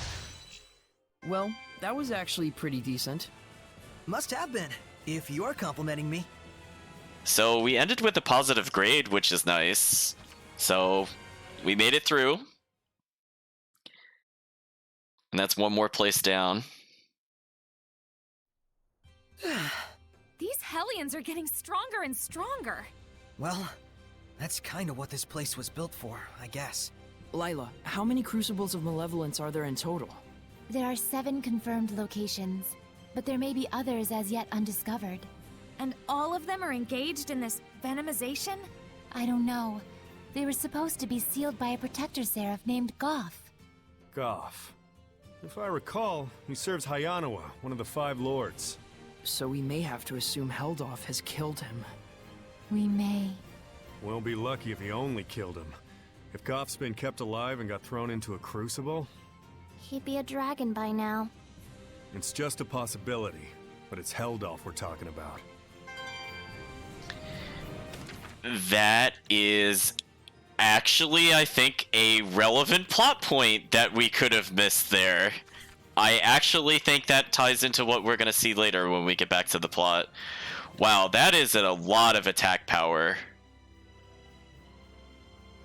C: Well, that was actually pretty decent.
D: Must have been, if you're complimenting me.
A: So we ended with a positive grade, which is nice. So we made it through. And that's one more place down.
G: These Hellions are getting stronger and stronger.
D: Well, that's kind of what this place was built for, I guess.
C: Lila, how many Crucibles of Malevolence are there in total?
E: There are 7 confirmed locations, but there may be others as yet undiscovered.
G: And all of them are engaged in this venomization?
E: I don't know. They were supposed to be sealed by a protector seraph named Goth.
F: Goff. If I recall, he serves Hayanawa, one of the 5 lords.
C: So we may have to assume Heldoff has killed him.
E: We may.
F: We'll be lucky if he only killed him. If Goff's been kept alive and got thrown into a crucible,
B: He'd be a dragon by now.
F: it's just a possibility. But it's Heldolf we're talking about.
A: That is actually, I think, a relevant plot point that we could have missed there. I actually think that ties into what we're going to see later when we get back to the plot. Wow, that is a lot of attack power.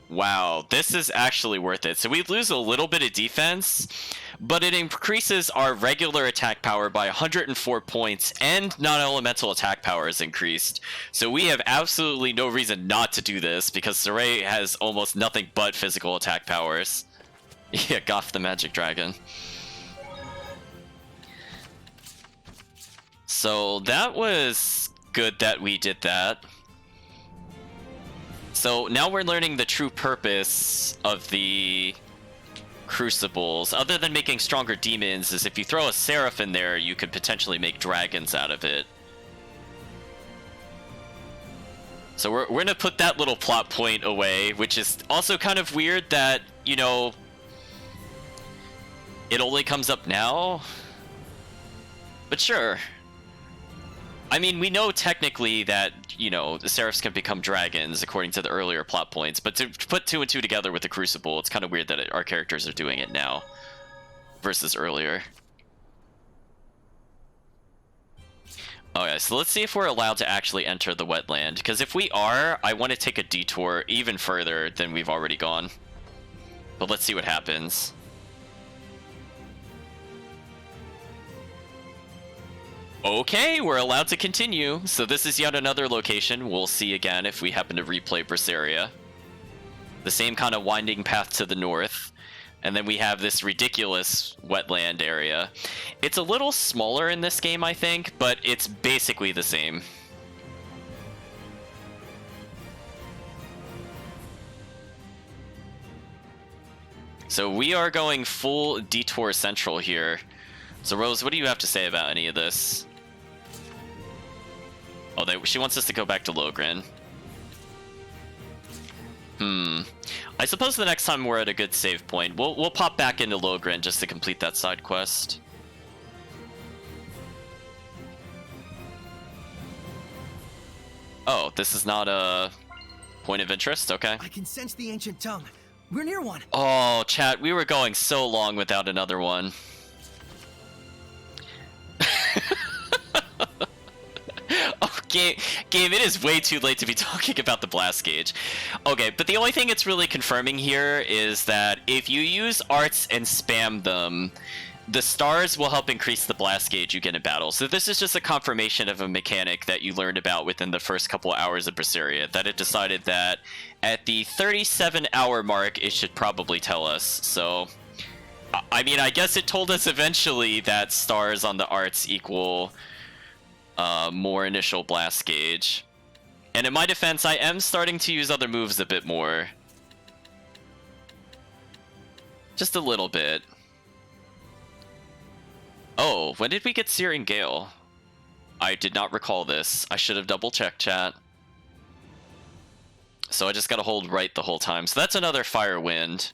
A: Wow, this is actually worth it. So we lose a little bit of defense, but it increases our regular attack power by 104 points, and non-elemental attack power is increased. So we have absolutely no reason not to do this, because Saray has almost nothing but physical attack powers. Yeah, Goff the Magic Dragon. So that was good that we did that. So now we're learning the true purpose of the crucibles. Other than making stronger demons, is if you throw a seraph in there, you could potentially make dragons out of it. So we're gonna put that little plot point away, which is also kind of weird that, you know, it only comes up now. But sure. I mean, we know technically that, you know, the Seraphs can become dragons according to the earlier plot points, but to put 2 and 2 together with the Crucible, it's kind of weird that our characters are doing it now versus earlier. Okay, so let's see if we're allowed to actually enter the wetland, because if we are, I want to take a detour even further than we've already gone. But let's see what happens. Okay, we're allowed to continue. So this is yet another location. We'll see again if we happen to replay Zestiria. The same kind of winding path to the north. And then we have this ridiculous wetland area. It's a little smaller in this game, I think, but it's basically the same. So we are going full Detour Central here. So Rose, what do you have to say about any of this? Oh, she wants us to go back to Logren. I suppose the next time we're at a good save point, we'll pop back into Logren just to complete that side quest. Oh, this is not a point of interest? Okay.
D: I can sense the ancient tongue. We're near one.
A: Oh, chat, we were going so long without another one. Oh, game, it is way too late to be talking about the blast gauge. Okay, but the only thing it's really confirming here is that if you use arts and spam them, the stars will help increase the blast gauge you get in battle. So this is just a confirmation of a mechanic that you learned about within the first couple hours of Zestiria, that it decided that at the 37-hour mark, it should probably tell us. So, I mean, I guess it told us eventually that stars on the arts equal more initial blast gauge. And in my defense, I am starting to use other moves a bit more. Just a little bit. Oh, when did we get Searing Gale? I did not recall this. I should have double-checked, chat. So I just gotta hold right the whole time. So that's another Fire Wind.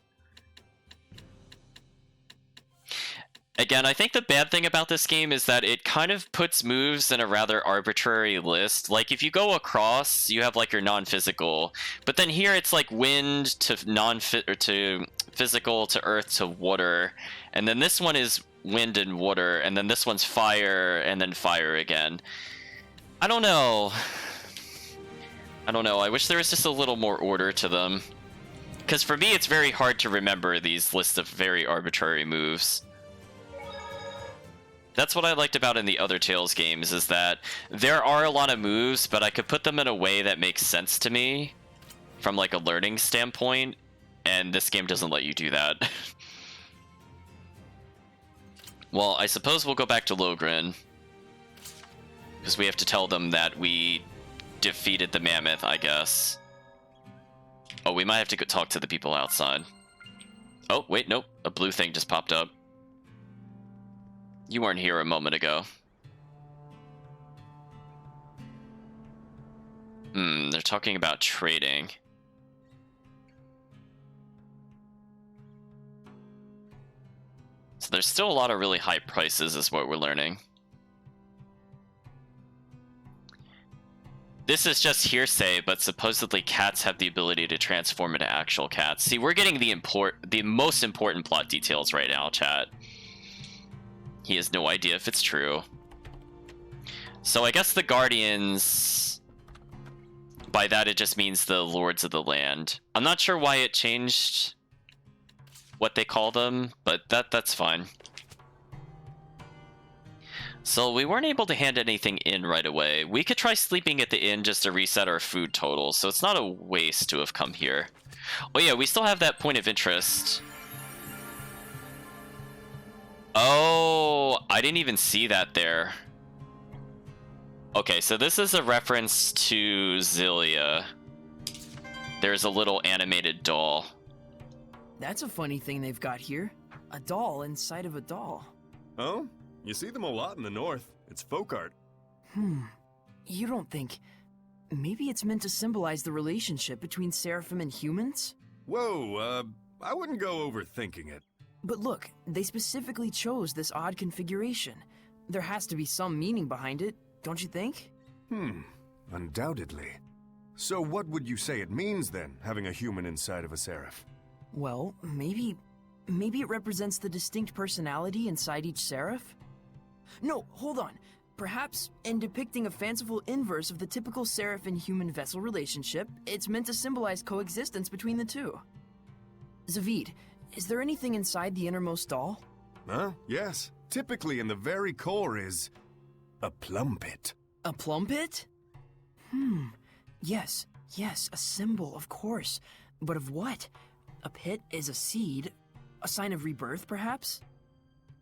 A: Again, I think the bad thing about this game is that it kind of puts moves in a rather arbitrary list. Like, if you go across, you have, like, your non-physical. But then here it's, like, wind to to physical to earth to water. And then this one is wind and water. And then this one's fire and then fire again. I don't know. I don't know. I wish there was just a little more order to them. Because for me, it's very hard to remember these lists of very arbitrary moves. That's what I liked about in the other Tales games, is that there are a lot of moves, but I could put them in a way that makes sense to me from like a learning standpoint, and this game doesn't let you do that. Well, I suppose we'll go back to Logren, because we have to tell them that we defeated the mammoth, I guess. Oh, we might have to go talk to the people outside. Oh, wait, nope. A blue thing just popped up. You weren't here a moment ago. They're talking about trading. So there's still a lot of really high prices is what we're learning. This is just hearsay, but supposedly cats have the ability to transform into actual cats. See, we're getting the most important plot details right now, chat. He has no idea if it's true. So I guess the Guardians, by that it just means the Lords of the Land. I'm not sure why it changed what they call them, but that's fine. So we weren't able to hand anything in right away. We could try sleeping at the inn just to reset our food total, so it's not a waste to have come here. Oh yeah, we still have that point of interest. Oh, I didn't even see that there. Okay, so this is a reference to Zestiria. There's a little animated doll.
C: That's a funny thing they've got here. A doll inside of a doll.
F: Oh? You see them a lot in the north. It's folk art.
C: You don't think... maybe it's meant to symbolize the relationship between Seraphim and humans?
F: Whoa, I wouldn't go overthinking it.
C: But look, they specifically chose this odd configuration. There has to be some meaning behind it, don't you think?
F: Undoubtedly. So what would you say it means then, having a human inside of a seraph?
C: Well, maybe it represents the distinct personality inside each seraph? No, hold on. Perhaps, in depicting a fanciful inverse of the typical seraph and human vessel relationship, it's meant to symbolize coexistence between the two. Zavid, is there anything inside the innermost doll?
F: Yes. Typically in the very core is... a plum pit.
C: A plum pit? Yes, a symbol, of course. But of what? A pit is a seed, a sign of rebirth, perhaps?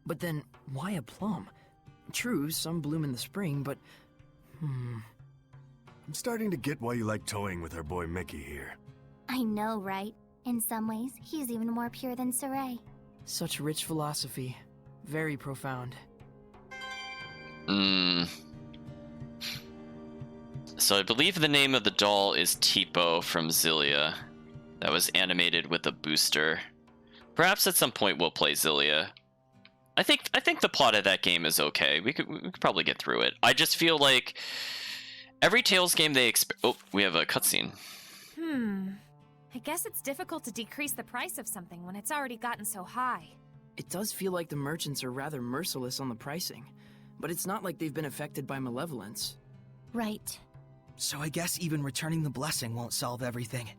C: But then, why a plum? True, some bloom in the spring, but...
F: I'm starting to get why you like toying with our boy Mickey here.
B: I know, right? In some ways, he's even more pure than Saray.
C: Such rich philosophy. Very profound.
A: So I believe the name of the doll is Tipo from Zestiria. That was animated with a booster. Perhaps at some point we'll play Zestiria. I think the plot of that game is okay. We could probably get through it. I just feel like every Tales game they oh, we have a cutscene.
G: I guess it's difficult to decrease the price of something when it's already gotten so high.
C: It does feel like the merchants are rather merciless on the pricing, but it's not like they've been affected by malevolence.
E: Right.
D: So I guess even returning the blessing won't solve everything.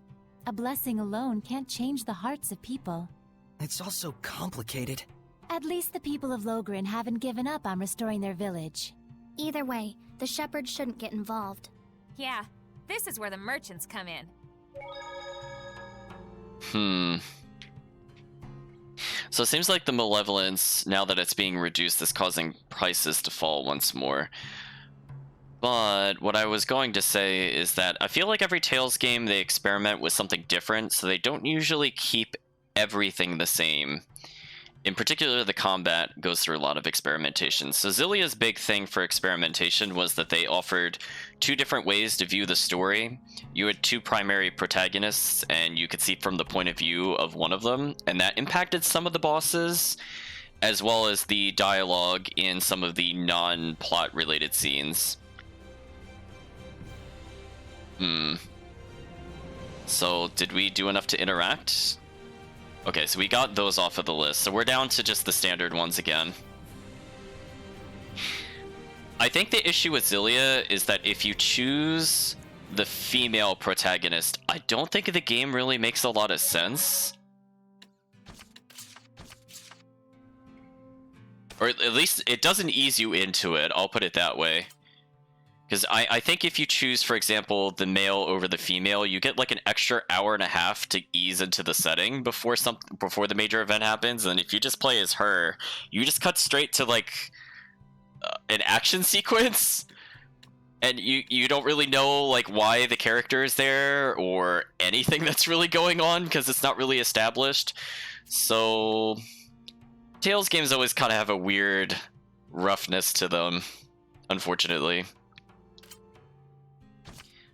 E: A blessing alone can't change the hearts of people.
D: It's all so complicated.
E: At least the people of Logren haven't given up on restoring their village.
B: Either way, the shepherds shouldn't get involved.
G: Yeah, this is where the merchants come in.
A: So it seems like the malevolence, now that it's being reduced, is causing prices to fall once more. But what I was going to say is that I feel like every Tales game they experiment with something different, so they don't usually keep everything the same. In particular, the combat goes through a lot of experimentation. So Zestiria's big thing for experimentation was that they offered two different ways to view the story. You had two primary protagonists, and you could see from the point of view of one of them, and that impacted some of the bosses, as well as the dialogue in some of the non-plot related scenes. So did we do enough to interact? Okay, so we got those off of the list, so we're down to just the standard ones again. I think the issue with Zestiria is that if you choose the female protagonist, I don't think the game really makes a lot of sense. Or at least it doesn't ease you into it, I'll put it that way. Because I think if you choose, for example, the male over the female, you get like an extra hour and a half to ease into the setting before the major event happens. And if you just play as her, you just cut straight to like an action sequence, and you don't really know like why the character is there or anything that's really going on because it's not really established. So Tales games always kind of have a weird roughness to them, unfortunately.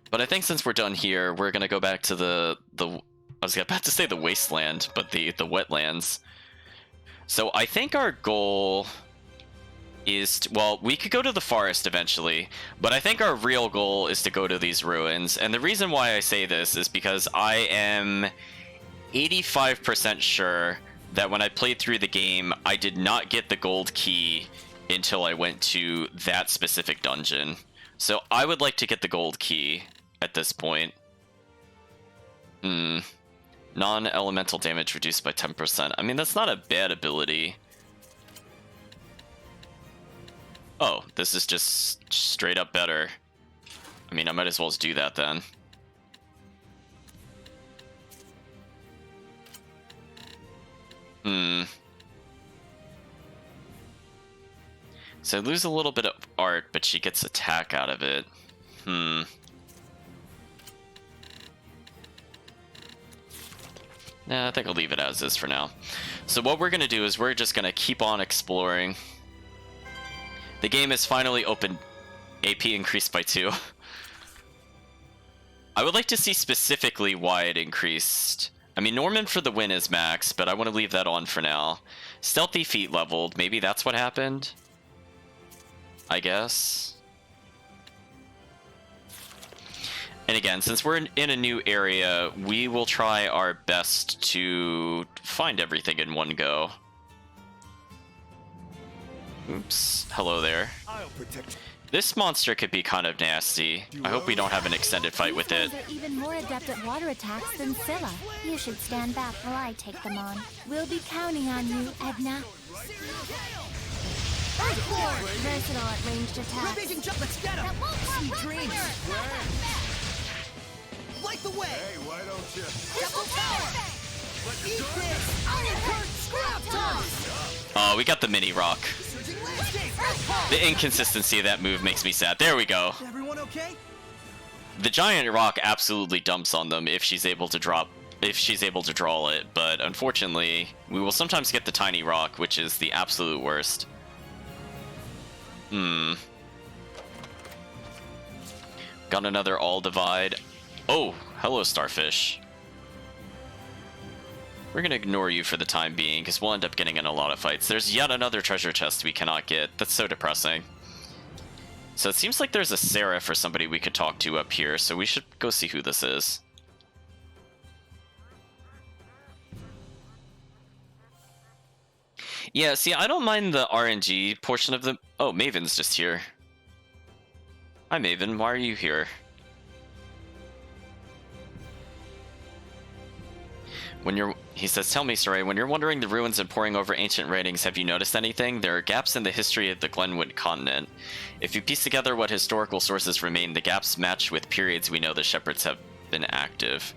A: But I think since we're done here, we're gonna go back to the I was about to say the wasteland, but the wetlands. So I think our goal is well, we could go to the forest eventually, but I think our real goal is to go to these ruins. And the reason why I say this is because I am 85% sure that when I played through the game, I did not get the gold key until I went to that specific dungeon. So I would like to get the gold key at this point. Non-elemental damage reduced by 10%. I mean, that's not a bad ability. Oh, this is just straight up better. I mean, I might as well just do that then. So I lose a little bit of art, but she gets attack out of it. Nah, I think I'll leave it as is for now. So what we're going to do is we're just going to keep on exploring. The game has finally opened AP increased by 2. I would like to see specifically why it increased. I mean, Norman for the win is max, but I want to leave that on for now. Stealthy feet leveled. Maybe that's what happened? I guess. And again, since we're in a new area, we will try our best to find everything in one go. Oops. Hello there.
F: I'll protect you.
A: This monster could be kind of nasty. I hope we don't have an extended fight with it.
E: These ones are even more adept at water attacks than Scylla.
B: You should stand back while I take them on.
E: We'll be counting on you, Edna.
B: Versatile at ranged attacks.
D: Let's get him! Sweet dreams! Light the way!
F: Hey, why don't you?
D: Crystal Tower! Eat this! Iron Heart Scrap Toss!
A: Oh, we got the mini rock.
D: Surging Landscape!
A: The inconsistency of that move makes me sad. There we go.
D: Everyone okay?
A: The giant rock absolutely dumps on them if she's able to draw it, but unfortunately, we will sometimes get the tiny rock, which is the absolute worst. Got another all divide. Oh, hello, starfish. We're gonna ignore you for the time being, because we'll end up getting in a lot of fights. There's yet another treasure chest we cannot get. That's so depressing. So it seems like there's a Seraph or somebody we could talk to up here, so we should go see who this is. Yeah, see, I don't mind the RNG portion of the... Oh, Maven's just here. Hi, Maven. Why are you here? He says, tell me, Saray, when you're wandering the ruins and poring over ancient writings, have you noticed anything? There are gaps in the history of the Glenwood continent. If you piece together what historical sources remain, the gaps match with periods we know the shepherds have been active.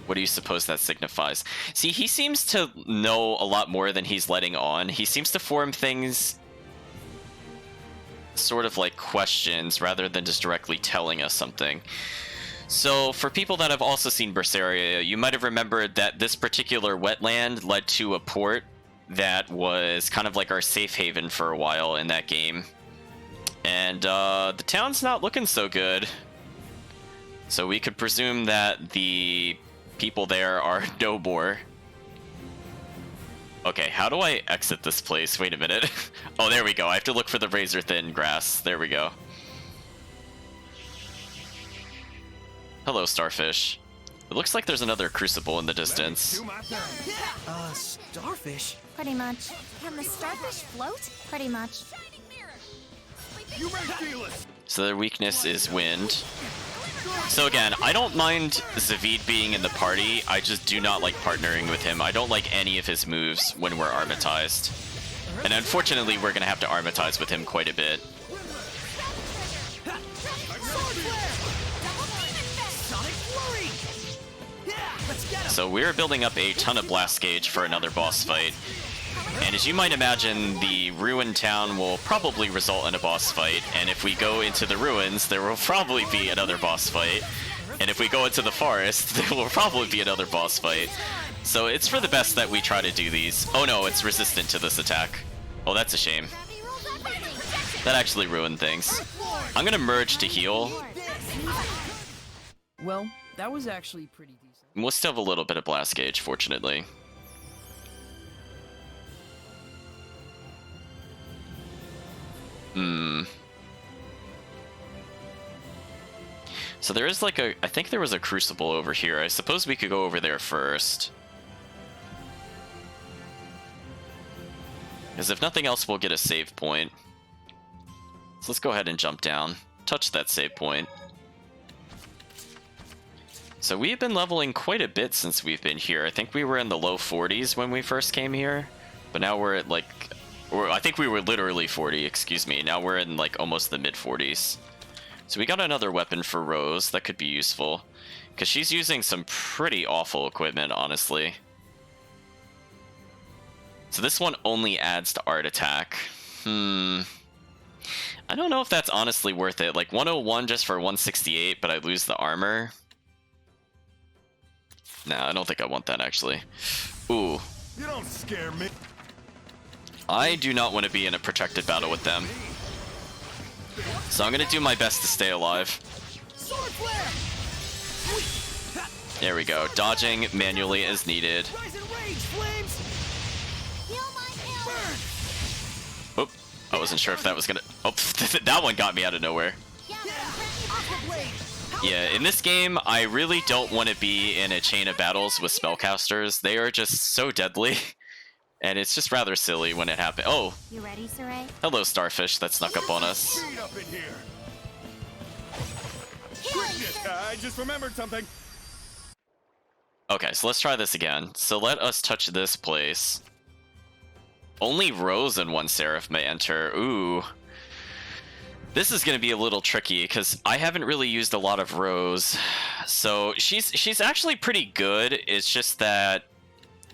A: What do you suppose that signifies? See, he seems to know a lot more than he's letting on. He seems to form things sort of like questions rather than just directly telling us something. So, for people that have also seen Zestiria, you might have remembered that this particular wetland led to a port that was kind of like our safe haven for a while in that game. And the town's not looking so good. So we could presume that the people there are no more. Okay, how do I exit this place? Wait a minute. Oh, there we go. I have to look for the razor-thin grass. There we go. Hello, starfish. It looks like there's another crucible in the distance.
D: Starfish?
B: Pretty much. Can the starfish float? Pretty much.
A: So their weakness is wind. So again, I don't mind Zavid being in the party, I just do not like partnering with him. I don't like any of his moves when we're armatized. And unfortunately, we're gonna have to armatize with him quite a bit. So we're building up a ton of blast gauge for another boss fight. And as you might imagine, the ruined town will probably result in a boss fight. And if we go into the ruins, there will probably be another boss fight. And if we go into the forest, there will probably be another boss fight. So it's for the best that we try to do these. Oh no, it's resistant to this attack. Oh, that's a shame. That actually ruined things. I'm gonna merge to heal.
C: Well, that was actually pretty decent.
A: We'll still have a little bit of blast gauge, fortunately. So there is like a... I think there was a crucible over here. I suppose we could go over there first. Because if nothing else, we'll get a save point. So let's go ahead and jump down. Touch that save point. So we've been leveling quite a bit since we've been here. I think we were in the low 40s when we first came here. But now we're at like... Or I think we were literally 40, excuse me. Now we're in like almost the mid 40s. So we got another weapon for Rose that could be useful. Because she's using some pretty awful equipment, honestly. So this one only adds to art attack. I don't know if that's honestly worth it. Like 101 just for 168, but I lose the armor. Nah, I don't think I want that actually. Ooh.
F: You don't scare me.
A: I do not want to be in a protracted battle with them. So I'm going to do my best to stay alive. There we go. Dodging manually as needed. Oop. I wasn't sure if that was going to... Oh, that one got me out of nowhere. Yeah, in this game, I really don't want to be in a chain of battles with spellcasters. They are just so deadly. And it's just rather silly when it happens. Oh!
B: You ready, Saray?
A: Hello, starfish that snuck up on us.
F: I just remembered something.
A: Okay, so let's try this again. So let us touch this place. Only Rose and one Seraph may enter. Ooh. This is going to be a little tricky because I haven't really used a lot of Rose. So she's actually pretty good. It's just that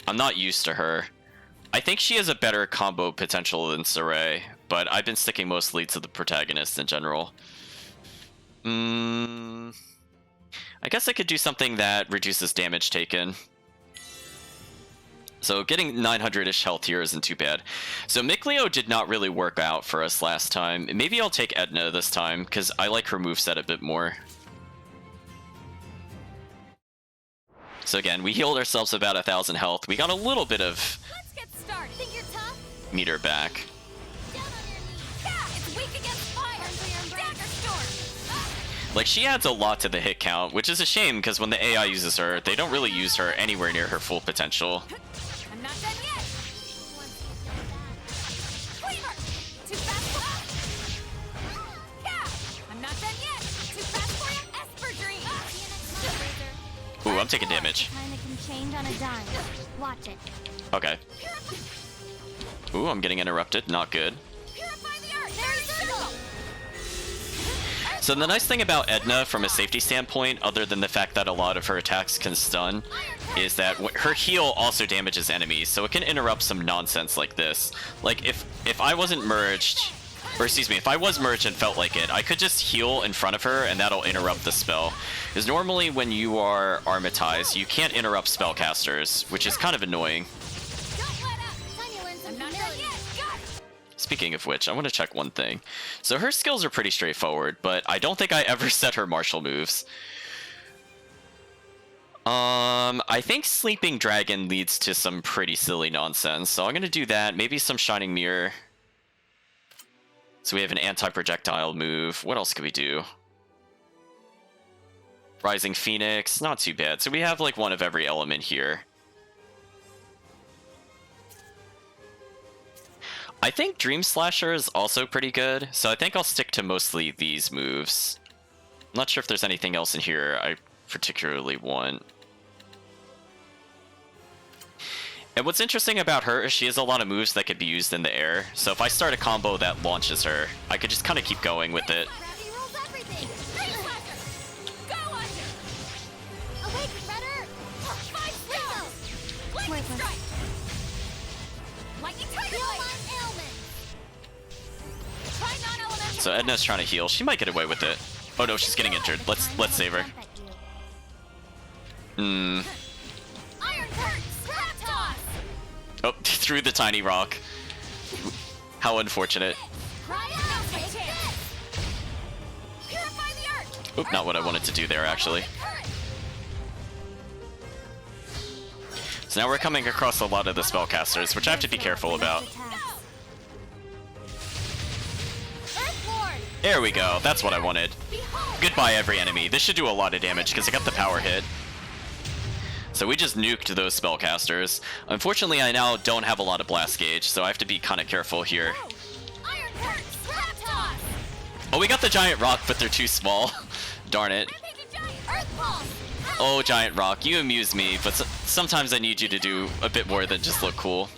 A: I'm not used to her. I think she has a better combo potential than Saray, but I've been sticking mostly to the protagonist in general. I guess I could do something that reduces damage taken. So getting 900-ish health here isn't too bad. So Mikleo did not really work out for us last time. Maybe I'll take Edna this time, because I like her moveset a bit more. So again, we healed ourselves about 1,000 health. We got a little bit of meter back. Like, she adds a lot to the hit count, which is a shame, because when the AI uses her, they don't really use her anywhere near her full potential.
G: I'm not done yet. Cleaver! Too fast for yeah! I'm not done yet. Too fast for you, Esper Dream.
A: Ooh, I'm taking damage.
B: Kinda can change on a dime. Watch it.
A: Okay. Ooh, I'm getting interrupted. Not good.
G: Purify the earth. There's Circle.
A: So the nice thing about Edna from a safety standpoint, other than the fact that a lot of her attacks can stun, is that her heal also damages enemies, so it can interrupt some nonsense like this. Like, if I wasn't merged, or excuse me, if I was merged and felt like it, I could just heal in front of her and that'll interrupt the spell. Because normally when you are armatized, you can't interrupt spellcasters, which is kind of annoying. Speaking of which, I want to check one thing. So her skills are pretty straightforward, but I don't think I ever set her martial moves. I think Sleeping Dragon leads to some pretty silly nonsense, so I'm going to do that. Maybe some Shining Mirror. So we have an anti-projectile move. What else could we do? Rising Phoenix, not too bad. So we have like one of every element here. I think Dream Slasher is also pretty good, so I think I'll stick to mostly these moves. I'm not sure if there's anything else in here I particularly want. And what's interesting about her is she has a lot of moves that could be used in the air, so if I start a combo that launches her, I could just kind of keep going with it. So Edna's trying to heal. She might get away with it. Oh no, she's getting injured. Let's save her. Oh, through the tiny rock. How unfortunate. Oop, not what I wanted to do there, actually. So now we're coming across a lot of the spellcasters, which I have to be careful about. There we go. That's what I wanted. Goodbye, every enemy. This should do a lot of damage because it got the power hit. So we just nuked those spellcasters. Unfortunately, I now don't have a lot of blast gauge, so I have to be kind of careful here. Oh, we got the giant rock, but they're too small. Darn it. Oh, giant rock, you amuse me, but sometimes I need you to do a bit more than just look cool.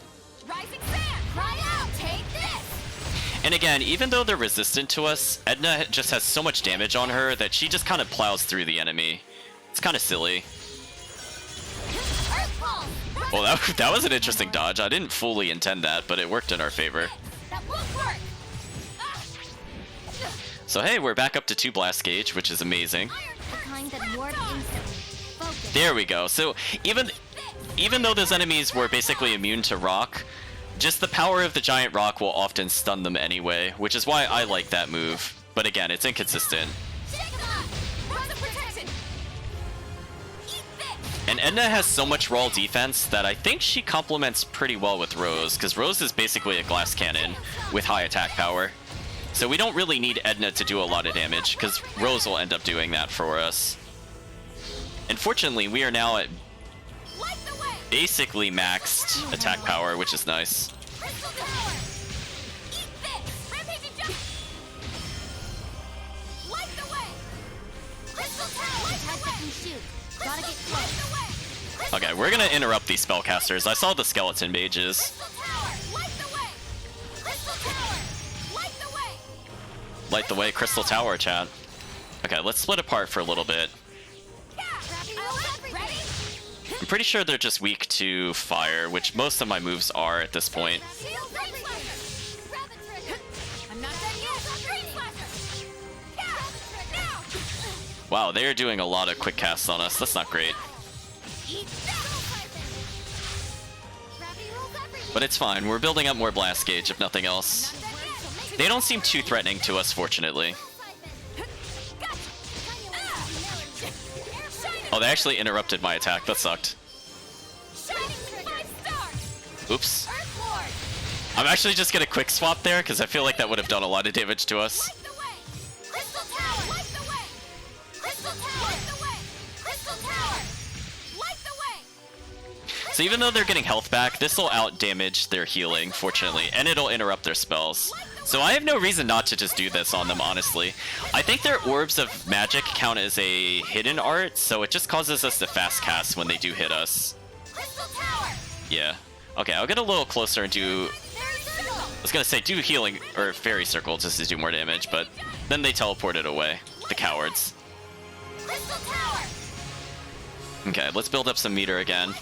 A: And again, even though they're resistant to us, Edna just has so much damage on her that she just kind of plows through the enemy. It's kind of silly. Well, that was an interesting dodge. I didn't fully intend that, but it worked in our favor. So hey, we're back up to 2 blast gauge, which is amazing. There we go. So even though those enemies were basically immune to rock, just the power of the giant rock will often stun them anyway, which is why I like that move. But again, it's inconsistent. And Edna has so much raw defense that I think she complements pretty well with Rose, because Rose is basically a glass cannon with high attack power. So we don't really need Edna to do a lot of damage, because Rose will end up doing that for us. And fortunately, we are now at basically maxed attack power, which is nice. Okay, we're gonna interrupt these spellcasters. I saw the skeleton mages. Light the way, Crystal Tower, chat. Okay, let's split apart for a little bit. I'm pretty sure they're just weak to fire, which most of my moves are at this point. Wow, they are doing a lot of quick casts on us. That's not great. But it's fine. We're building up more blast gauge, if nothing else. They don't seem too threatening to us, fortunately. Oh, they actually interrupted my attack. That sucked. Oops. I'm actually just gonna quick swap there, because I feel like that would have done a lot of damage to us. So even though they're getting health back, this will out-damage their healing, fortunately, and it'll interrupt their spells. So I have no reason not to just do this on them, honestly. I think their orbs of magic count as a hidden art, so it just causes us to fast cast when they do hit us. Yeah. Okay, I'll get a little closer and do... I was gonna say do healing, or fairy circle just to do more damage, but then they teleported away. The cowards. Okay, let's build up some meter again.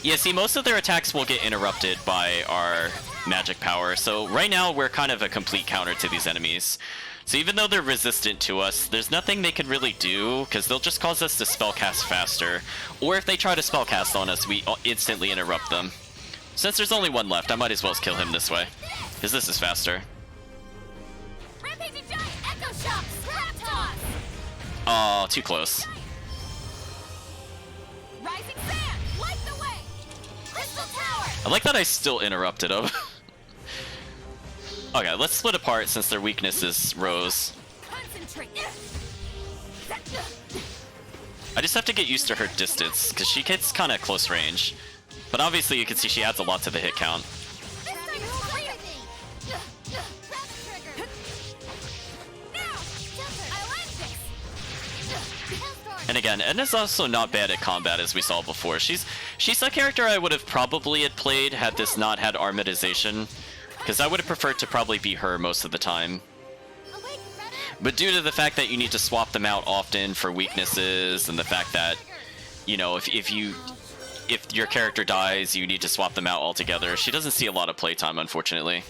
A: Yeah, see, most of their attacks will get interrupted by our magic power, so right now we're kind of a complete counter to these enemies. So even though they're resistant to us, there's nothing they can really do, because they'll just cause us to spellcast faster. Or if they try to spellcast on us, we instantly interrupt them. Since there's only one left, I might as well kill him this way, because this is faster. Oh, too close. I like that I still interrupted him. Okay, let's split apart since their weakness is Rose. I just have to get used to her distance, because she gets kind of close range. But obviously you can see she adds a lot to the hit count. And again, Edna's also not bad at combat, as we saw before. She's a character I would have probably had played had this not had Armatization, because I would have preferred to probably be her most of the time. But due to the fact that you need to swap them out often for weaknesses, and the fact that, you know, if your character dies, you need to swap them out altogether, she doesn't see a lot of playtime, unfortunately.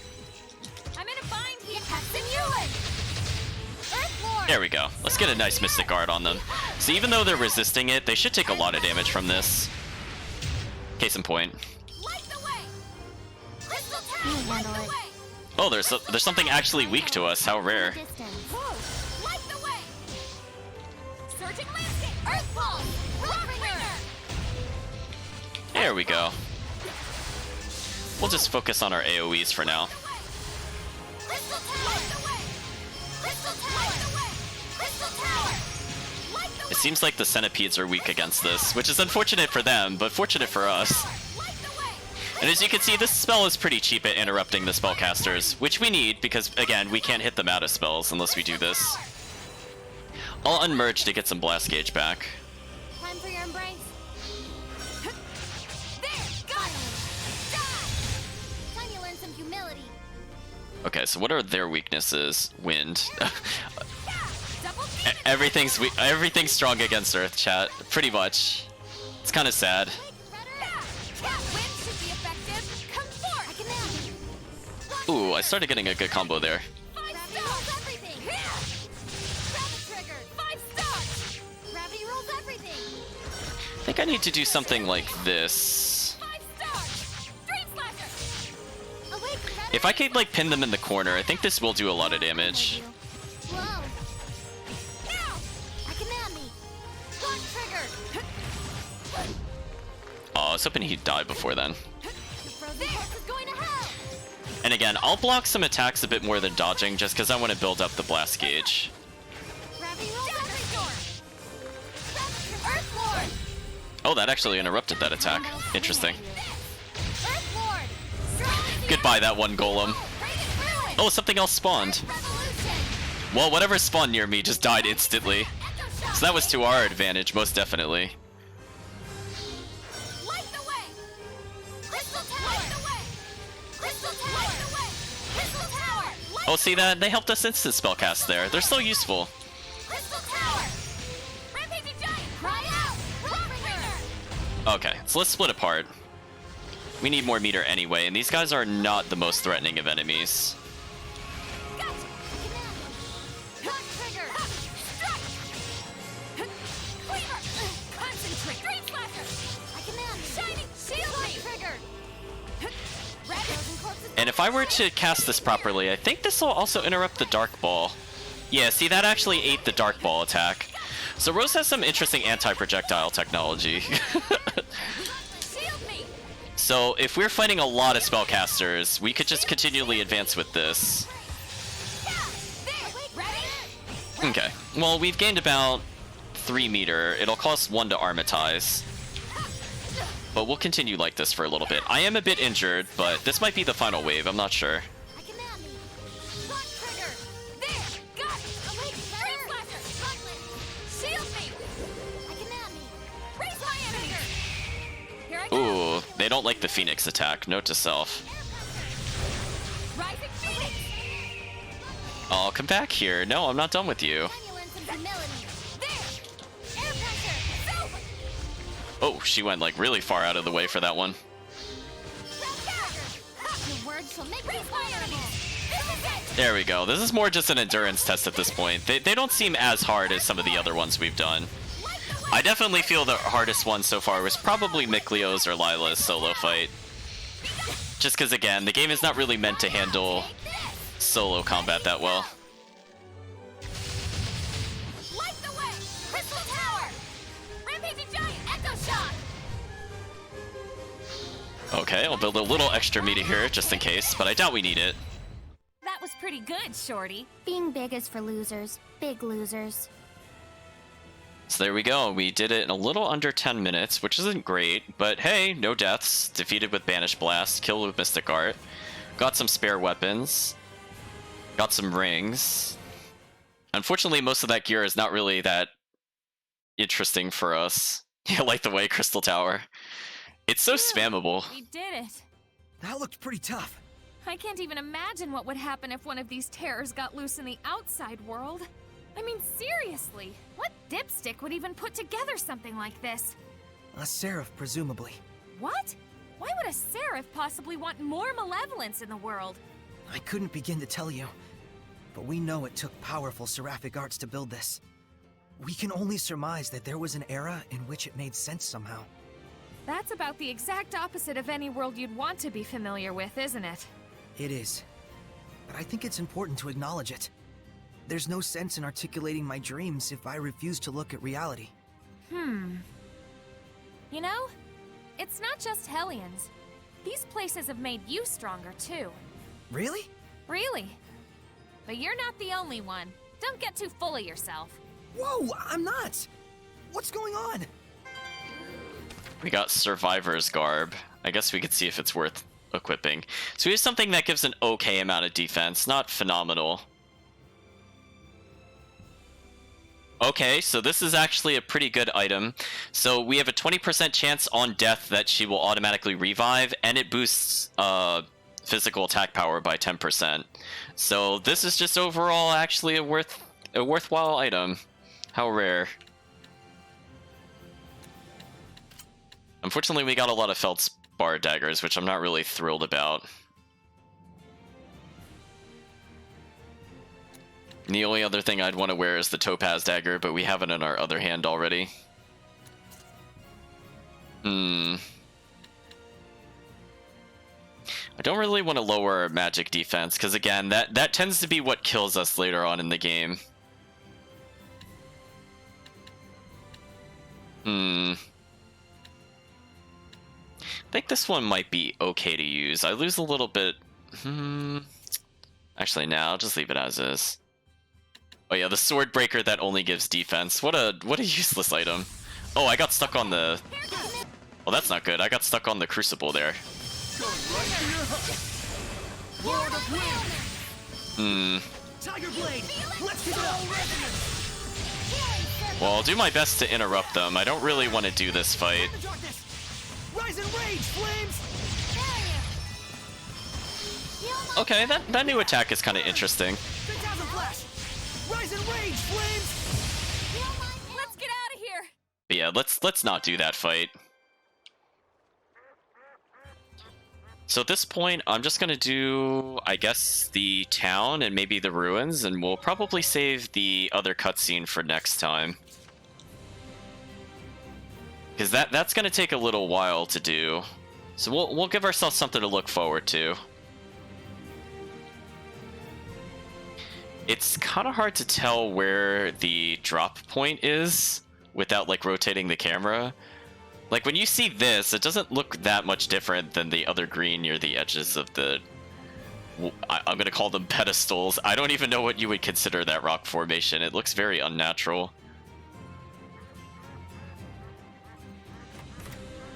A: There we go. Let's get a nice Mystic Guard on them. So even though they're resisting it, they should take a lot of damage from this. Case in point. Oh, there's something actually weak to us. How rare. There we go. We'll just focus on our AoEs for now. It seems like the centipedes are weak against this, which is unfortunate for them, but fortunate for us. And as you can see, this spell is pretty cheap at interrupting the spellcasters, which we need because, again, we can't hit them out of spells unless we do this. I'll unmerge to get some blast gauge back.
B: Time for your embrace. Time you learn some humility.
A: Okay, so what are their weaknesses? Wind. Everything's strong against Earth, chat. Pretty much. It's kind of sad. Ooh, I started getting a good combo there. I think I need to do something like this. If I could like pin them in the corner, I think this will do a lot of damage. Oh, I was hoping he'd die before then. And again, I'll block some attacks a bit more than dodging just because I want to build up the blast gauge. Oh, that actually interrupted that attack. Interesting. Goodbye, that one golem. Oh, something else spawned. Well, whatever spawned near me just died instantly. So that was to our advantage, most definitely. Oh, see that? They helped us instant spellcast there. They're so useful. Okay, so let's split apart. We need more meter anyway, and these guys are not the most threatening of enemies. And if I were to cast this properly, I think this will also interrupt the Dark Ball. Yeah, see, that actually ate the Dark Ball attack. So Rose has some interesting anti-projectile technology. So if we're fighting a lot of spellcasters, we could just continually advance with this. Okay, well, we've gained about 3 meter. It'll cost 1 to armatize. But we'll continue like this for a little bit. I am a bit injured, but this might be the final wave, I'm not sure. Ooh, they don't like the Phoenix attack. Note to self. I'll come back here. No, I'm not done with you. Oh, she went like really far out of the way for that one. There we go. This is more just an endurance test at this point. They don't seem as hard as some of the other ones we've done. I definitely feel the hardest one so far was probably Miklio's or Lila's solo fight. Just because, again, the game is not really meant to handle solo combat that well. Okay, I'll build a little extra meter here just in case, but I doubt we need it.
G: That was pretty good, Shorty.
B: Being big is for losers. Big losers.
A: So there we go. We did it in a little under 10 minutes, which isn't great, but hey, no deaths. Defeated with Banished Blast, killed with Mystic Art. Got some spare weapons. Got some rings. Unfortunately, most of that gear is not really that interesting for us. Yeah, like the way Crystal Tower. It's so spammable.
G: We did it.
D: That looked pretty tough.
G: I can't even imagine what would happen if one of these terrors got loose in the outside world. I mean, seriously, what dipstick would even put together something like this?
D: A seraph, presumably.
G: What? Why would a seraph possibly want more malevolence in the world?
D: I couldn't begin to tell you, but we know it took powerful seraphic arts to build this. We can only surmise that there was an era in which it made sense somehow.
G: That's about the exact opposite of any world you'd want to be familiar with, isn't it?
D: It is. But I think it's important to acknowledge it. There's no sense in articulating my dreams if I refuse to look at reality.
G: You know, it's not just Hellions. These places have made you stronger, too.
D: Really?
G: Really. But you're not the only one. Don't get too full of yourself.
D: Whoa, I'm not! What's going on?
A: We got Survivor's Garb. I guess we could see if it's worth equipping. So here's something that gives an okay amount of defense, not phenomenal. Okay, so this is actually a pretty good item. So we have a 20% chance on death that she will automatically revive, and it boosts physical attack power by 10%. So this is just overall actually a worthwhile item. How rare. Unfortunately, we got a lot of Feldspar daggers, which I'm not really thrilled about. The only other thing I'd want to wear is the Topaz dagger, but we have it in our other hand already. I don't really want to lower our magic defense, because again, that tends to be what kills us later on in the game. I think this one might be okay to use. I lose a little bit. Actually, no, I'll just leave it as is. Oh yeah, the sword breaker that only gives defense. What a useless item. Oh, I got stuck on the... Well, that's not good. I got stuck on the crucible there.
D: Tiger Blade, let's keep it up.
A: Well, I'll do my best to interrupt them. I don't really want to do this fight.
D: Rise and rage, flames.
A: Okay, that new attack is kind of interesting.
D: Rise and rage, flames.
G: Let's get out of here.
A: But yeah, let's not do that fight. So at this point, I'm just gonna do, I guess, the town and maybe the ruins, and we'll probably save the other cutscene for next time. Because that's gonna take a little while to do. So we'll give ourselves something to look forward to. It's kind of hard to tell where the drop point is without like rotating the camera. Like when you see this, it doesn't look that much different than the other green near the edges of the... I'm gonna call them pedestals. I don't even know what you would consider that rock formation. It looks very unnatural.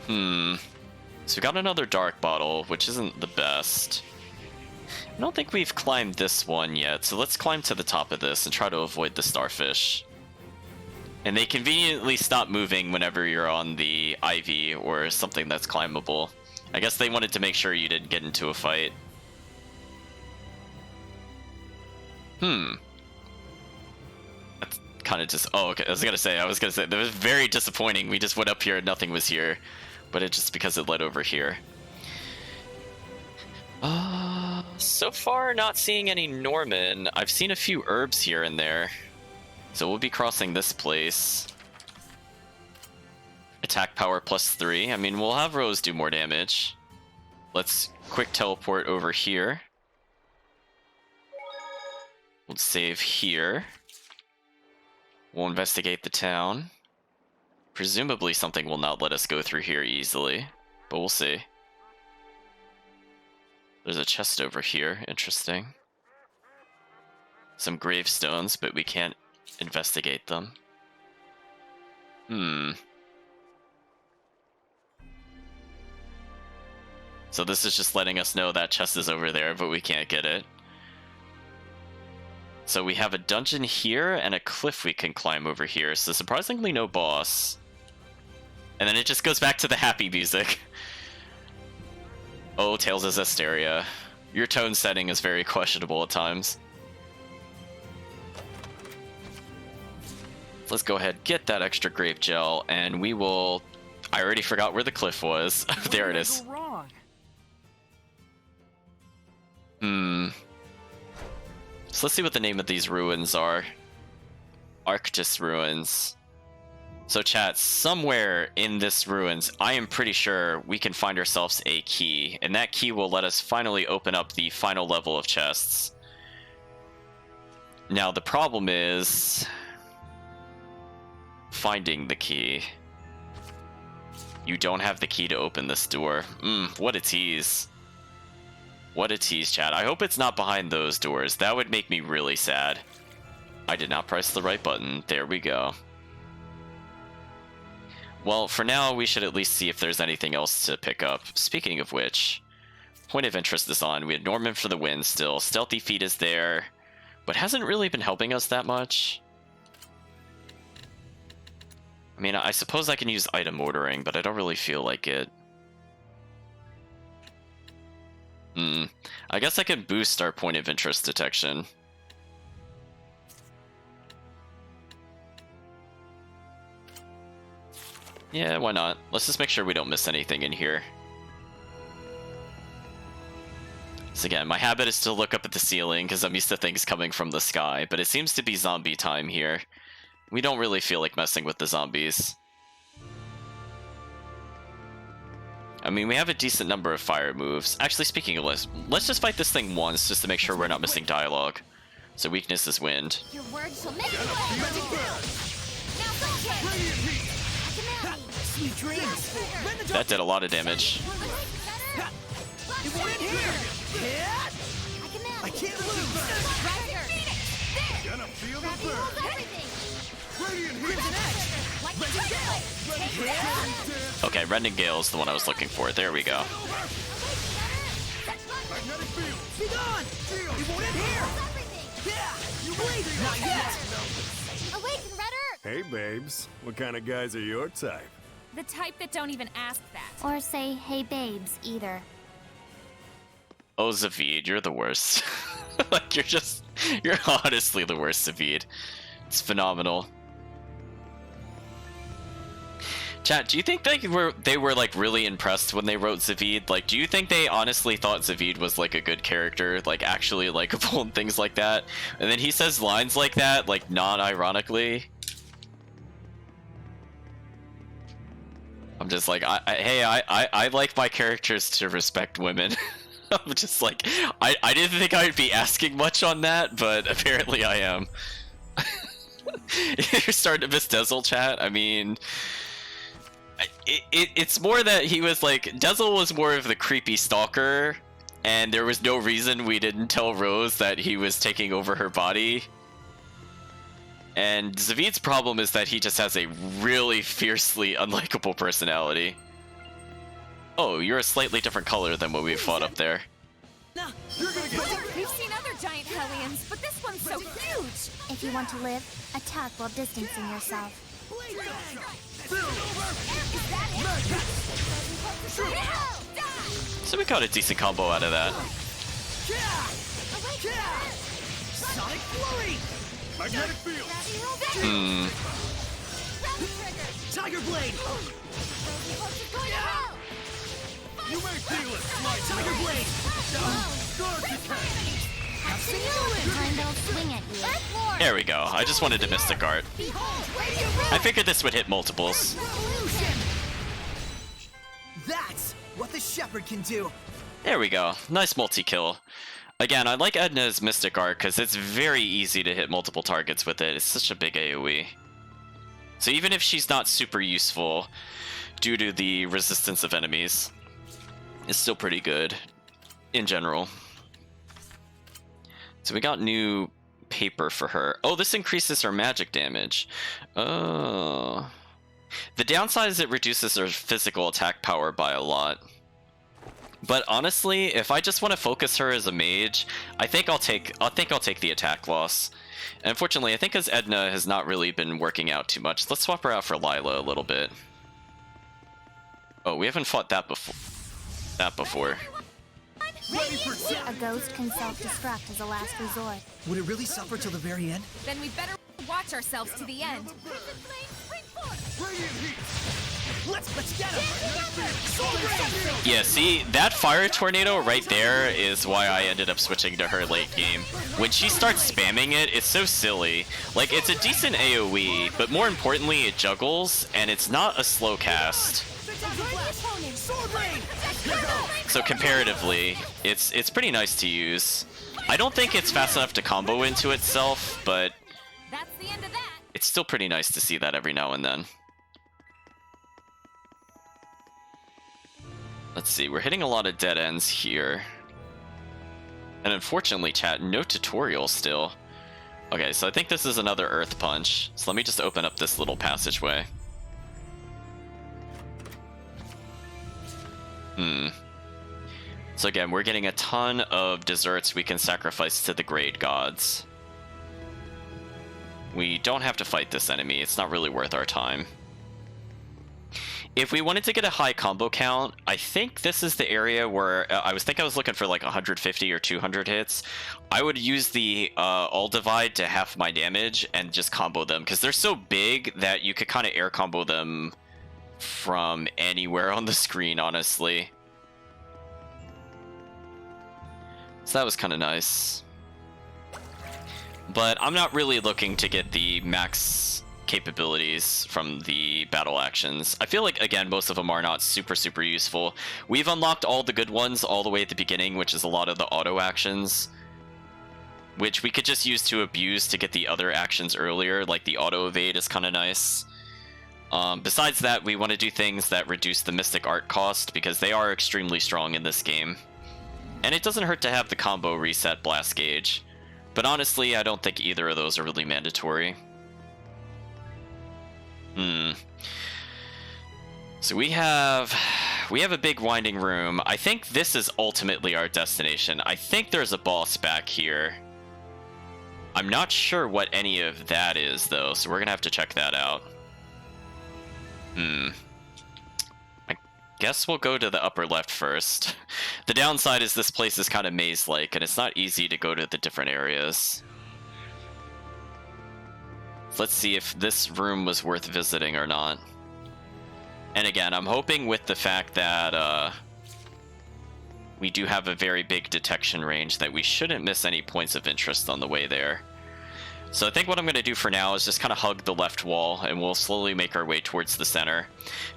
A: So we got another dark bottle, which isn't the best. I don't think we've climbed this one yet, so let's climb to the top of this and try to avoid the starfish. And they conveniently stop moving whenever you're on the ivy or something that's climbable. I guess they wanted to make sure you didn't get into a fight. That's kind of just... Oh, okay, I was gonna say, that was very disappointing. We just went up here and nothing was here. But it's just because it led over here. So far, not seeing any Norman. I've seen a few herbs here and there. So we'll be crossing this place. Attack power +3. I mean, we'll have Rose do more damage. Let's quick teleport over here. We'll save here. We'll investigate the town. Presumably something will not let us go through here easily, but we'll see. There's a chest over here, interesting. Some gravestones, but we can't investigate them. So this is just letting us know that chest is over there, but we can't get it. So we have a dungeon here and a cliff we can climb over here, so surprisingly no boss. And then it just goes back to the happy music. Oh, Tales of Zestiria. Your tone setting is very questionable at times. Let's go ahead, get that extra grape gel, and we will... I already forgot where the cliff was. There it is. So let's see what the name of these ruins are. Arctis Ruins. So chat, somewhere in this ruins, I am pretty sure we can find ourselves a key, and that key will let us finally open up the final level of chests. Now the problem is finding the key. You don't have the key to open this door. What a tease. What a tease, chat. I hope it's not behind those doors. That would make me really sad. I did not press the right button. There we go. Well, for now, we should at least see if there's anything else to pick up. Speaking of which, point of interest is on. We had Norman for the win still. Stealthy Feet is there, but hasn't really been helping us that much. I mean, I suppose I can use item ordering, but I don't really feel like it. I guess I can boost our point of interest detection. Yeah, why not? Let's just make sure we don't miss anything in here. So again, my habit is to look up at the ceiling because I'm used to things coming from the sky, but it seems to be zombie time here. We don't really feel like messing with the zombies. I mean, we have a decent number of fire moves. Actually, speaking of this, let's just fight this thing once just to make sure we're not missing dialogue. So weakness is wind.
B: Your words shall make you
D: Sweet dreams.
A: That did a lot of damage.
D: It won't hit here. I can't lose.
H: Gonna feel the burn. Radiant heat.
A: Okay, Rending Gale is the one I was looking for. There we go.
H: Magnetic field.
D: Be gone. It won't hit here. Yeah. You wait. Not yet.
B: Awaken, Red Earth!
F: Hey, babes. What kind of guys are your type?
G: The type that don't even ask that.
B: Or say, hey babes, either.
A: Oh, Zavid, you're the worst. Like, you're honestly the worst, Zavid. It's phenomenal. Chat, do you think they were like really impressed when they wrote Zavid? Like, do you think they honestly thought Zavid was like a good character, like actually likable and things like that? And then he says lines like that, like non-ironically. I'm just like, I like my characters to respect women. I'm just like, I didn't think I would be asking much on that, but apparently I am. You're starting to miss Dezel, chat. I mean, it's more that he was like, Dezel was more of the creepy stalker, and there was no reason we didn't tell Rose that he was taking over her body. And Zavid's problem is that he just has a really fiercely unlikable personality. Oh, you're a slightly different color than what we fought up there.
G: We've seen other giant hellions, but this one's so huge.
B: If you want to live, attack while distancing yourself.
A: So we got a decent combo out of that.
D: Sonic Flurry.
H: Magnetic field.
D: Tiger Blade.
H: You may feel it.
D: Tiger Blade.
B: Heimdall swing at you.
A: There we go. I just wanted to Mystic Art. I figured this would hit multiples.
D: That's what the Shepherd can do.
A: There we go. Nice multi-kill. Again, I like Edna's Mystic Art because it's very easy to hit multiple targets with it. It's such a big AoE. So even if she's not super useful due to the resistance of enemies, it's still pretty good in general. So we got new paper for her. Oh, this increases her magic damage. Oh. The downside is it reduces her physical attack power by a lot. But honestly, if I just want to focus her as a mage, I think I'll take the attack loss. And unfortunately, I think as Edna has not really been working out too much. Let's swap her out for Lila a little bit. Oh, we haven't fought that before.
B: A ghost can self-destruct as a last resort.
D: Would it really suffer till the very end?
G: Then we better watch ourselves to the end.
D: Let's get him.
A: Yeah, see, that fire tornado right there is why I ended up switching to her late game. When she starts spamming it, it's so silly. Like, it's a decent AoE, but more importantly, it juggles, and it's not a slow cast. So comparatively, it's pretty nice to use. I don't think it's fast enough to combo into itself, but
G: That's the end of that.
A: it's still pretty nice to see that every now and then. Let's see, we're hitting a lot of dead ends here. And unfortunately, chat, no tutorial still. Okay, so I think this is another Earth Punch. So let me just open up this little passageway. So again, we're getting a ton of desserts we can sacrifice to the grade gods. We don't have to fight this enemy. It's not really worth our time. If we wanted to get a high combo count, I think this is the area where I was looking for like 150 or 200 hits. I would use the all divide to half my damage and just combo them, because they're so big that you could kind of air combo them from anywhere on the screen, honestly. So that was kind of nice. But I'm not really looking to get the max capabilities from the battle actions. I feel like, again, most of them are not super useful. We've unlocked all the good ones all the way at the beginning, which is a lot of the auto actions, which we could just use to abuse to get the other actions earlier, like the auto evade is kind of nice. Besides that, we want to do things that reduce the mystic art cost, because they are extremely strong in this game. And it doesn't hurt to have the combo reset blast gauge, but honestly, I don't think either of those are really mandatory. So we have a big winding room. I think this is ultimately our destination. I think there's a boss back here. I'm not sure what any of that is, though, so we're gonna have to check that out. I guess we'll go to the upper left first. The downside is this place is kind of maze-like, and it's not easy to go to the different areas. Let's see if this room was worth visiting or not. And again, I'm hoping with the fact that we do have a very big detection range that we shouldn't miss any points of interest on the way there. So I think what I'm going to do for now is just kind of hug the left wall, and we'll slowly make our way towards the center.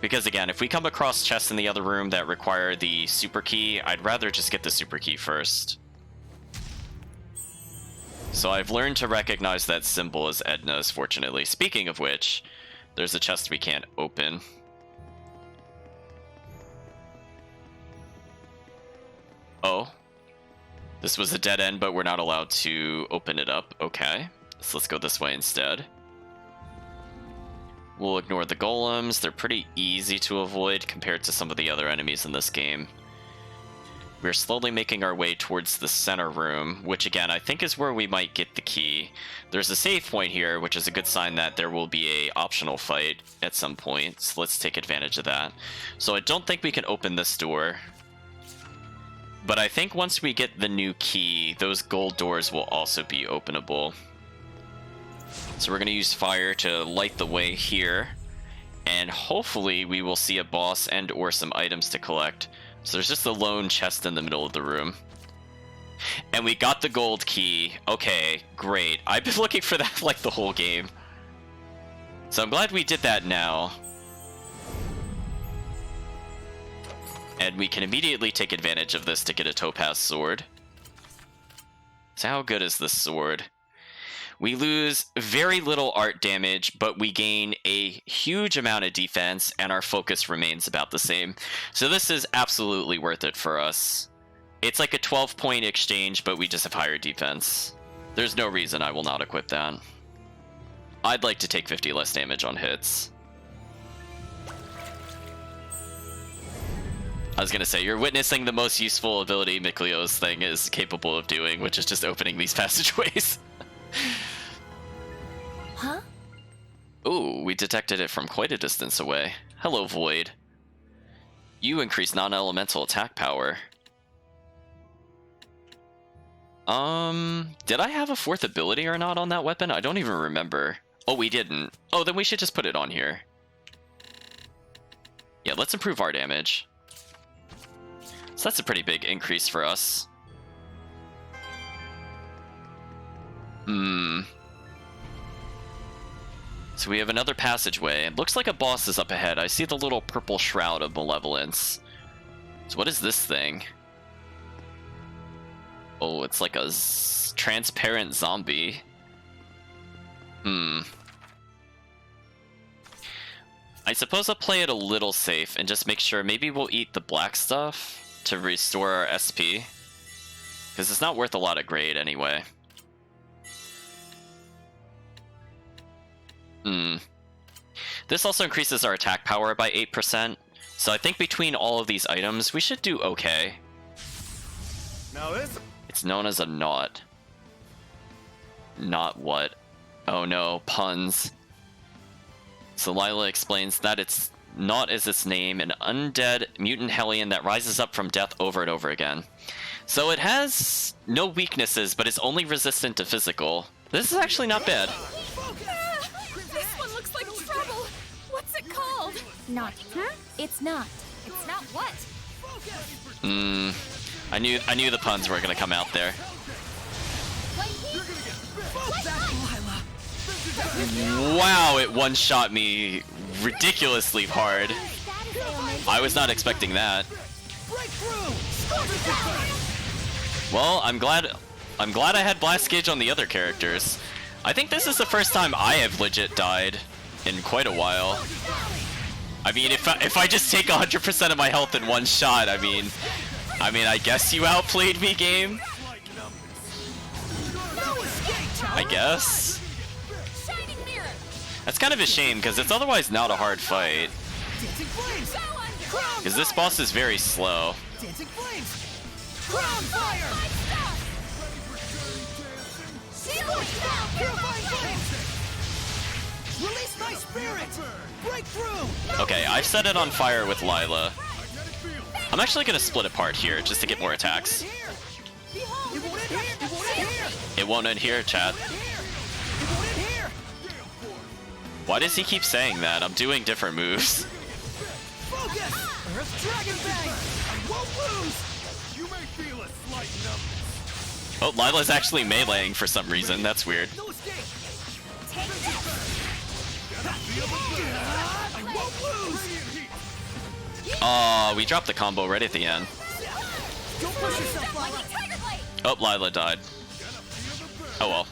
A: Because again, if we come across chests in the other room that require the super key, I'd rather just get the super key first. So I've learned to recognize that symbol as Edna's, fortunately. Speaking of which, there's a chest we can't open. Oh. This was a dead end, but we're not allowed to open it up. Okay. So let's go this way instead. We'll ignore the golems. They're pretty easy to avoid compared to some of the other enemies in this game. We're slowly making our way towards the center room, which again, I think is where we might get the key. There's a save point here, which is a good sign that there will be a optional fight at some point, so let's take advantage of that. So I don't think we can open this door, but I think once we get the new key, those gold doors will also be openable. So we're going to use fire to light the way here, and hopefully we will see a boss and or some items to collect. So there's just a lone chest in the middle of the room. And we got the gold key. Okay, great. I've been looking for that like the whole game. So I'm glad we did that now. And we can immediately take advantage of this to get a topaz sword. So how good is this sword? We lose very little art damage, but we gain a huge amount of defense, and our focus remains about the same. So this is absolutely worth it for us. It's like a 12-point exchange, but we just have higher defense. There's no reason I will not equip that. I'd like to take 50 less damage on hits. I was gonna say, you're witnessing the most useful ability Miklio's thing is capable of doing, which is just opening these passageways.
E: Huh?
A: Ooh, we detected it from quite a distance away. Hello, Void. You increase non-elemental attack power. Did I have a fourth ability or not on that weapon? I don't even remember. Oh, we didn't. Oh, then we should just put it on here. Yeah, let's improve our damage. So that's a pretty big increase for us. So we have another passageway. It looks like a boss is up ahead. I see the little purple shroud of malevolence. So what is this thing? Oh, it's like a transparent zombie. I suppose I'll play it a little safe and just make sure maybe we'll eat the black stuff to restore our SP. Because it's not worth a lot of grade anyway. This also increases our attack power by 8%, So I think between all of these items, we should do okay.
H: Now this.
A: It's known as a knot. Not what? Oh no, puns. So Lila explains that it's Knot is its name, an undead mutant hellion that rises up from death over and over again. So it has no weaknesses, but is only resistant to physical. This is actually not bad.
G: This one looks like trouble. What's it called?
B: Not.
E: It's not.
G: It's not what?
A: I knew the puns were gonna come out there. Wow, it one-shot me ridiculously hard. I was not expecting that. Well, I'm glad I had Blast Gauge on the other characters. I think this is the first time I have legit died in quite a while. I mean, if I just take 100% of my health in one shot, I mean, I guess you outplayed me, game. I guess. That's kind of a shame, because it's otherwise not a hard fight. Because this boss is very slow. Okay, I've set it on fire with Lila. I'm actually going to split apart here, just to get more attacks. It won't end here, chat. Why does he keep saying that? I'm doing different moves. Oh, Lila's actually meleeing for some reason. That's weird. Oh, we dropped the combo right at the end. Oh, Lila died. Oh well.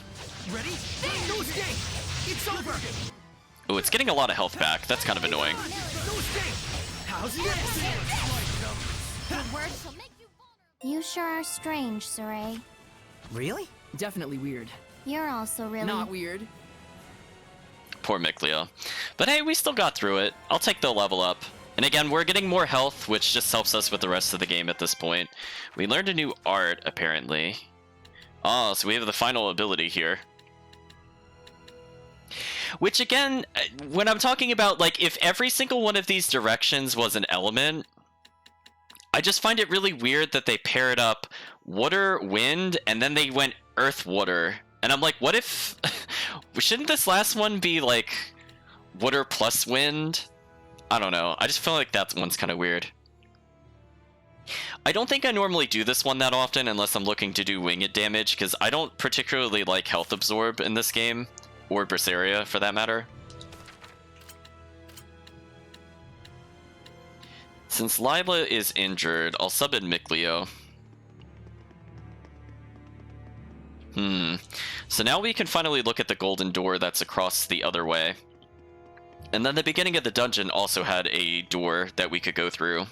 A: Oh, it's getting a lot of health back. That's kind of annoying.
B: You sure are strange, Saray.
C: Really? Definitely weird.
B: You're also really...
C: Not weird.
A: Poor Micleo. But hey, we still got through it. I'll take the level up. And again, we're getting more health, which just helps us with the rest of the game at this point. We learned a new art, apparently. Oh, so we have the final ability here. Which again, when I'm talking about, like, if every single one of these directions was an element, I just find it really weird that they paired up water, wind, and then they went earth, water. And I'm like, what if... shouldn't this last one be, like, water plus wind? I don't know. I just feel like that one's kind of weird. I don't think I normally do this one that often unless I'm looking to do winged damage, because I don't particularly like health absorb in this game. Or Zestiria, for that matter. Since Lila is injured, I'll sub in Micleo. So now we can finally look at the golden door that's across the other way. And then the beginning of the dungeon also had a door that we could go through.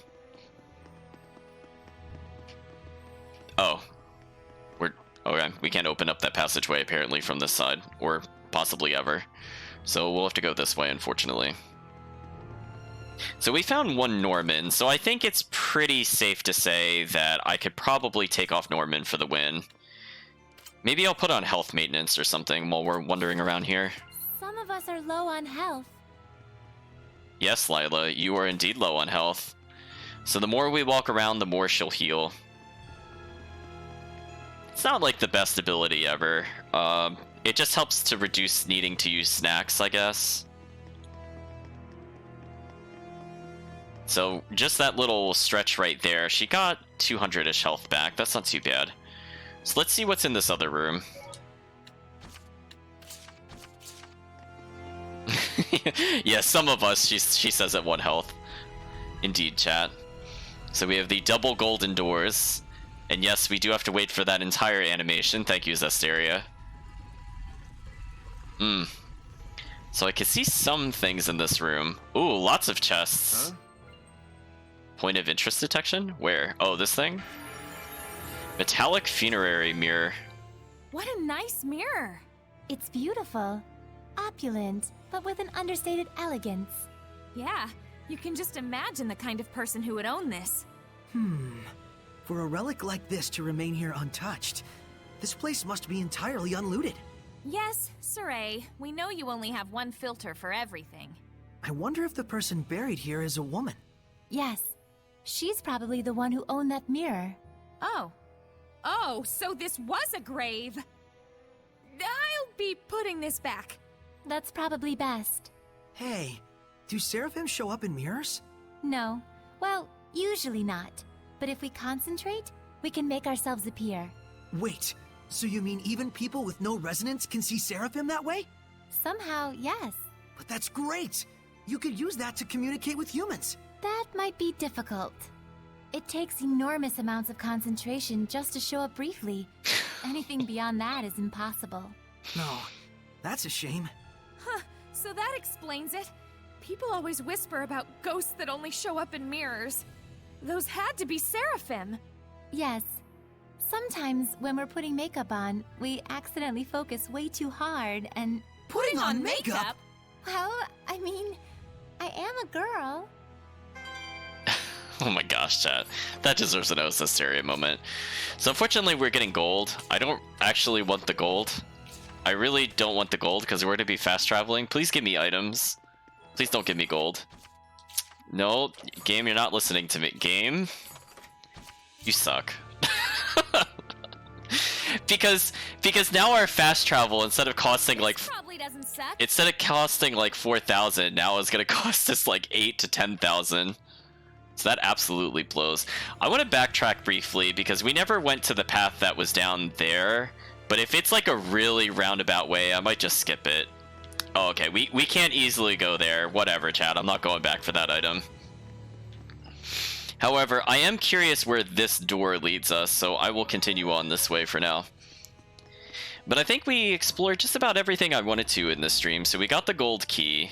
A: Oh. Okay, we can't open up that passageway apparently from this side, or possibly ever. So we'll have to go this way, unfortunately. So we found one Norman, so I think it's pretty safe to say that I could probably take off Norman for the win. Maybe I'll put on health maintenance or something while we're wandering around here.
E: Some of us are low on health.
A: Yes, Lila, you are indeed low on health. So the more we walk around, the more she'll heal. It's not like the best ability ever. It just helps to reduce needing to use snacks, I guess. So just that little stretch right there, she got 200-ish health back. That's not too bad. So let's see what's in this other room. Yeah, some of us, she says, at 1 health. Indeed, chat. So we have the double golden doors. And yes, we do have to wait for that entire animation. Thank you, Zestiria. So I can see some things in this room. Ooh, lots of chests.
H: Huh?
A: Point of interest detection? Where? Oh, this thing? Metallic funerary mirror.
G: What a nice mirror.
E: It's beautiful, opulent, but with an understated elegance.
G: Yeah, You can just imagine the kind of person who would own this.
D: For a relic like this to remain here untouched, this place must be entirely unlooted.
G: Yes, Saray, we know you only have one filter for everything.
D: I wonder if the person buried here is a woman.
E: Yes. She's probably the one who owned that mirror.
G: Oh. Oh, so this was a grave. I'll be putting this back.
E: That's probably best.
D: Hey, do seraphim show up in mirrors?
E: No. Well, usually not. But if we concentrate, we can make ourselves appear.
D: Wait, so you mean even people with no resonance can see seraphim that way?
E: Somehow, yes.
D: But that's great! You could use that to communicate with humans.
E: That might be difficult. It takes enormous amounts of concentration just to show up briefly. Anything beyond that is impossible.
D: No, that's a shame.
G: Huh, so that explains it. People always whisper about ghosts that only show up in mirrors. Those had to be seraphim.
E: Yes. Sometimes when we're putting makeup on, we accidentally focus way too hard and...
D: Putting on makeup?
E: Well, I mean, I am a girl.
A: Oh my gosh, chat. That deserves an Zestiria moment. So unfortunately we're getting gold. I don't actually want the gold. I really don't want the gold because we're going to be fast traveling. Please give me items. Please don't give me gold. No, game, you're not listening to me. Game? You suck. because now our fast travel, instead of costing like...
G: Probably doesn't suck.
A: Instead of costing like 4,000, now it's going to cost us like 8 to 10,000. So that absolutely blows. I want to backtrack briefly because we never went to the path that was down there. But if it's like a really roundabout way, I might just skip it. Oh, okay, we can't easily go there. Whatever, chat. I'm not going back for that item. However, I am curious where this door leads us, so I will continue on this way for now. But I think we explored just about everything I wanted to in this stream. So we got the gold key.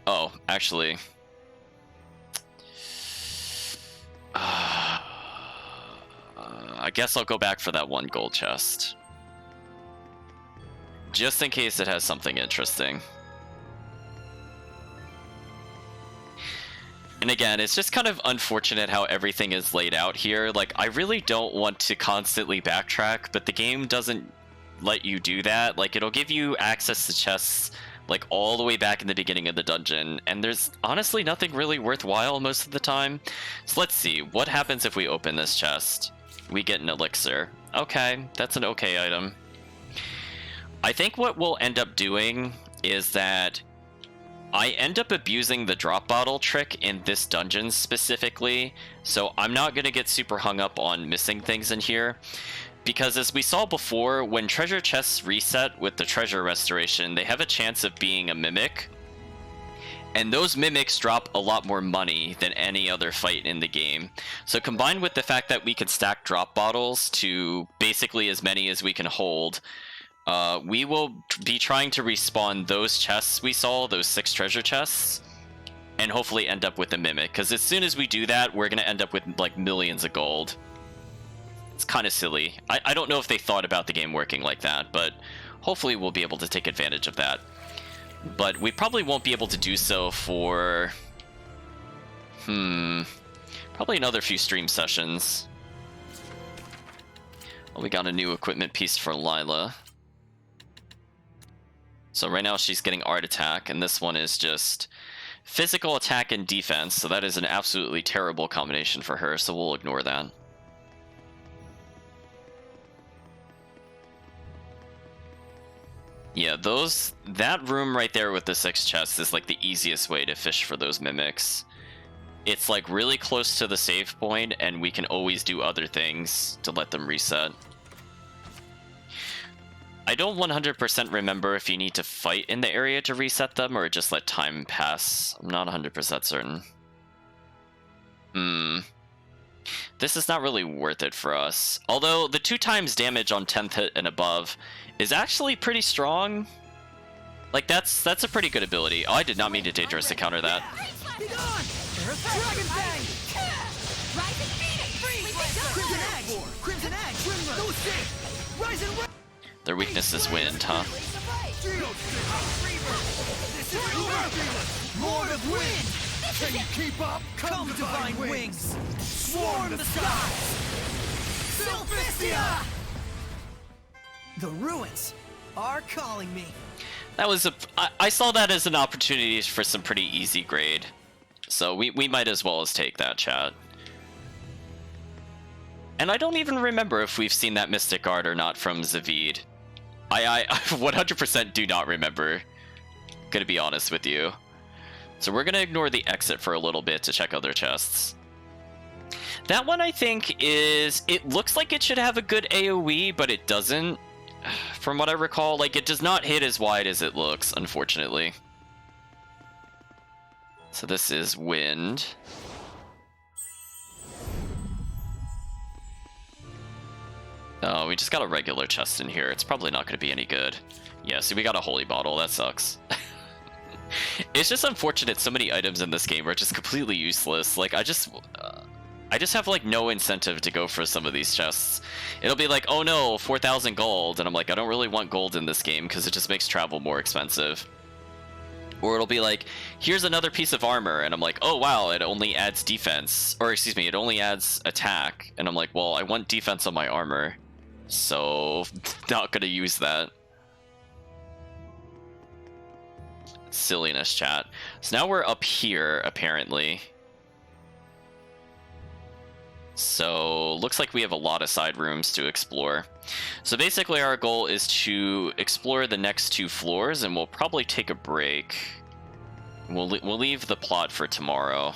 A: Oh, actually... I guess I'll go back for that one gold chest. Just in case it has something interesting. And again, it's just kind of unfortunate how everything is laid out here. Like, I really don't want to constantly backtrack, but the game doesn't let you do that. Like, it'll give you access to chests like all the way back in the beginning of the dungeon, and there's honestly nothing really worthwhile most of the time. So let's see, what happens if we open this chest? We get an elixir. Okay, that's an okay item. I think what we'll end up doing is that I end up abusing the drop bottle trick in this dungeon specifically, so I'm not going to get super hung up on missing things in here. Because as we saw before, when treasure chests reset with the treasure restoration, they have a chance of being a mimic. And those mimics drop a lot more money than any other fight in the game. So combined with the fact that we can stack drop bottles to basically as many as we can hold, we will be trying to respawn those chests we saw, those 6 treasure chests, and hopefully end up with a mimic. Because as soon as we do that, we're going to end up with like millions of gold. It's kind of silly. I don't know if they thought about the game working like that, but hopefully we'll be able to take advantage of that. But we probably won't be able to do so for... probably another few stream sessions. Well, we got a new equipment piece for Lila. So right now she's getting art attack, and this one is just physical attack and defense, so that is an absolutely terrible combination for her, so we'll ignore that. Yeah, that room right there with the 6 chests is like the easiest way to fish for those mimics. It's like really close to the save point, and we can always do other things to let them reset. I don't 100% remember if you need to fight in the area to reset them or just let time pass. I'm not 100% certain. This is not really worth it for us. Although the 2 times damage on 10th hit and above is actually pretty strong. Like that's a pretty good ability. Oh, I did not mean to dangerous to counter that. Their weakness is wind, huh?
D: Can you keep up? Come, divine wings! Swarm the skies! Zestiria! The ruins are calling me.
A: That was I saw that as an opportunity for some pretty easy grade. So we might as well as take that, chat. And I don't even remember if we've seen that Mystic Art or not from Zavid. I 100% do not remember. Gonna be honest with you. So we're gonna ignore the exit for a little bit to check other chests. That one I think is... It looks like it should have a good AoE, but it doesn't. From what I recall, like, it does not hit as wide as it looks, unfortunately. So this is wind. Oh, we just got a regular chest in here. It's probably not going to be any good. Yeah, see, we got a holy bottle. That sucks. It's just unfortunate so many items in this game are just completely useless. Like, I just have, like, no incentive to go for some of these chests. It'll be like, oh no, 4,000 gold, and I'm like, I don't really want gold in this game because it just makes travel more expensive. Or it'll be like, here's another piece of armor, and I'm like, oh wow, it only adds defense. Or, excuse me, it only adds attack. And I'm like, well, I want defense on my armor. So, not gonna use that. Silliness, chat. So now we're up here, apparently. So, looks like we have a lot of side rooms to explore. So basically our goal is to explore the next 2 floors, and we'll probably take a break. We'll leave the plot for tomorrow.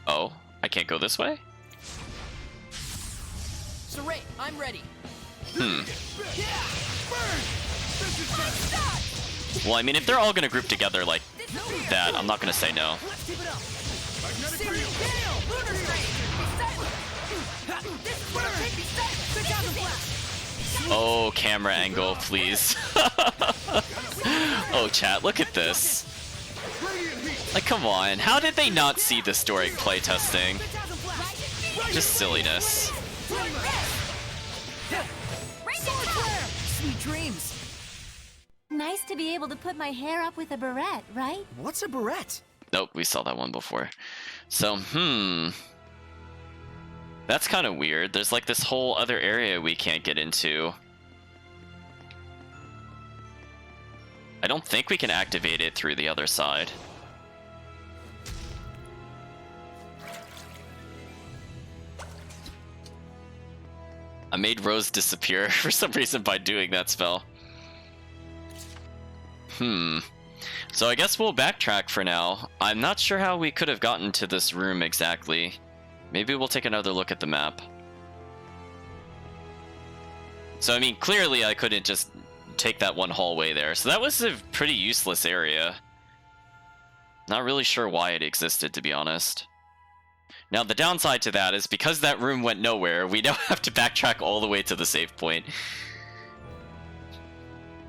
A: Oh, I can't go this way?
C: Saray, I'm ready.
A: Well, I mean, if they're all gonna group together like that, I'm not gonna say no. Oh, camera angle, please. Oh, chat, look at this. Like, come on. How did they not see this during playtesting? Just silliness.
C: Sweet dreams.
E: Nice to be able to put my hair up with a barrette, right?
D: What's a barrette?
A: Nope, we saw that one before. So, that's kind of weird. There's like this whole other area we can't get into. I don't think we can activate it through the other side. I made Rose disappear for some reason by doing that spell. So I guess we'll backtrack for now. I'm not sure how we could have gotten to this room exactly. Maybe we'll take another look at the map. So, I mean, clearly I couldn't just take that one hallway there. So that was a pretty useless area. Not really sure why it existed, to be honest. Now, the downside to that is because that room went nowhere, we now have to backtrack all the way to the save point.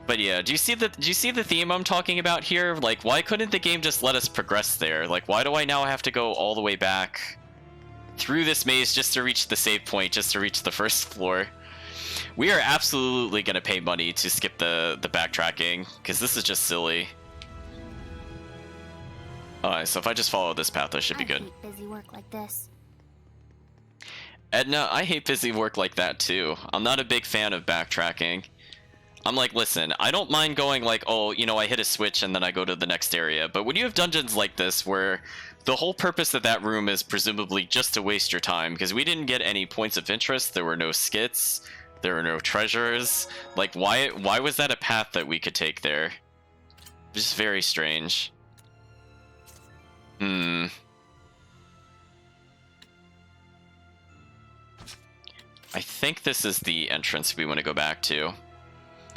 A: But yeah, do you see the theme I'm talking about here? Like, why couldn't the game just let us progress there? Like, why do I now have to go all the way back through this maze just to reach the save point, just to reach the first floor? We are absolutely going to pay money to skip the backtracking, because this is just silly. Alright, so if I just follow this path, I should be good.
B: I hate busy work like this.
A: Edna, I hate busy work like that too. I'm not a big fan of backtracking. I'm like, listen, I don't mind going like, oh, you know, I hit a switch and then I go to the next area. But when you have dungeons like this where the whole purpose of that room is presumably just to waste your time, because we didn't get any points of interest, there were no skits, there were no treasures. Like, why was that a path that we could take there? Just very strange. I think this is the entrance we want to go back to.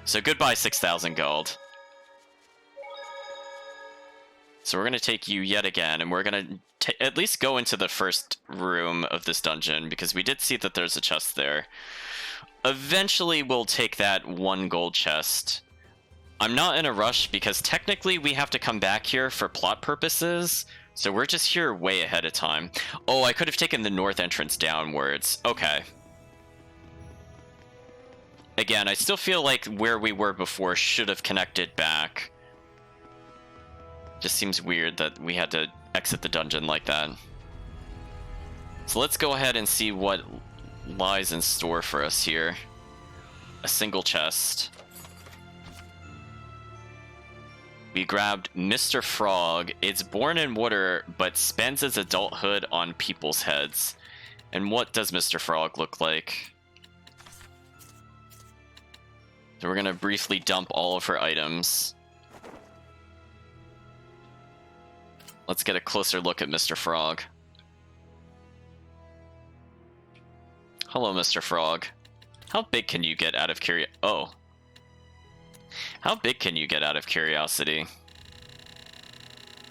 A: So goodbye 6,000 gold. So we're going to take you yet again, and we're going to at least go into the first room of this dungeon, because we did see that there's a chest there. Eventually we'll take that 1 gold chest. I'm not in a rush, because technically we have to come back here for plot purposes, so we're just here way ahead of time. Oh, I could have taken the north entrance downwards. Okay. Again, I still feel like where we were before should have connected back. Just seems weird that we had to exit the dungeon like that. So let's go ahead and see what lies in store for us here. A single chest. We grabbed Mr. Frog. It's born in water, but spends its adulthood on people's heads. And what does Mr. Frog look like? So we're gonna briefly dump all of her items. Let's get a closer look at Mr. Frog. Hello, Mr. Frog. How big can you get out of curiosity? Oh. How big can you get out of curiosity?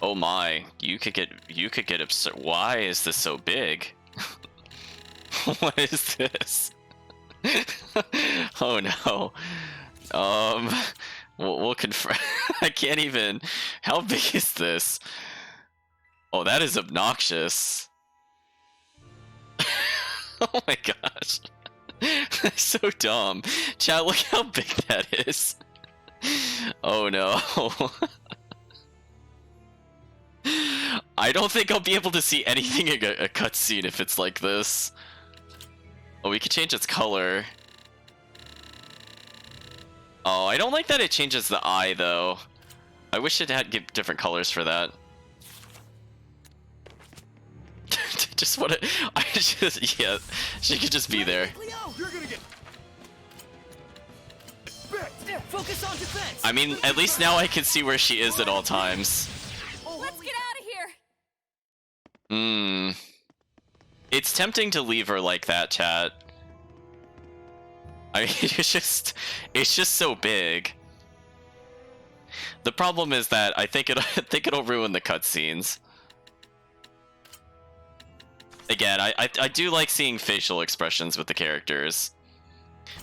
A: Oh my, you could get absurd. Why is this so big? What is this? Oh no. We'll confirm. I can't even. How big is this? Oh, that is obnoxious. Oh my gosh. That's so dumb. Chat, look how big that is. Oh no. I don't think I'll be able to see anything in a cutscene if it's like this. Oh, we could change its color. Oh, I don't like that it changes the eye though. I wish it had different colors for that. Just want to. I just. Yeah, she could just be there.
D: You're gonna get. Focus on defense.
A: I mean, at least now I can see where she is at all times.
G: Let's get out of here.
A: It's tempting to leave her like that, chat. I mean, it's just so big. The problem is that I think it'll ruin the cutscenes. Again, I do like seeing facial expressions with the characters.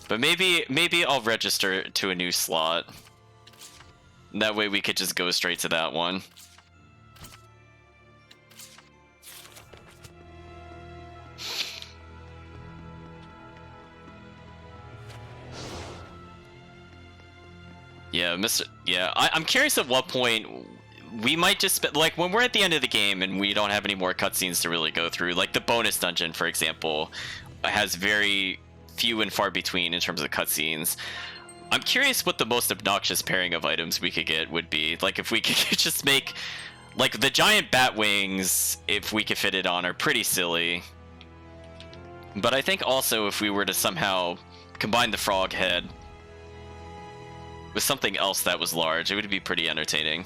A: But maybe I'll register to a new slot. That way we could just go straight to that one. Yeah, I'm curious at what point we might just like when we're at the end of the game and we don't have any more cutscenes to really go through. Like the bonus dungeon, for example, has very few and far between in terms of cutscenes. I'm curious what the most obnoxious pairing of items we could get would be. Like if we could just make, like the giant bat wings, if we could fit it on, are pretty silly. But I think also if we were to somehow combine the frog head with something else that was large, it would be pretty entertaining.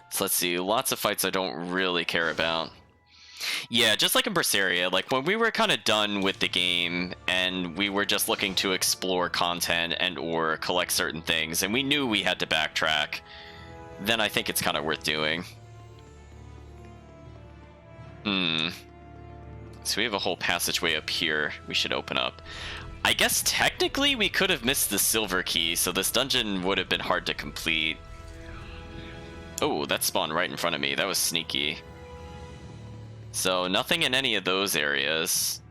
A: So let's see, lots of fights I don't really care about. Yeah, just like in Zestiria, like when we were kind of done with the game and we were just looking to explore content and or collect certain things and we knew we had to backtrack, then I think it's kind of worth doing. So we have a whole passageway up here we should open up. I guess technically we could have missed the silver key, so this dungeon would have been hard to complete. Oh, that spawned right in front of me. That was sneaky. So nothing in any of those areas.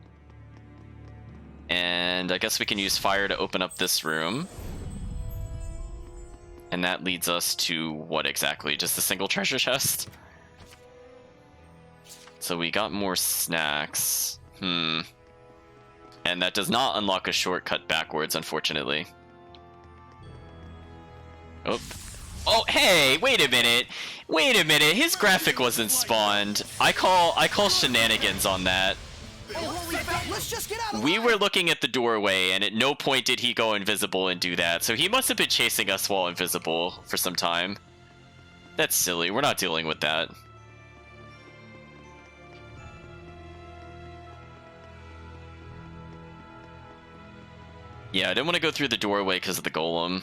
A: And I guess we can use fire to open up this room. And that leads us to what exactly? Just a single treasure chest? So we got more snacks. And that does not unlock a shortcut backwards, unfortunately. Oh. Oh, hey, wait a minute. Wait a minute. His graphic wasn't spawned. I call shenanigans on that. We were looking at the doorway, and at no point did he go invisible and do that. So he must have been chasing us while invisible for some time. That's silly. We're not dealing with that. Yeah, I didn't want to go through the doorway because of the golem.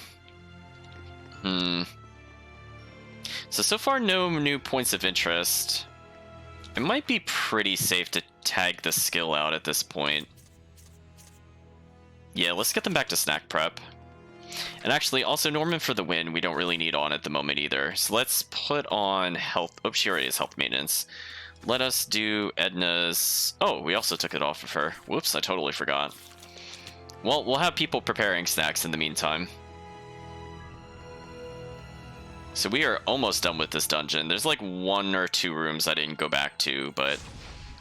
A: So far, no new points of interest. It might be pretty safe to tag the skill out at this point. Yeah, let's get them back to snack prep. And actually, also Norman for the win, we don't really need on at the moment either. So let's put on health. Oh, she already has health maintenance. Let us do Edna's... Oh, we also took it off of her. Whoops, I totally forgot. Well, we'll have people preparing snacks in the meantime. So we are almost done with this dungeon. There's like 1 or 2 rooms I didn't go back to, but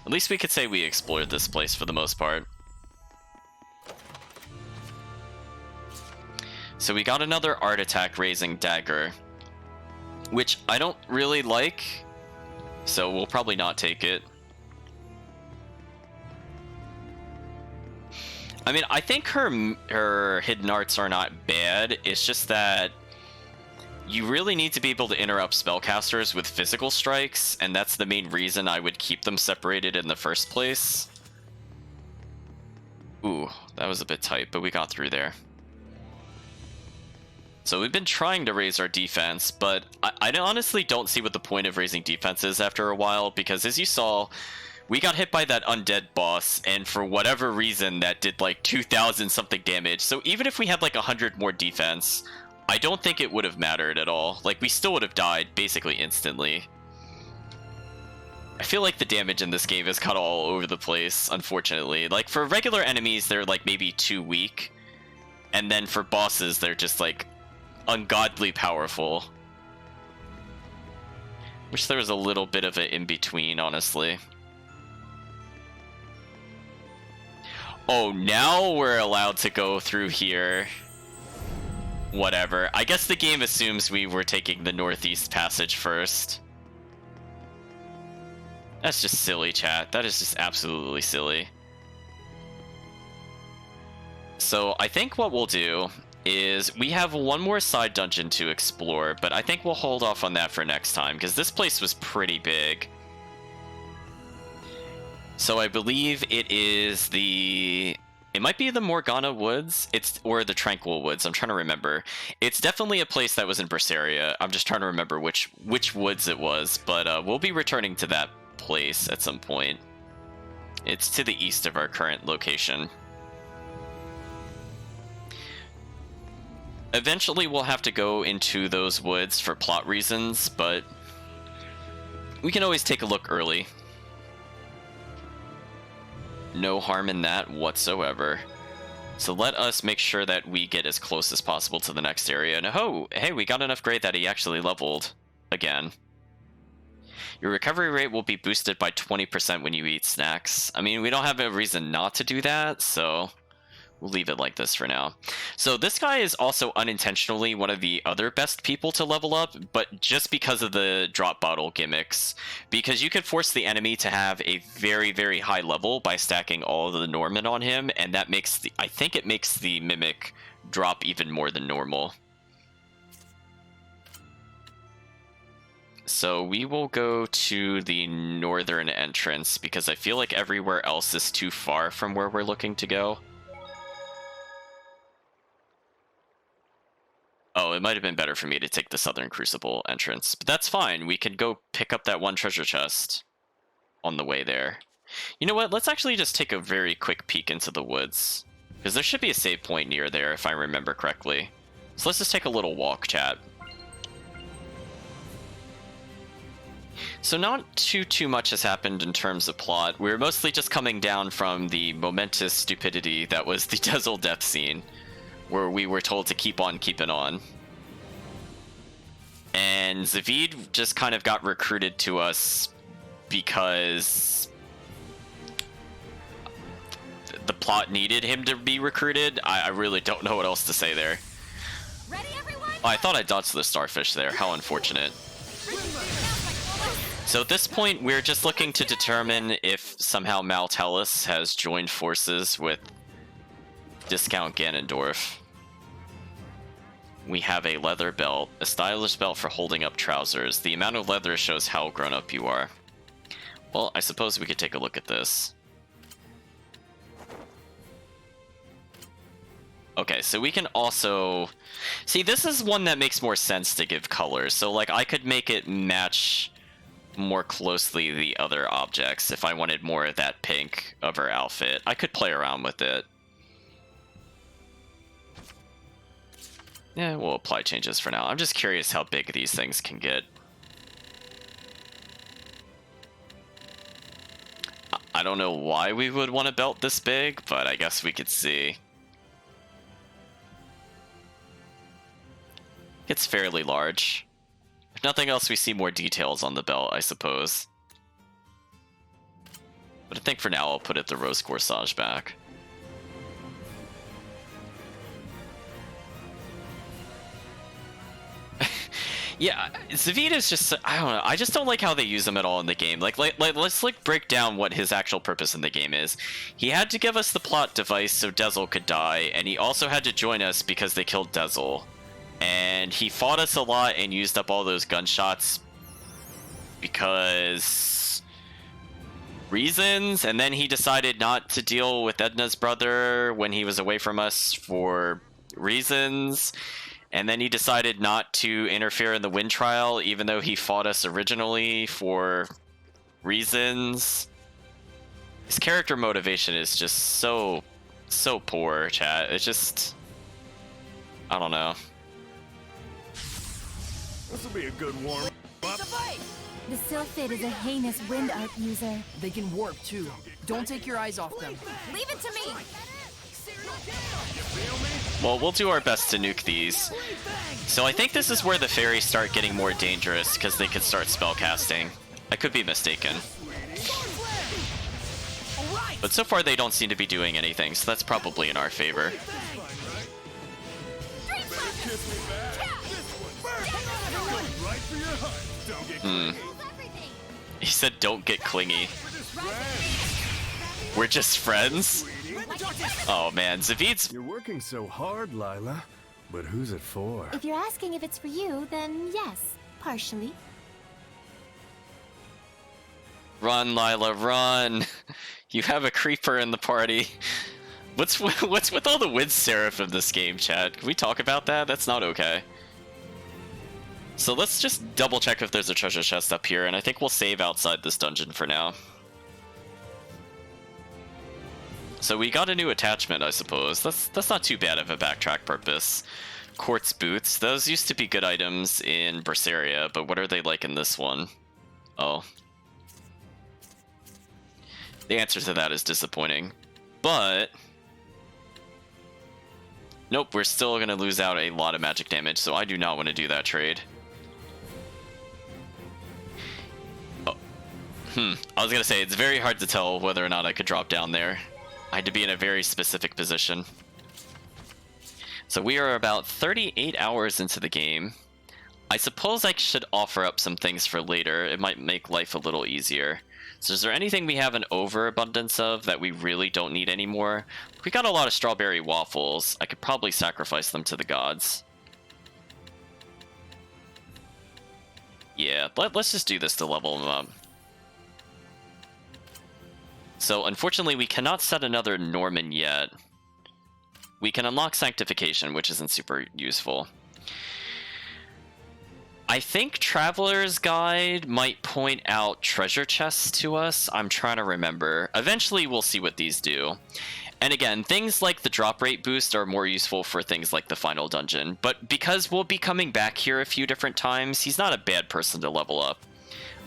A: at least we could say we explored this place for the most part. So we got another art attack raising dagger, which I don't really like, so we'll probably not take it. I mean, I think her hidden arts are not bad. It's just that you really need to be able to interrupt spellcasters with physical strikes, and that's the main reason I would keep them separated in the first place. Ooh, that was a bit tight, but we got through there. So we've been trying to raise our defense, but I honestly don't see what the point of raising defense is after a while, because as you saw, we got hit by that undead boss, and for whatever reason, that did like 2,000 something damage. So even if we had like 100 more defense, I don't think it would have mattered at all. Like, we still would have died basically instantly. I feel like the damage in this game is cut all over the place, unfortunately. Like, for regular enemies, they're like maybe too weak. And then for bosses, they're just like ungodly powerful. Wish there was a little bit of an in-between, honestly. Oh, now we're allowed to go through here. Whatever. I guess the game assumes we were taking the northeast passage first. That's just silly, chat. That is just absolutely silly. So I think what we'll do is we have one more side dungeon to explore, but I think we'll hold off on that for next time, because this place was pretty big. So I believe it is the... It might be the Morgana Woods, or the Tranquil Woods. I'm trying to remember. It's definitely a place that was in Berseria. I'm just trying to remember which woods it was, but we'll be returning to that place at some point. It's to the east of our current location. Eventually, we'll have to go into those woods for plot reasons, but we can always take a look early. No harm in that whatsoever. So let us make sure that we get as close as possible to the next area. And oh, hey, we got enough grade that he actually leveled again. Your recovery rate will be boosted by 20% when you eat snacks. I mean, we don't have a reason not to do that, so we'll leave it like this for now. So this guy is also unintentionally one of the other best people to level up, but just because of the drop bottle gimmicks. Because you can force the enemy to have a very, very high level by stacking all of the Norman on him, and that makes the... I think it makes the Mimic drop even more than normal. So we will go to the northern entrance, because I feel like everywhere else is too far from where we're looking to go. Oh, it might have been better for me to take the Southern Crucible entrance, but that's fine. We can go pick up that one treasure chest on the way there. You know what? Let's actually just take a very quick peek into the woods, because there should be a save point near there if I remember correctly. So let's just take a little walk, chat. So not too much has happened in terms of plot. We're mostly just coming down from the momentous stupidity that was the Dezel death scene, where we were told to keep on keeping on. And Zavid just kind of got recruited to us because the plot needed him to be recruited. I really don't know what else to say there.
G: Ready, everyone?
A: Oh, I thought I dodged the starfish there. How unfortunate. So at this point, we're just looking to determine if somehow Maltellus has joined forces with Discount Ganondorf. We have a leather belt, a stylish belt for holding up trousers. The amount of leather shows how grown up you are. Well, I suppose we could take a look at this. Okay, so we can also... See, this is one that makes more sense to give colors. So, like, I could make it match more closely the other objects if I wanted more of that pink of her outfit. I could play around with it. Yeah, we'll apply changes for now. I'm just curious how big these things can get. I don't know why we would want a belt this big, but I guess we could see. It's fairly large. If nothing else, we see more details on the belt, I suppose. But I think for now I'll put it the Rose Corsage back. Yeah, Zavid is just, I don't know, I just don't like how they use him at all in the game. Let's break down what his actual purpose in the game is. He had to give us the plot device so Dezel could die, and he also had to join us because they killed Dezel. And he fought us a lot and used up all those gunshots because reasons, and then he decided not to deal with Edna's brother when he was away from us for reasons. And then he decided not to interfere in the wind trial, even though he fought us originally for reasons. His character motivation is just so poor, chat. It's just, I don't know.
F: This will be a good warm-up.
E: The Sylphid is a heinous wind art user.
C: They can warp too. Don't take your eyes off them.
G: Leave it to me!
A: Well, we'll do our best to nuke these. So I think this is where the fairies start getting more dangerous, because they could start spellcasting. I could be mistaken. But so far they don't seem to be doing anything, so that's probably in our favor. He said don't get clingy. We're just friends? Oh man, Zavid's...
F: You're working so hard, Lila. But who's it for?
E: If you're asking if it's for you, then yes, partially.
A: Run, Lila, run! You have a creeper in the party. What's with all the wind seraph in this game, Chad? Can we talk about that? That's not okay. So let's just double check if there's a treasure chest up here, and I think we'll save outside this dungeon for now. So we got a new attachment, I suppose. That's not too bad of a backtrack purpose. Quartz boots. Those used to be good items in Zestiria, but what are they like in this one? Oh. The answer to that is disappointing. But... nope, we're still going to lose out a lot of magic damage, so I do not want to do that trade. Oh. I was going to say, it's very hard to tell whether or not I could drop down there. I had to be in a very specific position. So we are about 38 hours into the game. I suppose I should offer up some things for later. It might make life a little easier. So is there anything we have an overabundance of that we really don't need anymore? We got a lot of strawberry waffles. I could probably sacrifice them to the gods. Yeah, let's just do this to level them up. So unfortunately we cannot set another Norman yet. We can unlock Sanctification, which isn't super useful. I think Traveler's Guide might point out treasure chests to us. I'm trying to remember. Eventually we'll see what these do. And again, things like the drop rate boost are more useful for things like the final dungeon. But because we'll be coming back here a few different times, he's not a bad person to level up.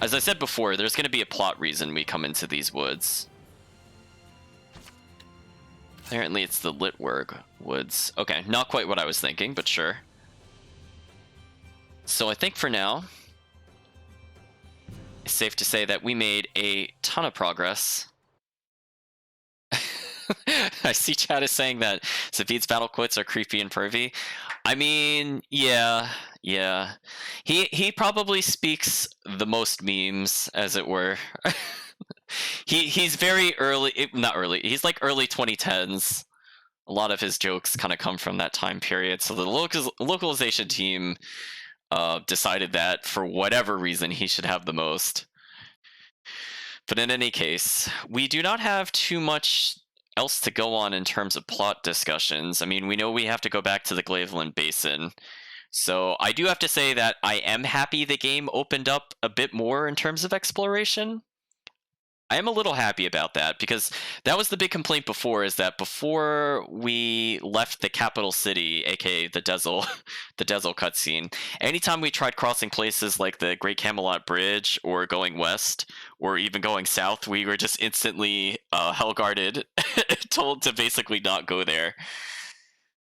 A: As I said before, there's going to be a plot reason we come into these woods. Apparently it's the Litwerg woods. Okay, not quite what I was thinking, but sure. So I think for now, it's safe to say that we made a ton of progress. I see Chad is saying that Zavid's battle quotes are creepy and pervy. I mean, yeah. He probably speaks the most memes, as it were. He's very early, not early, he's like early 2010s. A lot of his jokes kind of come from that time period. So the localization team decided that for whatever reason he should have the most. But in any case, we do not have too much else to go on in terms of plot discussions. I mean, we know we have to go back to the Glaveland Basin. So I do have to say that I am happy the game opened up a bit more in terms of exploration. I am a little happy about that, because that was the big complaint before, is that before we left the capital city, aka the Dezel cutscene, anytime we tried crossing places like the Great Camelot Bridge, or going west, or even going south, we were just instantly hellguarded, told to basically not go there.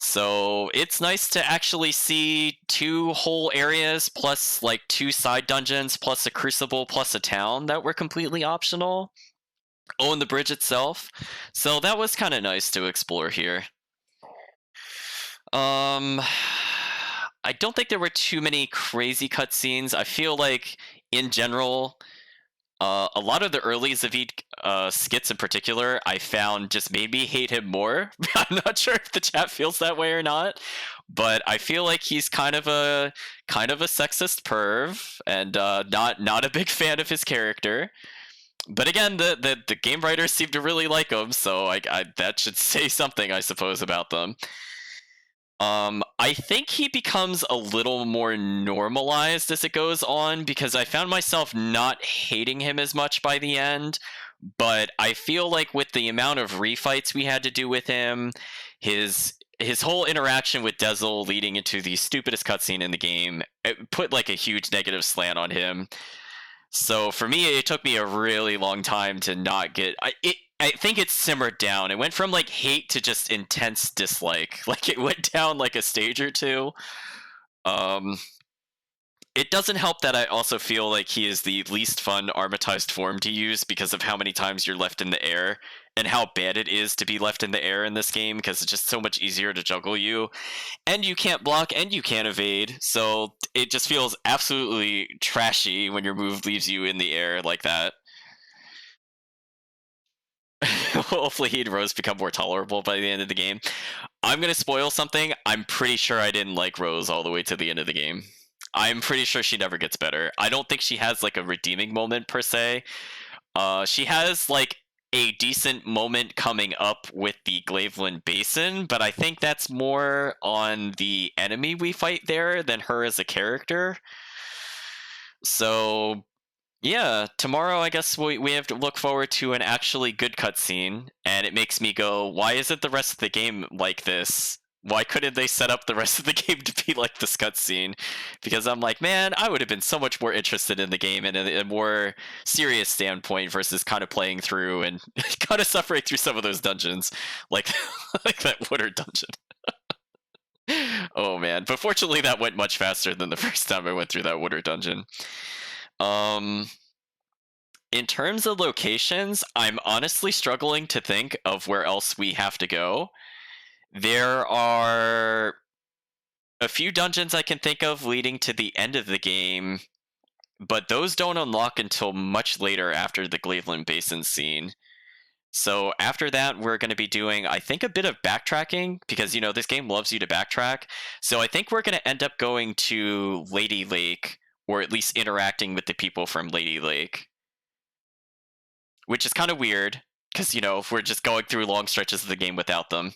A: So it's nice to actually see 2 whole areas plus like 2 side dungeons plus a crucible plus a town that were completely optional. Oh, and the bridge itself. So that was kind of nice to explore here. I don't think there were too many crazy cutscenes. I feel like in general, a lot of the early Zavid skits in particular, I found just made me hate him more. I'm not sure if the chat feels that way or not, but I feel like he's kind of a sexist perv, and not a big fan of his character. But again, the game writers seem to really like him, so I that should say something, I suppose, about them. I think he becomes a little more normalized as it goes on, because I found myself not hating him as much by the end. But I feel like with the amount of refights we had to do with him, his whole interaction with Dezel leading into the stupidest cutscene in the game, it put like a huge negative slant on him. So for me, it took me a really long time to not get. I think it simmered down. It went from like hate to just intense dislike. Like it went down like a stage or two. It doesn't help that I also feel like he is the least fun armatized form to use because of how many times you're left in the air and how bad it is to be left in the air in this game, because it's just so much easier to juggle you, and you can't block and you can't evade. So it just feels absolutely trashy when your move leaves you in the air like that. Hopefully he and Rose become more tolerable by the end of the game. I'm going to spoil something. I'm pretty sure I didn't like Rose all the way to the end of the game. I'm pretty sure she never gets better. I don't think she has like a redeeming moment per se. She has like a decent moment coming up with the Glaveland Basin, but I think that's more on the enemy we fight there than her as a character. So yeah, tomorrow I guess we have to look forward to an actually good cutscene, and it makes me go, why isn't the rest of the game like this? Why couldn't they set up the rest of the game to be like this cutscene? Because I'm like, man, I would have been so much more interested in the game in a more serious standpoint versus kind of playing through and kind of suffering through some of those dungeons, like like that water dungeon. Oh man, but fortunately that went much faster than the first time I went through that water dungeon. In terms of locations, I'm honestly struggling to think of where else we have to go. There are a few dungeons I can think of leading to the end of the game, but those don't unlock until much later after the Glaveland Basin scene. So after that, we're going to be doing, I think, a bit of backtracking, because, you know, this game loves you to backtrack. So I think we're going to end up going to Lady Lake, or at least interacting with the people from Lady Lake. Which is kind of weird, because, you know, if we're just going through long stretches of the game without them.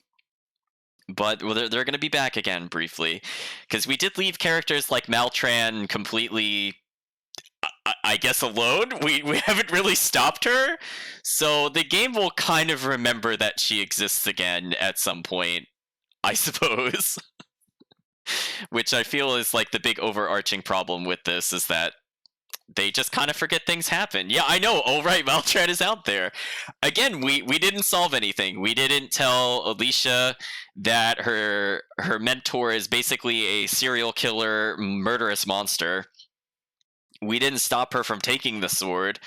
A: But they're going to be back again briefly, because we did leave characters like Maltran completely, I guess, alone. We haven't really stopped her, so the game will kind of remember that she exists again at some point, I suppose. Which I feel is like the big overarching problem with this, is that they just kind of forget things happen. Yeah, I know. Oh, right, Maltran is out there. Again, we didn't solve anything. We didn't tell Alicia that her mentor is basically a serial killer, murderous monster. We didn't stop her from taking the sword.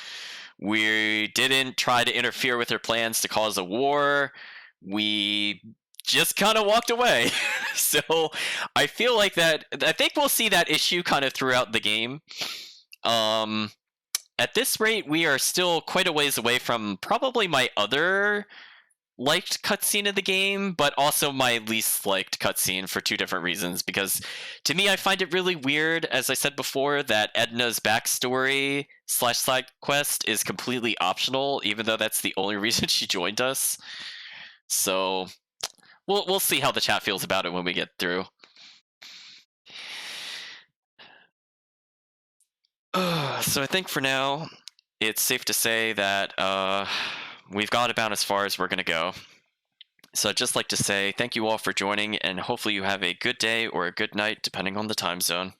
A: We didn't try to interfere with her plans to cause a war. We just kind of walked away. So I feel like that, I think we'll see that issue kind of throughout the game. At this rate, we are still quite a ways away from probably my other liked cutscene of the game, but also my least liked cutscene for 2 different reasons. Because to me, I find it really weird, as I said before, that Edna's backstory / side quest is completely optional, even though that's the only reason she joined us. So we'll see how the chat feels about it when we get through. So I think for now, it's safe to say that we've got about as far as we're going to go. So I'd just like to say thank you all for joining, and hopefully you have a good day or a good night, depending on the time zone.